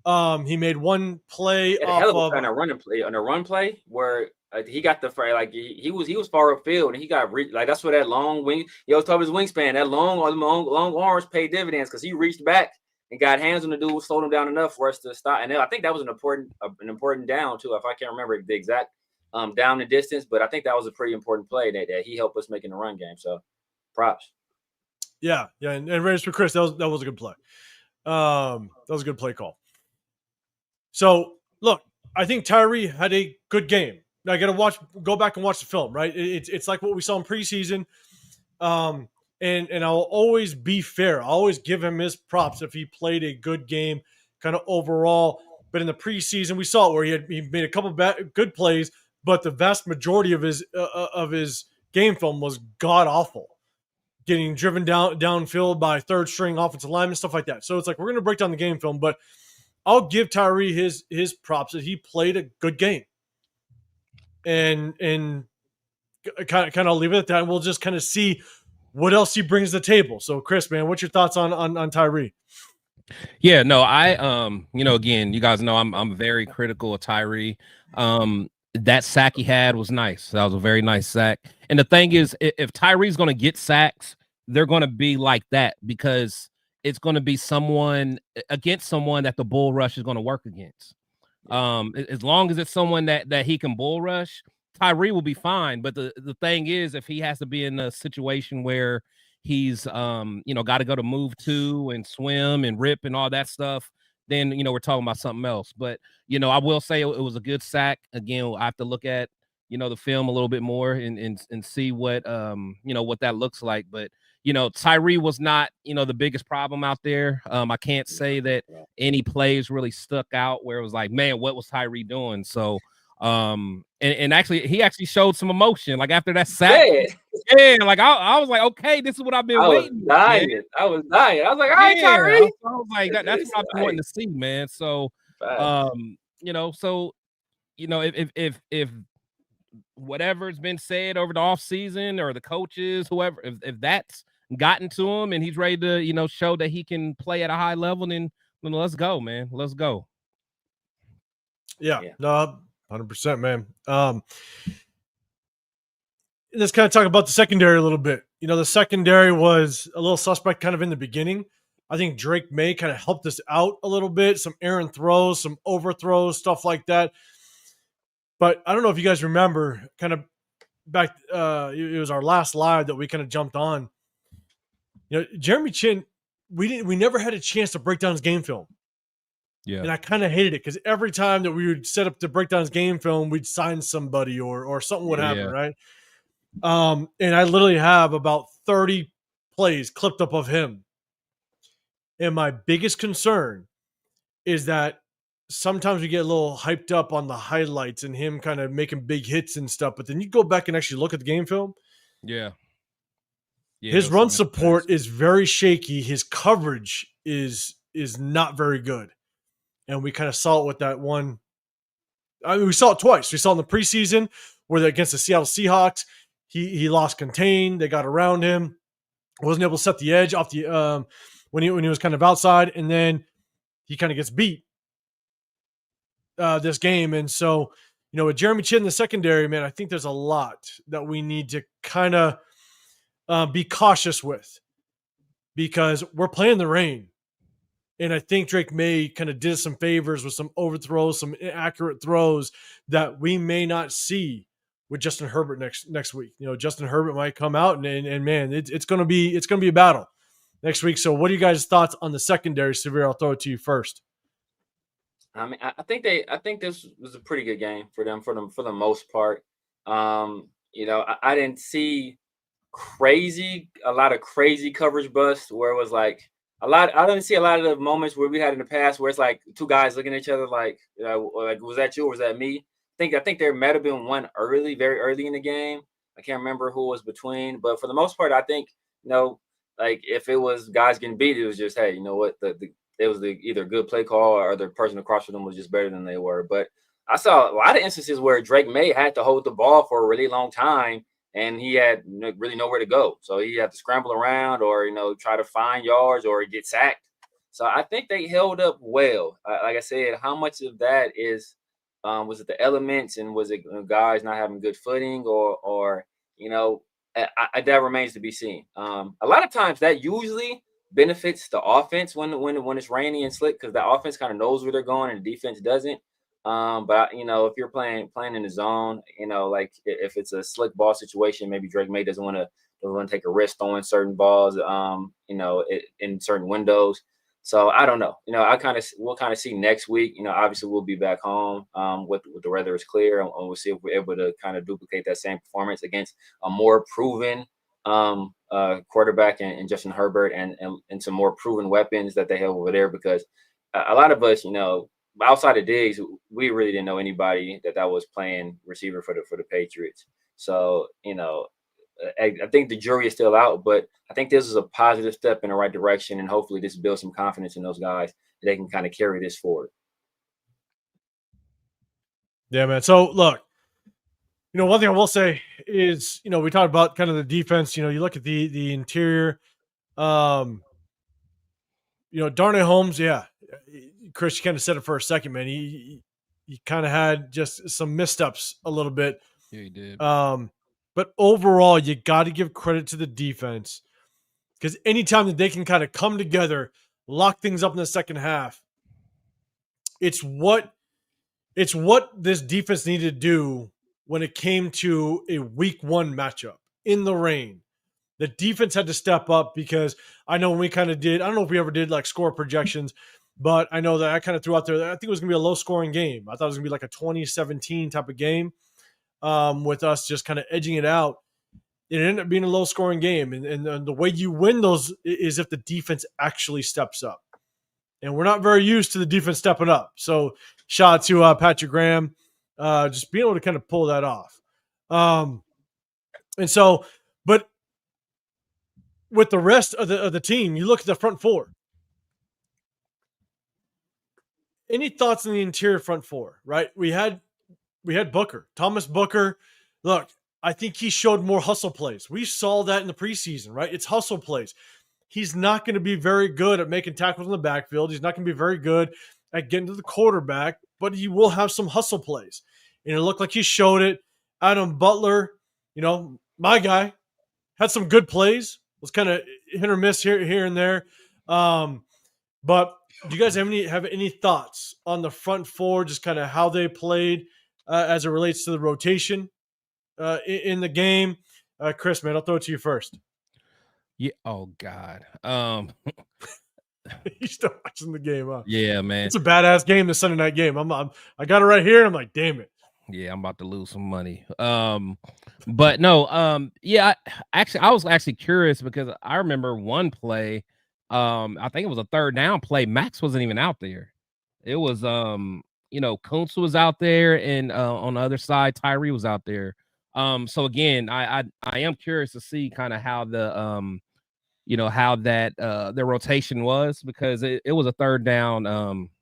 S1: He made one play off of
S3: a run play where he got the like he was far upfield, and he got like, that's where that long wing, he was talking his wingspan, that long arms paid dividends, because he reached back and got hands on the dude, slowed him down enough for us to stop. And I think that was an important down too, if I can't remember the exact down the distance, but I think that was a pretty important play that he helped us make in the run game. So props.
S1: Yeah, and Raiders for Chris, that was a good play. That was a good play call. So look, I think Tyree had a good game. Now I got to go back and watch the film, right? It's like what we saw in preseason. And I'll always be fair. I'll always give him his props if he played a good game kind of overall. But in the preseason, we saw it where he made a couple of good plays, but the vast majority of his game film was god-awful. Getting driven downfield by third-string offensive linemen, stuff like that. So it's like, we're going to break down the game film, but I'll give Tyree his props that he played a good game. And kind of leave it at that, and we'll just kind of see what else he brings to the table. So, Chris, man, what's your thoughts on Tyree?
S2: Yeah, no, I again, you guys know I'm very critical of Tyree. that sack he had was nice. That was a very nice sack. And the thing is, if Tyree's going to get sacks, they're going to be like that because it's going to be someone against someone that the bull rush is going to work against. As long as it's someone that he can bull rush, Tyree will be fine. But the thing is, if he has to be in a situation where he's got to go to move to and swim and rip and all that stuff, then we're talking about something else. But I will say it was a good sack. Again, I have to look at the film a little bit more and see what what that looks like. But Tyree was not the biggest problem out there. I can't say that any plays really stuck out where it was like, man, what was Tyree doing? So and actually he actually showed some emotion like after that sack. Yeah, like I was like, okay, this is what I've been waiting.
S3: I was dying. I was like, all right, Tyree.
S2: I was like, that's what I've been wanting to see, man. So if whatever's been said over the offseason or the coaches, whoever, if that's gotten to him and he's ready to, show that he can play at a high level, then let's go, man. Let's go.
S1: Yeah. No, 100%, man. Let's kind of talk about the secondary a little bit. The secondary was a little suspect kind of in the beginning. I think Drake May kind of helped us out a little bit. Some errant throws, some overthrows, stuff like that. But I don't know if you guys remember kind of back, it was our last live that we kind of jumped on. Jeremy Chinn, we never had a chance to break down his game film.
S2: Yeah.
S1: And I kind of hated it because every time that we would set up to break down his game film, we'd sign somebody or something would happen, right? And I literally have about 30 plays clipped up of him. And my biggest concern is that sometimes we get a little hyped up on the highlights and him kind of making big hits and stuff, but then you go back and actually look at the game film.
S2: Yeah.
S1: His run support is very shaky. His coverage is not very good. And we kind of saw it with that one. I mean, we saw it twice. We saw it in the preseason where against the Seattle Seahawks, he lost contain. They got around him. Wasn't able to set the edge off the when he was kind of outside, and then he kind of gets beat this game. And so, with Jeremy Chinn in the secondary, man, I think there's a lot that we need to kind of be cautious with because we're playing the rain. And I think Drake May kind of did us some favors with some overthrows, some inaccurate throws that we may not see with Justin Herbert next week. Justin Herbert might come out and man, it's gonna be a battle next week. So what are you guys' thoughts on the secondary? Severe, I'll throw it to you first.
S3: I mean, I think this was a pretty good game for them for the most part. I didn't see a lot of crazy coverage busts where it was like I didn't see a lot of the moments where we had in the past where it's like two guys looking at each other like was that you or was that me? I think there might have been one very early in the game. I can't remember who was between, but for the most part, I think like if it was guys getting beat, it was just hey, you know what it was either a good play call or the person across from them was just better than they were. But I saw a lot of instances where Drake May had to hold the ball for a really long time. And he had really nowhere to go. So he had to scramble around or, try to find yards or get sacked. So I think they held up well. Like I said, how much of that was it the elements and was it guys not having good footing or that remains to be seen. A lot of times that usually benefits the offense when it's rainy and slick because the offense kind of knows where they're going and the defense doesn't. But if you're playing in the zone, like if it's a slick ball situation, maybe Drake May doesn't want to take a risk throwing certain balls, in certain windows. So I don't know. We'll kind of see next week. Obviously we'll be back home with the weather is clear, and we'll see if we're able to kind of duplicate that same performance against a more proven quarterback and Justin Herbert and some more proven weapons that they have over there because a lot of us, outside of Diggs, we really didn't know anybody that was playing receiver for the Patriots. So, I think the jury is still out, but I think this is a positive step in the right direction, and hopefully this builds some confidence in those guys that they can kind of carry this forward.
S1: Yeah, man. So, look, one thing I will say is, we talked about kind of the defense. You look at the interior. Darnay Holmes, yeah. Chris, you kind of said it for a second, man. he kind of had just some missteps a little bit.
S2: Yeah, he did.
S1: But overall, you got to give credit to the defense, because anytime that they can kind of come together, lock things up in the second half, it's what this defense needed to do when it came to a week 1 matchup in the rain. The defense had to step up, because I know when we kind of did, I don't know if we ever did like score projections, but I know that I kind of threw out there that I think it was going to be a low scoring game. I thought it was going to be like a 2017 type of game, with us just kind of edging it out. It ended up being a low scoring game. And the way you win those is if the defense actually steps up. And we're not very used to the defense stepping up. So shout out to Patrick Graham, just being able to kind of pull that off. And so, but with the rest of the team, you look at the front four. Any thoughts on the interior front four, right? We had Booker, Thomas Booker. Look, I think he showed more hustle plays. We saw that in the preseason, right? It's hustle plays. He's not going to be very good at making tackles in the backfield. He's not going to be very good at getting to the quarterback, but he will have some hustle plays. And it looked like he showed it. Adam Butler, my guy, had some good plays. Was kind of hit or miss here and there. But do you guys have any thoughts on the front four, just kind of how they played as it relates to the rotation in the game? Chris, man, I'll throw it to you first.
S2: Yeah. Oh God.
S1: You're still watching the game, huh?
S2: Yeah, man.
S1: It's a badass game, the Sunday night game. I got it right here. I'm like, damn it.
S2: Yeah, I'm about to lose some money. But no, yeah, I was actually curious, because I remember one play. I think it was a third down play. Max wasn't even out there. It was Kuntz was out there, and on the other side, Tyree was out there. So again, I am curious to see kind of how the how that their rotation was, because it was a third down.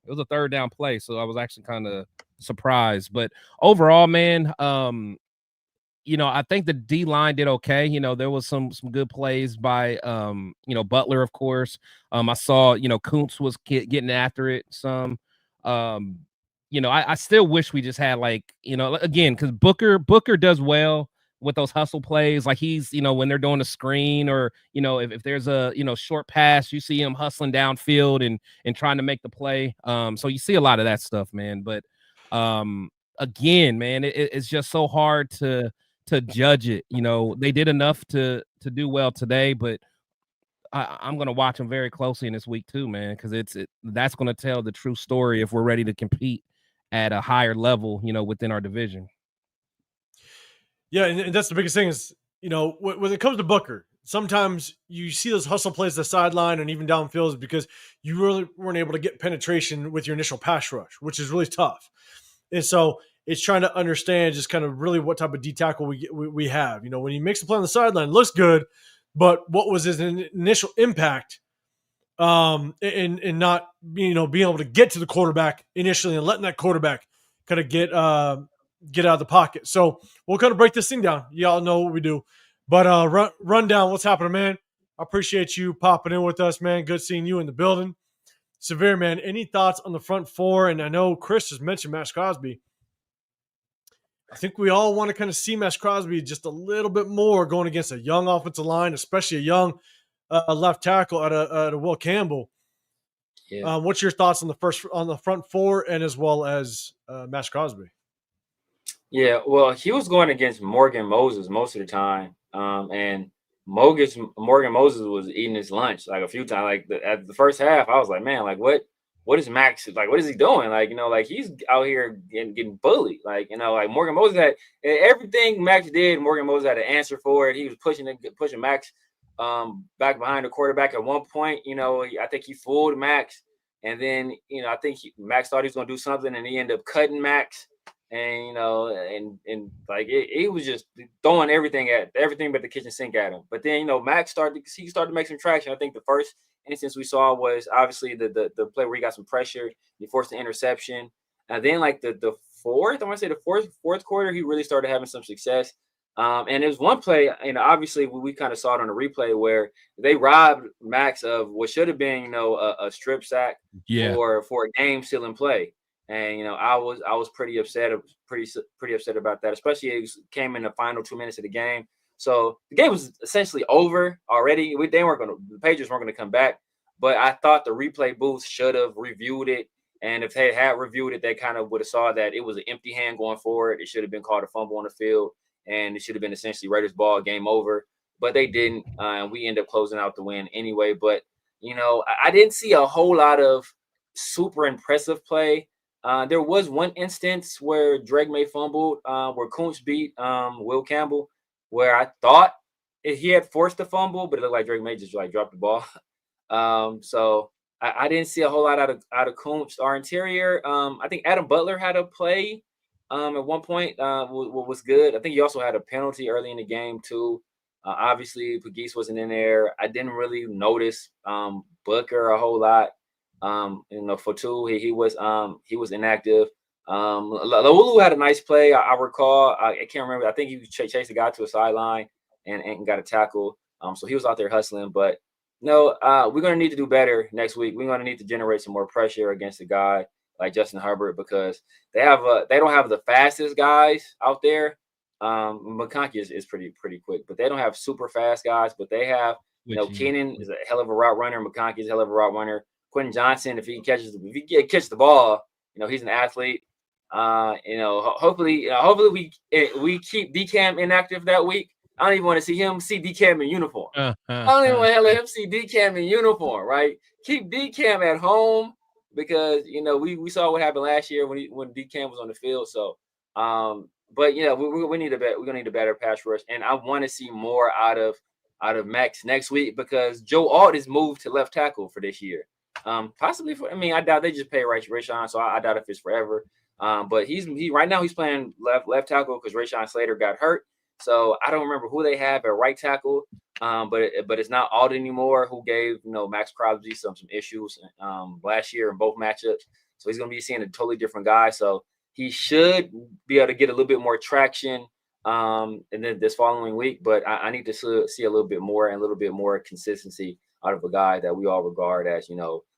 S2: It was a third down play, so I was actually kind of surprised. But overall, man, I think the D line did okay. There was some good plays by Butler, of course. I saw Kuntz was getting after it some. I still wish we just had again, because Booker does well with those hustle plays. Like he's when they're doing a screen, or if there's a short pass, you see him hustling downfield and trying to make the play. So you see a lot of that stuff, man. But again, man, it's just so hard to judge it. They did enough to do well today, but I'm going to watch them very closely in this week too, man, because that's going to tell the true story if we're ready to compete at a higher level, within our division.
S1: Yeah, and that's the biggest thing is, when it comes to Booker, sometimes you see those hustle plays the sideline and even downfield because you really weren't able to get penetration with your initial pass rush, which is really tough. And so it's trying to understand just kind of really what type of D tackle we have. When he makes the play on the sideline, it looks good, but what was his initial impact and not being able to get to the quarterback initially and letting that quarterback kind of get out of the pocket. So we'll kind of break this thing down. Y'all know what we do. But run down what's happening, man. I appreciate you popping in with us, man. Good seeing you in the building. Severe, man, any thoughts on the front four? And I know Chris just mentioned Max Crosby. I think we all want to kind of see Max Crosby just a little bit more going against a young offensive line, especially a young left tackle at a Will Campbell. Yeah. What's your thoughts on the front four and as well as Max Crosby?
S3: Yeah, well, he was going against Morgan Moses most of the time, and Morgan Moses was eating his lunch like a few times. Like at the first half, I was like, man, like what is Max like? What is he doing? Like like he's out here getting bullied. Like like Morgan Moses had everything Max did. Morgan Moses had an answer for it. He was pushing Max back behind the quarterback at one point. I think he fooled Max, and then I think Max thought he was going to do something, and he ended up cutting Max. And and like it was just throwing everything but the kitchen sink at him. But then Max started to make some traction. I think the first instance we saw was obviously the play where he got some pressure, he forced the interception, and then like the fourth quarter, he really started having some success. And there's one play, obviously we kind of saw it on the replay where they robbed Max of what should have been a strip sack for a game-sealing play. And I was pretty upset about that, especially it came in the final 2 minutes of the game. So the game was essentially over already. The Patriots weren't going to come back, but I thought the replay booth should have reviewed it. And if they had reviewed it, they kind of would have saw that it was an empty hand going forward. It should have been called a fumble on the field, and it should have been essentially Raiders ball, game over. But they didn't, and we end up closing out the win anyway. But I didn't see a whole lot of super impressive play. There was one instance where Drake May fumbled, where Kuntz beat Will Campbell, where I thought he had forced the fumble, but it looked like Drake May just like dropped the ball. So I didn't see a whole lot out of Kuntz. Our interior, I think Adam Butler had a play at one point, was good. I think he also had a penalty early in the game too. Obviously, Pegues wasn't in there. I didn't really notice Booker a whole lot. Fotu, he was inactive. Laulu had a nice play. I recall. I can't remember. I think he chased the guy to a sideline and got a tackle. So he was out there hustling. But no, we're gonna need to do better next week. We're gonna need to generate some more pressure against a guy like Justin Herbert, because they don't have the fastest guys out there. McConkey is pretty quick, but they don't have super fast guys. But they have, Keenan is a hell of a route runner. McConkey is a hell of a route runner. Quentin Johnson, if he catches the ball, he's an athlete. Hopefully we keep DCam inactive that week. I don't even want to see DCam in uniform. I don't even want to let him see DCam in uniform, right? Keep DCam at home, because we saw what happened last year when DCam was on the field. So, but we need we're gonna need a better pass rush, and I want to see more out of Max next week, because Joe Alt is moved to left tackle for this year. Possibly I doubt they just pay Rashawn, so I doubt if it's forever. But right now he's playing left tackle because Rashawn Slater got hurt. So I don't remember who they have at right tackle. But it's not Alt anymore, who gave Max Crosby some issues last year in both matchups. So he's gonna be seeing a totally different guy. So he should be able to get a little bit more traction and then this following week. But I need to see a little bit more and a little bit more consistency out of a guy that we all regard as,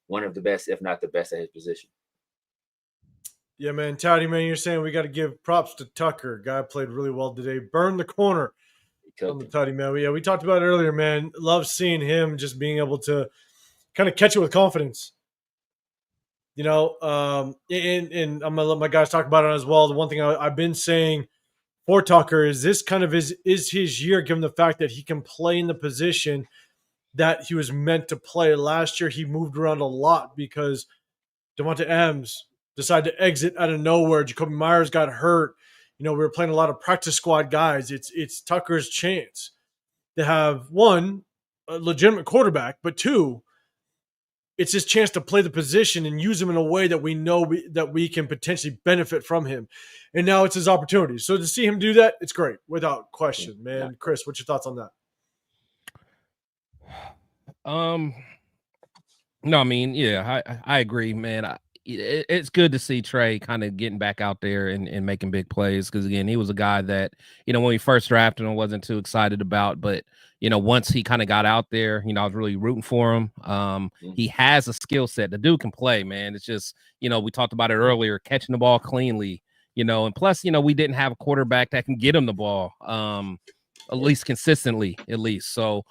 S3: one of the best, if not the best, at his position.
S1: Yeah, man. Toddy, man, you're saying we got to give props to Tucker. Guy played really well today. Burned the corner on the Toddy, man. We talked about it earlier, man. Love seeing him just being able to kind of catch it with confidence. And I'm going to let my guys talk about it as well. The one thing I've been saying for Tucker is this kind of is his year, given the fact that he can play in the position that he was meant to play. Last year, he moved around a lot because Devonta Adams decided to exit out of nowhere. Jacoby Myers got hurt. We were playing a lot of practice squad guys. It's Tucker's chance to have, one, a legitimate quarterback, but two, it's his chance to play the position and use him in a way that we know that we can potentially benefit from him. And now it's his opportunity. So to see him do that, it's great, without question, man. Chris, what's your thoughts on that?
S2: No, I agree, man. It's good to see Trey kind of getting back out there and making big plays, because again, he was a guy that when we first drafted him, wasn't too excited about, but once he kind of got out there, I was really rooting for him. He has a skill set. The dude can play, man. It's just we talked about it earlier, catching the ball cleanly, and plus we didn't have a quarterback that can get him the ball at least consistently, at least. So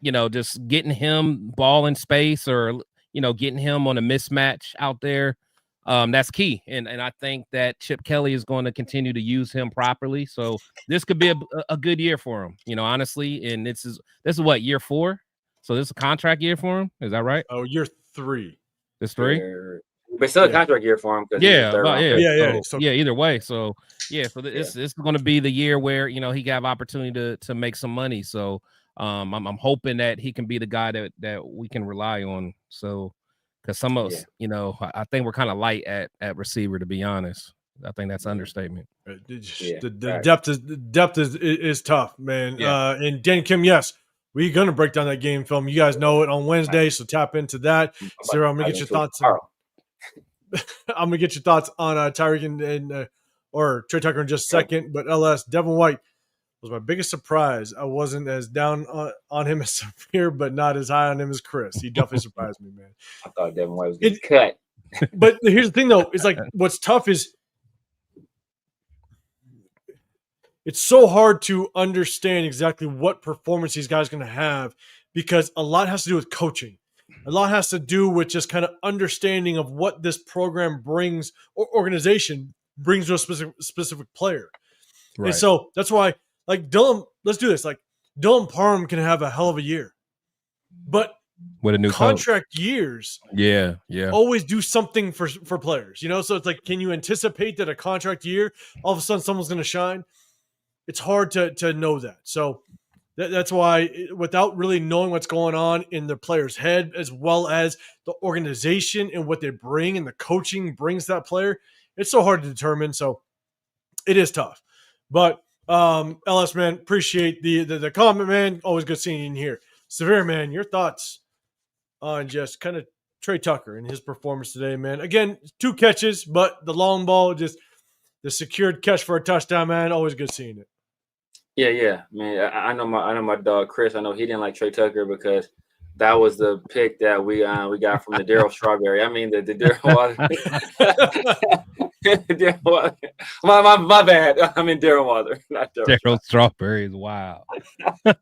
S2: just getting him ball in space, or getting him on a mismatch out there, that's key. And I think that Chip Kelly is going to continue to use him properly. So this could be a good year for him, honestly. And this is what, year 4? So this is a contract year for him. Is that right?
S1: Oh, year 3.
S2: This 3?
S3: But still a contract year for him.
S2: Either way. So this is going to be the year where he got opportunity to make some money. So I'm hoping that he can be the guy that we can rely on. So, because some of us, I think we're kind of light at receiver, to be honest. I think that's an understatement.
S1: The depth is tough, man.
S3: Yeah.
S1: And Dan Kim, yes, we're gonna break down that game film. You guys know it on Wednesday, so tap into that. Sarah, I'm gonna get your thoughts. I'm gonna get your thoughts on Tyreek and or Trey Tucker in just a second. But LS, Devin White was my biggest surprise. I wasn't as down on him as Samir, but not as high on him as Chris. He definitely surprised me, man.
S3: I thought Devin White was getting cut.
S1: But here's the thing, though, is like what's tough is it's so hard to understand exactly what performance these guys are going to have because a lot has to do with coaching. A lot has to do with just kind of understanding of what this program brings or organization brings to a specific player.
S2: Right.
S1: And so that's why, like Dylan, let's do this. Like Dylan Parham can have a hell of a year, but
S2: with a new
S1: contract
S2: coach.
S1: years,
S2: yeah,
S1: always do something for players. So it's like, can you anticipate that a contract year, all of a sudden someone's going to shine? It's hard to know that. So that's why, without really knowing what's going on in the player's head, as well as the organization and what they bring and the coaching brings that player, it's so hard to determine. So it is tough. But LS, man, appreciate the comment, man. Always good seeing you in here. Severe, man, your thoughts on just kind of Trey Tucker and his performance today, man. Again, 2 catches, but the long ball, just the secured catch for a touchdown, man. Always good seeing it.
S3: Yeah, man. I know my dog Chris. I know he didn't like Trey Tucker because that was the pick that we got from the Daryl Strawberry. I mean the Daryl Water. My bad. I mean Daryl Water, not
S2: Daryl Strawberry is wild.
S3: But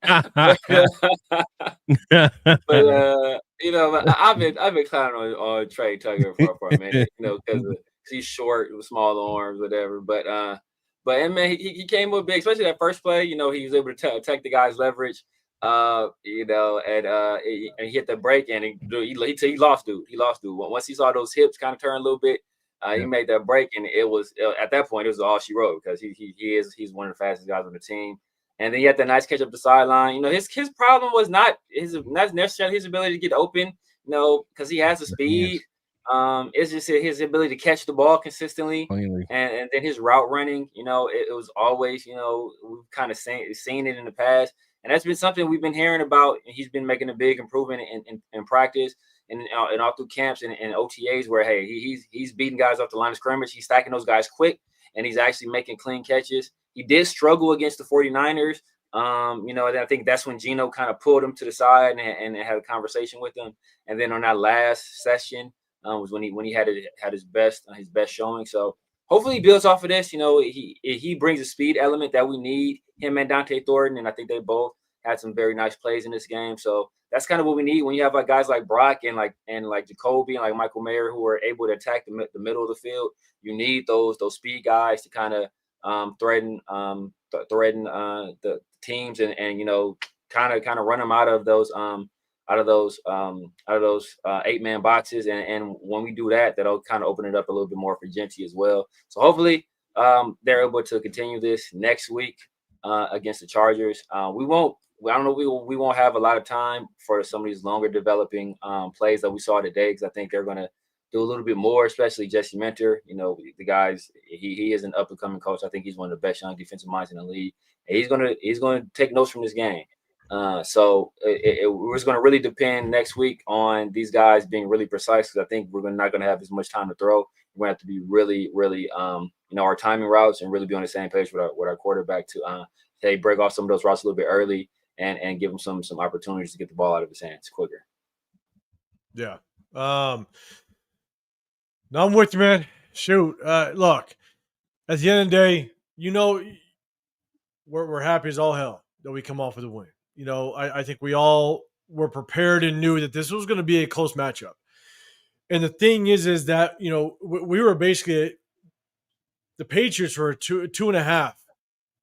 S3: I've been clowning on Trey Tucker for a minute, because he's short with small arms, whatever. But man, he came up big, especially that first play. He was able to attack the guy's leverage. And he hit the break and he lost dude. Once he saw those hips kind of turn a little bit, he made that break, and it was at that point it was all she wrote because he's one of the fastest guys on the team. And then he had that nice catch up the sideline. His problem was not necessarily his ability to get open, because he has the speed. It's just his ability to catch the ball consistently, and then his route running. It was always, we've kind of seen it in the past, and that's been something we've been hearing about. And he's been making a big improvement in practice and all through camps and OTAs, where he's beating guys off the line of scrimmage. He's stacking those guys quick, and he's actually making clean catches. He did struggle against the 49ers. And I think that's when Geno kind of pulled him to the side and had a conversation with him. And then on that last session was when he had his best showing. So hopefully he builds off of this. He brings a speed element that we need, him and Dante Thornton, and I think they both had some very nice plays in this game. So that's kind of what we need when you have like guys like Brock and Jacoby and like Michael Mayer who are able to attack the middle of the field. You need those speed guys to kind of threaten the teams and kind of run them out of those 8-man boxes, and when we do that, that'll kind of open it up a little bit more for Genty as well. So hopefully they're able to continue this next week against the Chargers. We won't have a lot of time for some of these longer developing plays that we saw today, because I think they're going to do a little bit more, especially Jesse Mentor. The guys, he is an up and coming coach. I think he's one of the best young defensive minds in the league. And he's gonna take notes from this game. So we're just gonna really depend next week on these guys being really precise, because I think we're not gonna have as much time to throw. We're gonna have to be really, really our timing routes and really be on the same page with our quarterback to break off some of those routes a little bit early and give him some opportunities to get the ball out of his hands quicker.
S1: Yeah. No, I'm with you, man. Shoot. Look, at the end of the day, we're happy as all hell that we come off with a win. I think we all were prepared and knew that this was going to be a close matchup. And the thing is that, we were basically – the Patriots were a 2.5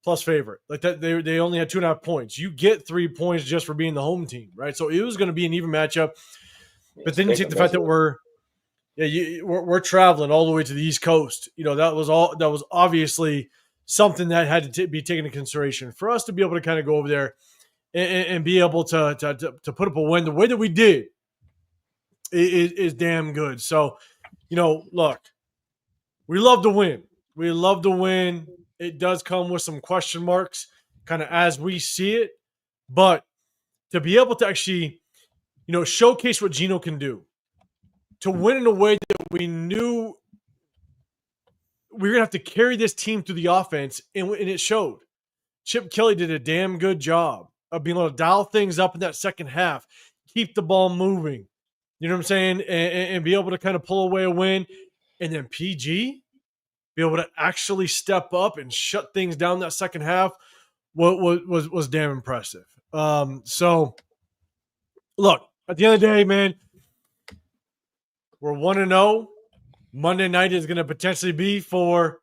S1: plus favorite. Like that, they only had 2.5 points. You get 3 points just for being the home team, right? So it was going to be an even matchup. But then you take the fact that we're traveling all the way to the East Coast. That was obviously something that had to be taken into consideration for us to be able to kind of go over there and be able to put up a win the way that we did is damn good. So, look, we love to win. We love to win. It does come with some question marks kind of as we see it, but to be able to actually, showcase what Geno can do, to win in a way that we knew we were going to have to carry this team through the offense, and it showed. Chip Kelly did a damn good job of being able to dial things up in that second half, keep the ball moving. You know what I'm saying? And be able to kind of pull away a win. And then PG, be able to actually step up and shut things down that second half was damn impressive. So, look, at the end of the day, man, we're 1-0. Monday night is going to potentially be for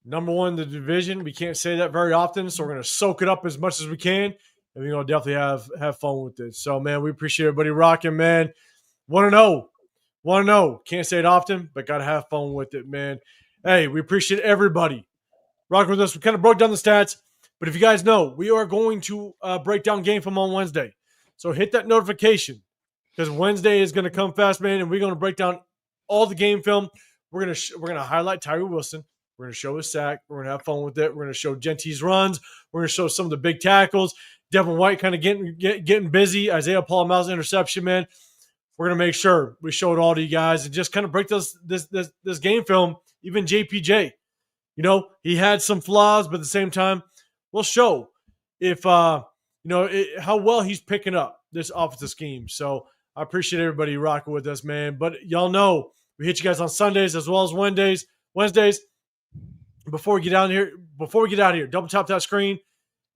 S1: number one in the division. We can't say that very often, so we're going to soak it up as much as we can, and we're going to definitely have fun with it. So, man, we appreciate everybody rocking, man. 1-0. 1-0. Can't say it often, but got to have fun with it, man. Hey, we appreciate everybody rocking with us. We kind of broke down the stats, but if you guys know, we are going to break down game film on Wednesday. So hit that notification because Wednesday is going to come fast, man, and we're going to break down all the game film. We're gonna highlight Tyree Wilson. We're going to show his sack. We're going to have fun with it. We're going to show Genty's runs. We're going to show some of the big tackles. Devin White kind of getting busy. Isaiah Pola-Mao's interception, man. We're going to make sure we show it all to you guys and just kind of break this game film. Even JPJ, you know, he had some flaws, but at the same time, we'll show if how well he's picking up this offensive scheme. So I appreciate everybody rocking with us, man. But y'all know we hit you guys on Sundays as well as Wednesdays. Before we get out here, double tap that screen.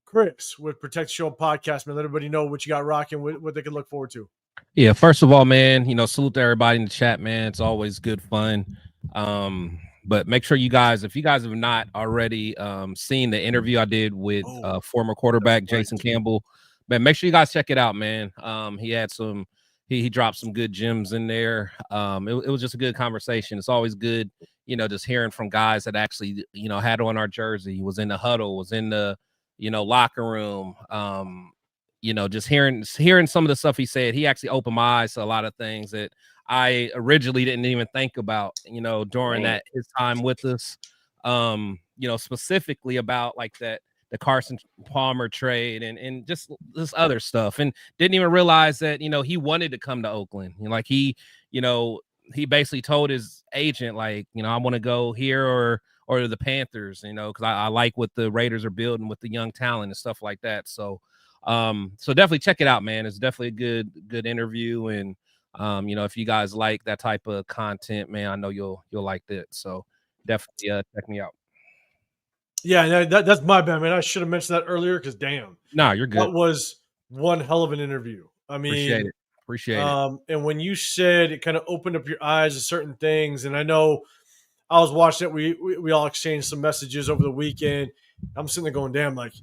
S1: Chris with Protect the Show podcast, man. Let everybody know what you got rocking, what they can look forward to.
S2: Yeah, first of all, man, salute to everybody in the chat, man. It's always good fun. But make sure you guys, if you guys have not already seen the interview I did with former quarterback Jason Campbell, man, make sure you guys check it out, man. He had he dropped some good gems in there. It was just a good conversation. It's always good, just hearing from guys that actually, had on our jersey, was in the huddle, was in the, locker room. Just hearing some of the stuff he said, he actually opened my eyes to a lot of things that I originally didn't even think about, during his time with us. Specifically about like the Carson Palmer trade and just this other stuff, and didn't even realize that, he wanted to come to Oakland. He basically told his agent, like, I want to go here or the Panthers, because I like what the Raiders are building with the young talent and stuff like that. So definitely check it out, man. It's definitely a good interview. And, if you guys like that type of content, man, I know you'll like that. So definitely check me out.
S1: Yeah, that's my bad, man. I should have mentioned that earlier because damn.
S2: No, you're good.
S1: That was one hell of an interview. I mean,
S2: appreciate it.
S1: And when you said it kind of opened up your eyes to certain things, and I know I was watching it. We all exchanged some messages over the weekend. I'm sitting there going, damn, like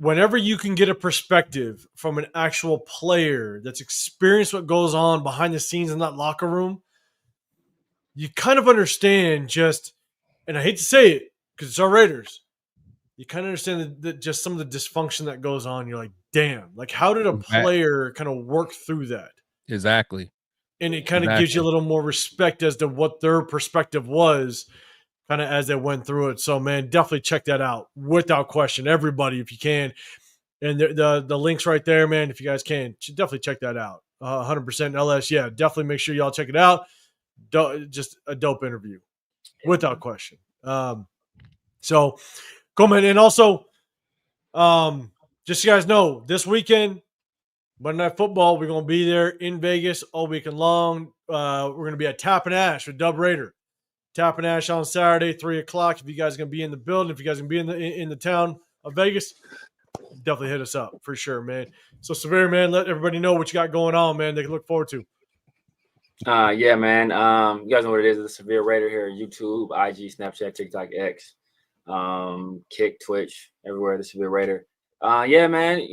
S1: whenever you can get a perspective from an actual player that's experienced what goes on behind the scenes in that locker room, you kind of understand and I hate to say it because it's our Raiders, you kind of understand just some of the dysfunction that goes on. You're like, damn, like how did a player kind of work through that?
S2: Exactly.
S1: And it kind of gives you a little more respect as to what their perspective was kind of as they went through it. So, man, definitely check that out without question. Everybody, if you can. And the link's right there, man. If you guys can, definitely check that out. 100% LS. Yeah, definitely make sure y'all check it out. Just a dope interview without question. So, cool, man. And also, just so you guys know, this weekend, Monday Night Football, we're going to be there in Vegas all weekend long. We're going to be at Tap and Ash with Dub Raider. Tap and Ash on Saturday, 3 o'clock. If you guys are going to be in the building, if you guys are going to be in the town of Vegas, definitely hit us up for sure, man. So, Severe, man, let everybody know what you got going on, man. They can look forward to.
S3: Yeah, man. You guys know what it is. The Severe Raider here, YouTube, IG, Snapchat, TikTok, X, Kick, Twitch, everywhere. The Severe Raider. Yeah, man.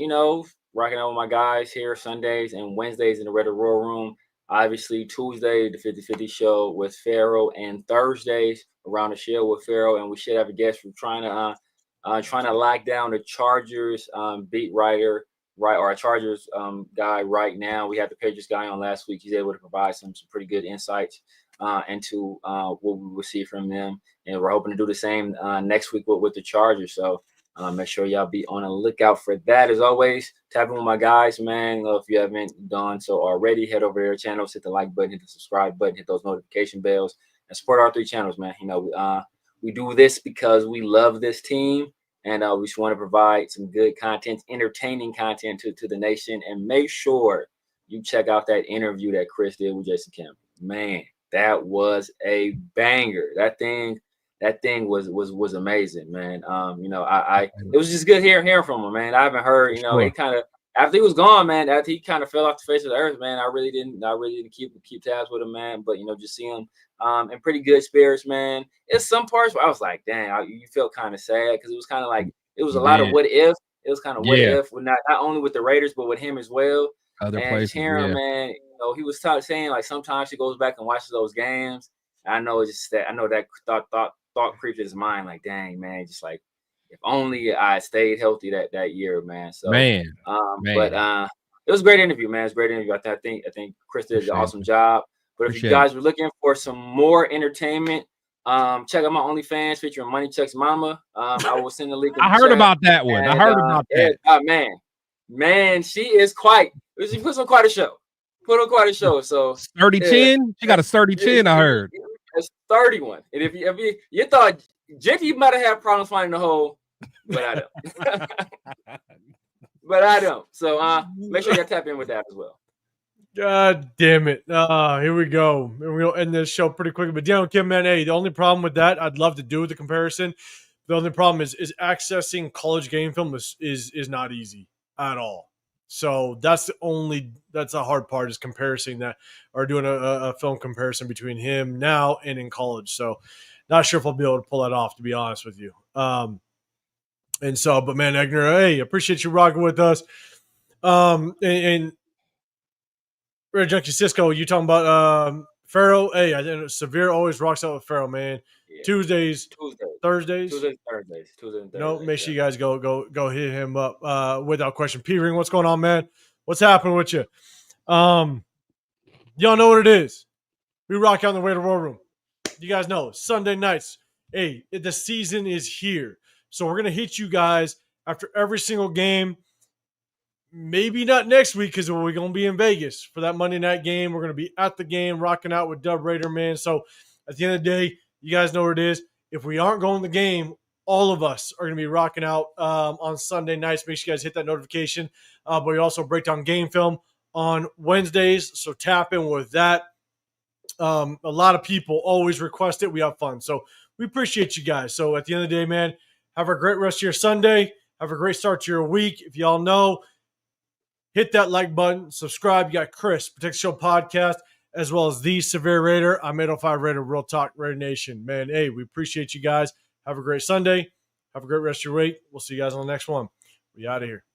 S3: Rocking out with my guys here Sundays and Wednesdays in the Raider Roar Room. Obviously, Tuesday, the 50-50 show with Pharaoh, and Thursdays around the show with Pharaoh. And we should have a guest. We're trying to lock down the Chargers beat writer, right, or a Chargers guy right now. We had the Patriots guy on last week. He's able to provide some pretty good insights into what we will see from them. And we're hoping to do the same next week with the Chargers. So make sure y'all be on the lookout for that. As always, tapping with my guys, man. If you haven't done so already, head over to their channels, hit the like button, hit the subscribe button, hit those notification bells, and support our 3 channels, man. We do this because we love this team, and we just want to provide some good content, entertaining content to the nation, and make sure you check out that interview that Chris did with Jason Campbell. Man, that was a banger. That thing was amazing, man. It was just good hearing from him, man. I haven't heard, he kind of, after he was gone, man, after he kind of fell off the face of the earth, man, I really didn't keep tabs with him, man. But just see him in pretty good spirits, man. It's some parts where I was like, dang, you felt kind of sad, because it was kind of like, it was a lot of what if. It was kind of what if, with not only with the Raiders, but with him as well.
S2: Other
S3: and
S2: places,
S3: hearing, man, he was saying, like, sometimes he goes back and watches those games. I know that thought creeps in his mind, like, dang, man, just like, if only I stayed healthy that year, man. So, but it was a great interview, man. It's a great interview. I think Chris did an awesome job. But if you guys were looking for some more entertainment, check out my OnlyFans featuring Money Chuck's mama. I will send the link.
S2: I heard about that one. I heard about that.
S3: Man, she is she puts on quite a show. So
S2: sturdy chin. She got a sturdy chin. I heard.
S3: A sturdy one. And if you thought Jenty might have had problems finding the hole, but I don't. But I don't. So make sure you tap in with that as well.
S1: God damn it. Here we go. And we'll end this show pretty quickly. But Daniel Kim, man, hey, the only problem with that, I'd love to do the comparison. The only problem is accessing college game film is not easy at all. So that's the hard part, is comparing that, or doing a film comparison between him now and in college. So not sure if I'll be able to pull that off, to be honest with you. But man, Egner, hey, appreciate you rocking with us. And Red Junkie Cisco, you talking about Pharaoh? Hey, I think Severe always rocks out with Pharaoh, man. Yeah. Thursdays.
S3: Thursdays.
S1: Make sure you guys go hit him up without question. P-Ring, what's going on, man? What's happening with you? Y'all know what it is. We rock out in the Raider War Room. You guys know, Sunday nights. Hey, the season is here. So we're going to hit you guys after every single game. Maybe not next week, because we're going to be in Vegas for that Monday night game. We're going to be at the game, rocking out with Dub Raider, man. So at the end of the day, you guys know what it is. If we aren't going to the game, all of us are going to be rocking out on Sunday nights. Make sure you guys hit that notification. But we also break down game film on Wednesdays, so tap in with that. A lot of people always request it. We have fun. So we appreciate you guys. So at the end of the day, man, have a great rest of your Sunday. Have a great start to your week. If y'all know, hit that like button, subscribe. You got Chris, Protect the Show podcast, as well as the Severe Raider. I'm 805 Raider, Real Talk Raider Nation. Man, hey, we appreciate you guys. Have a great Sunday. Have a great rest of your week. We'll see you guys on the next one. We out of here.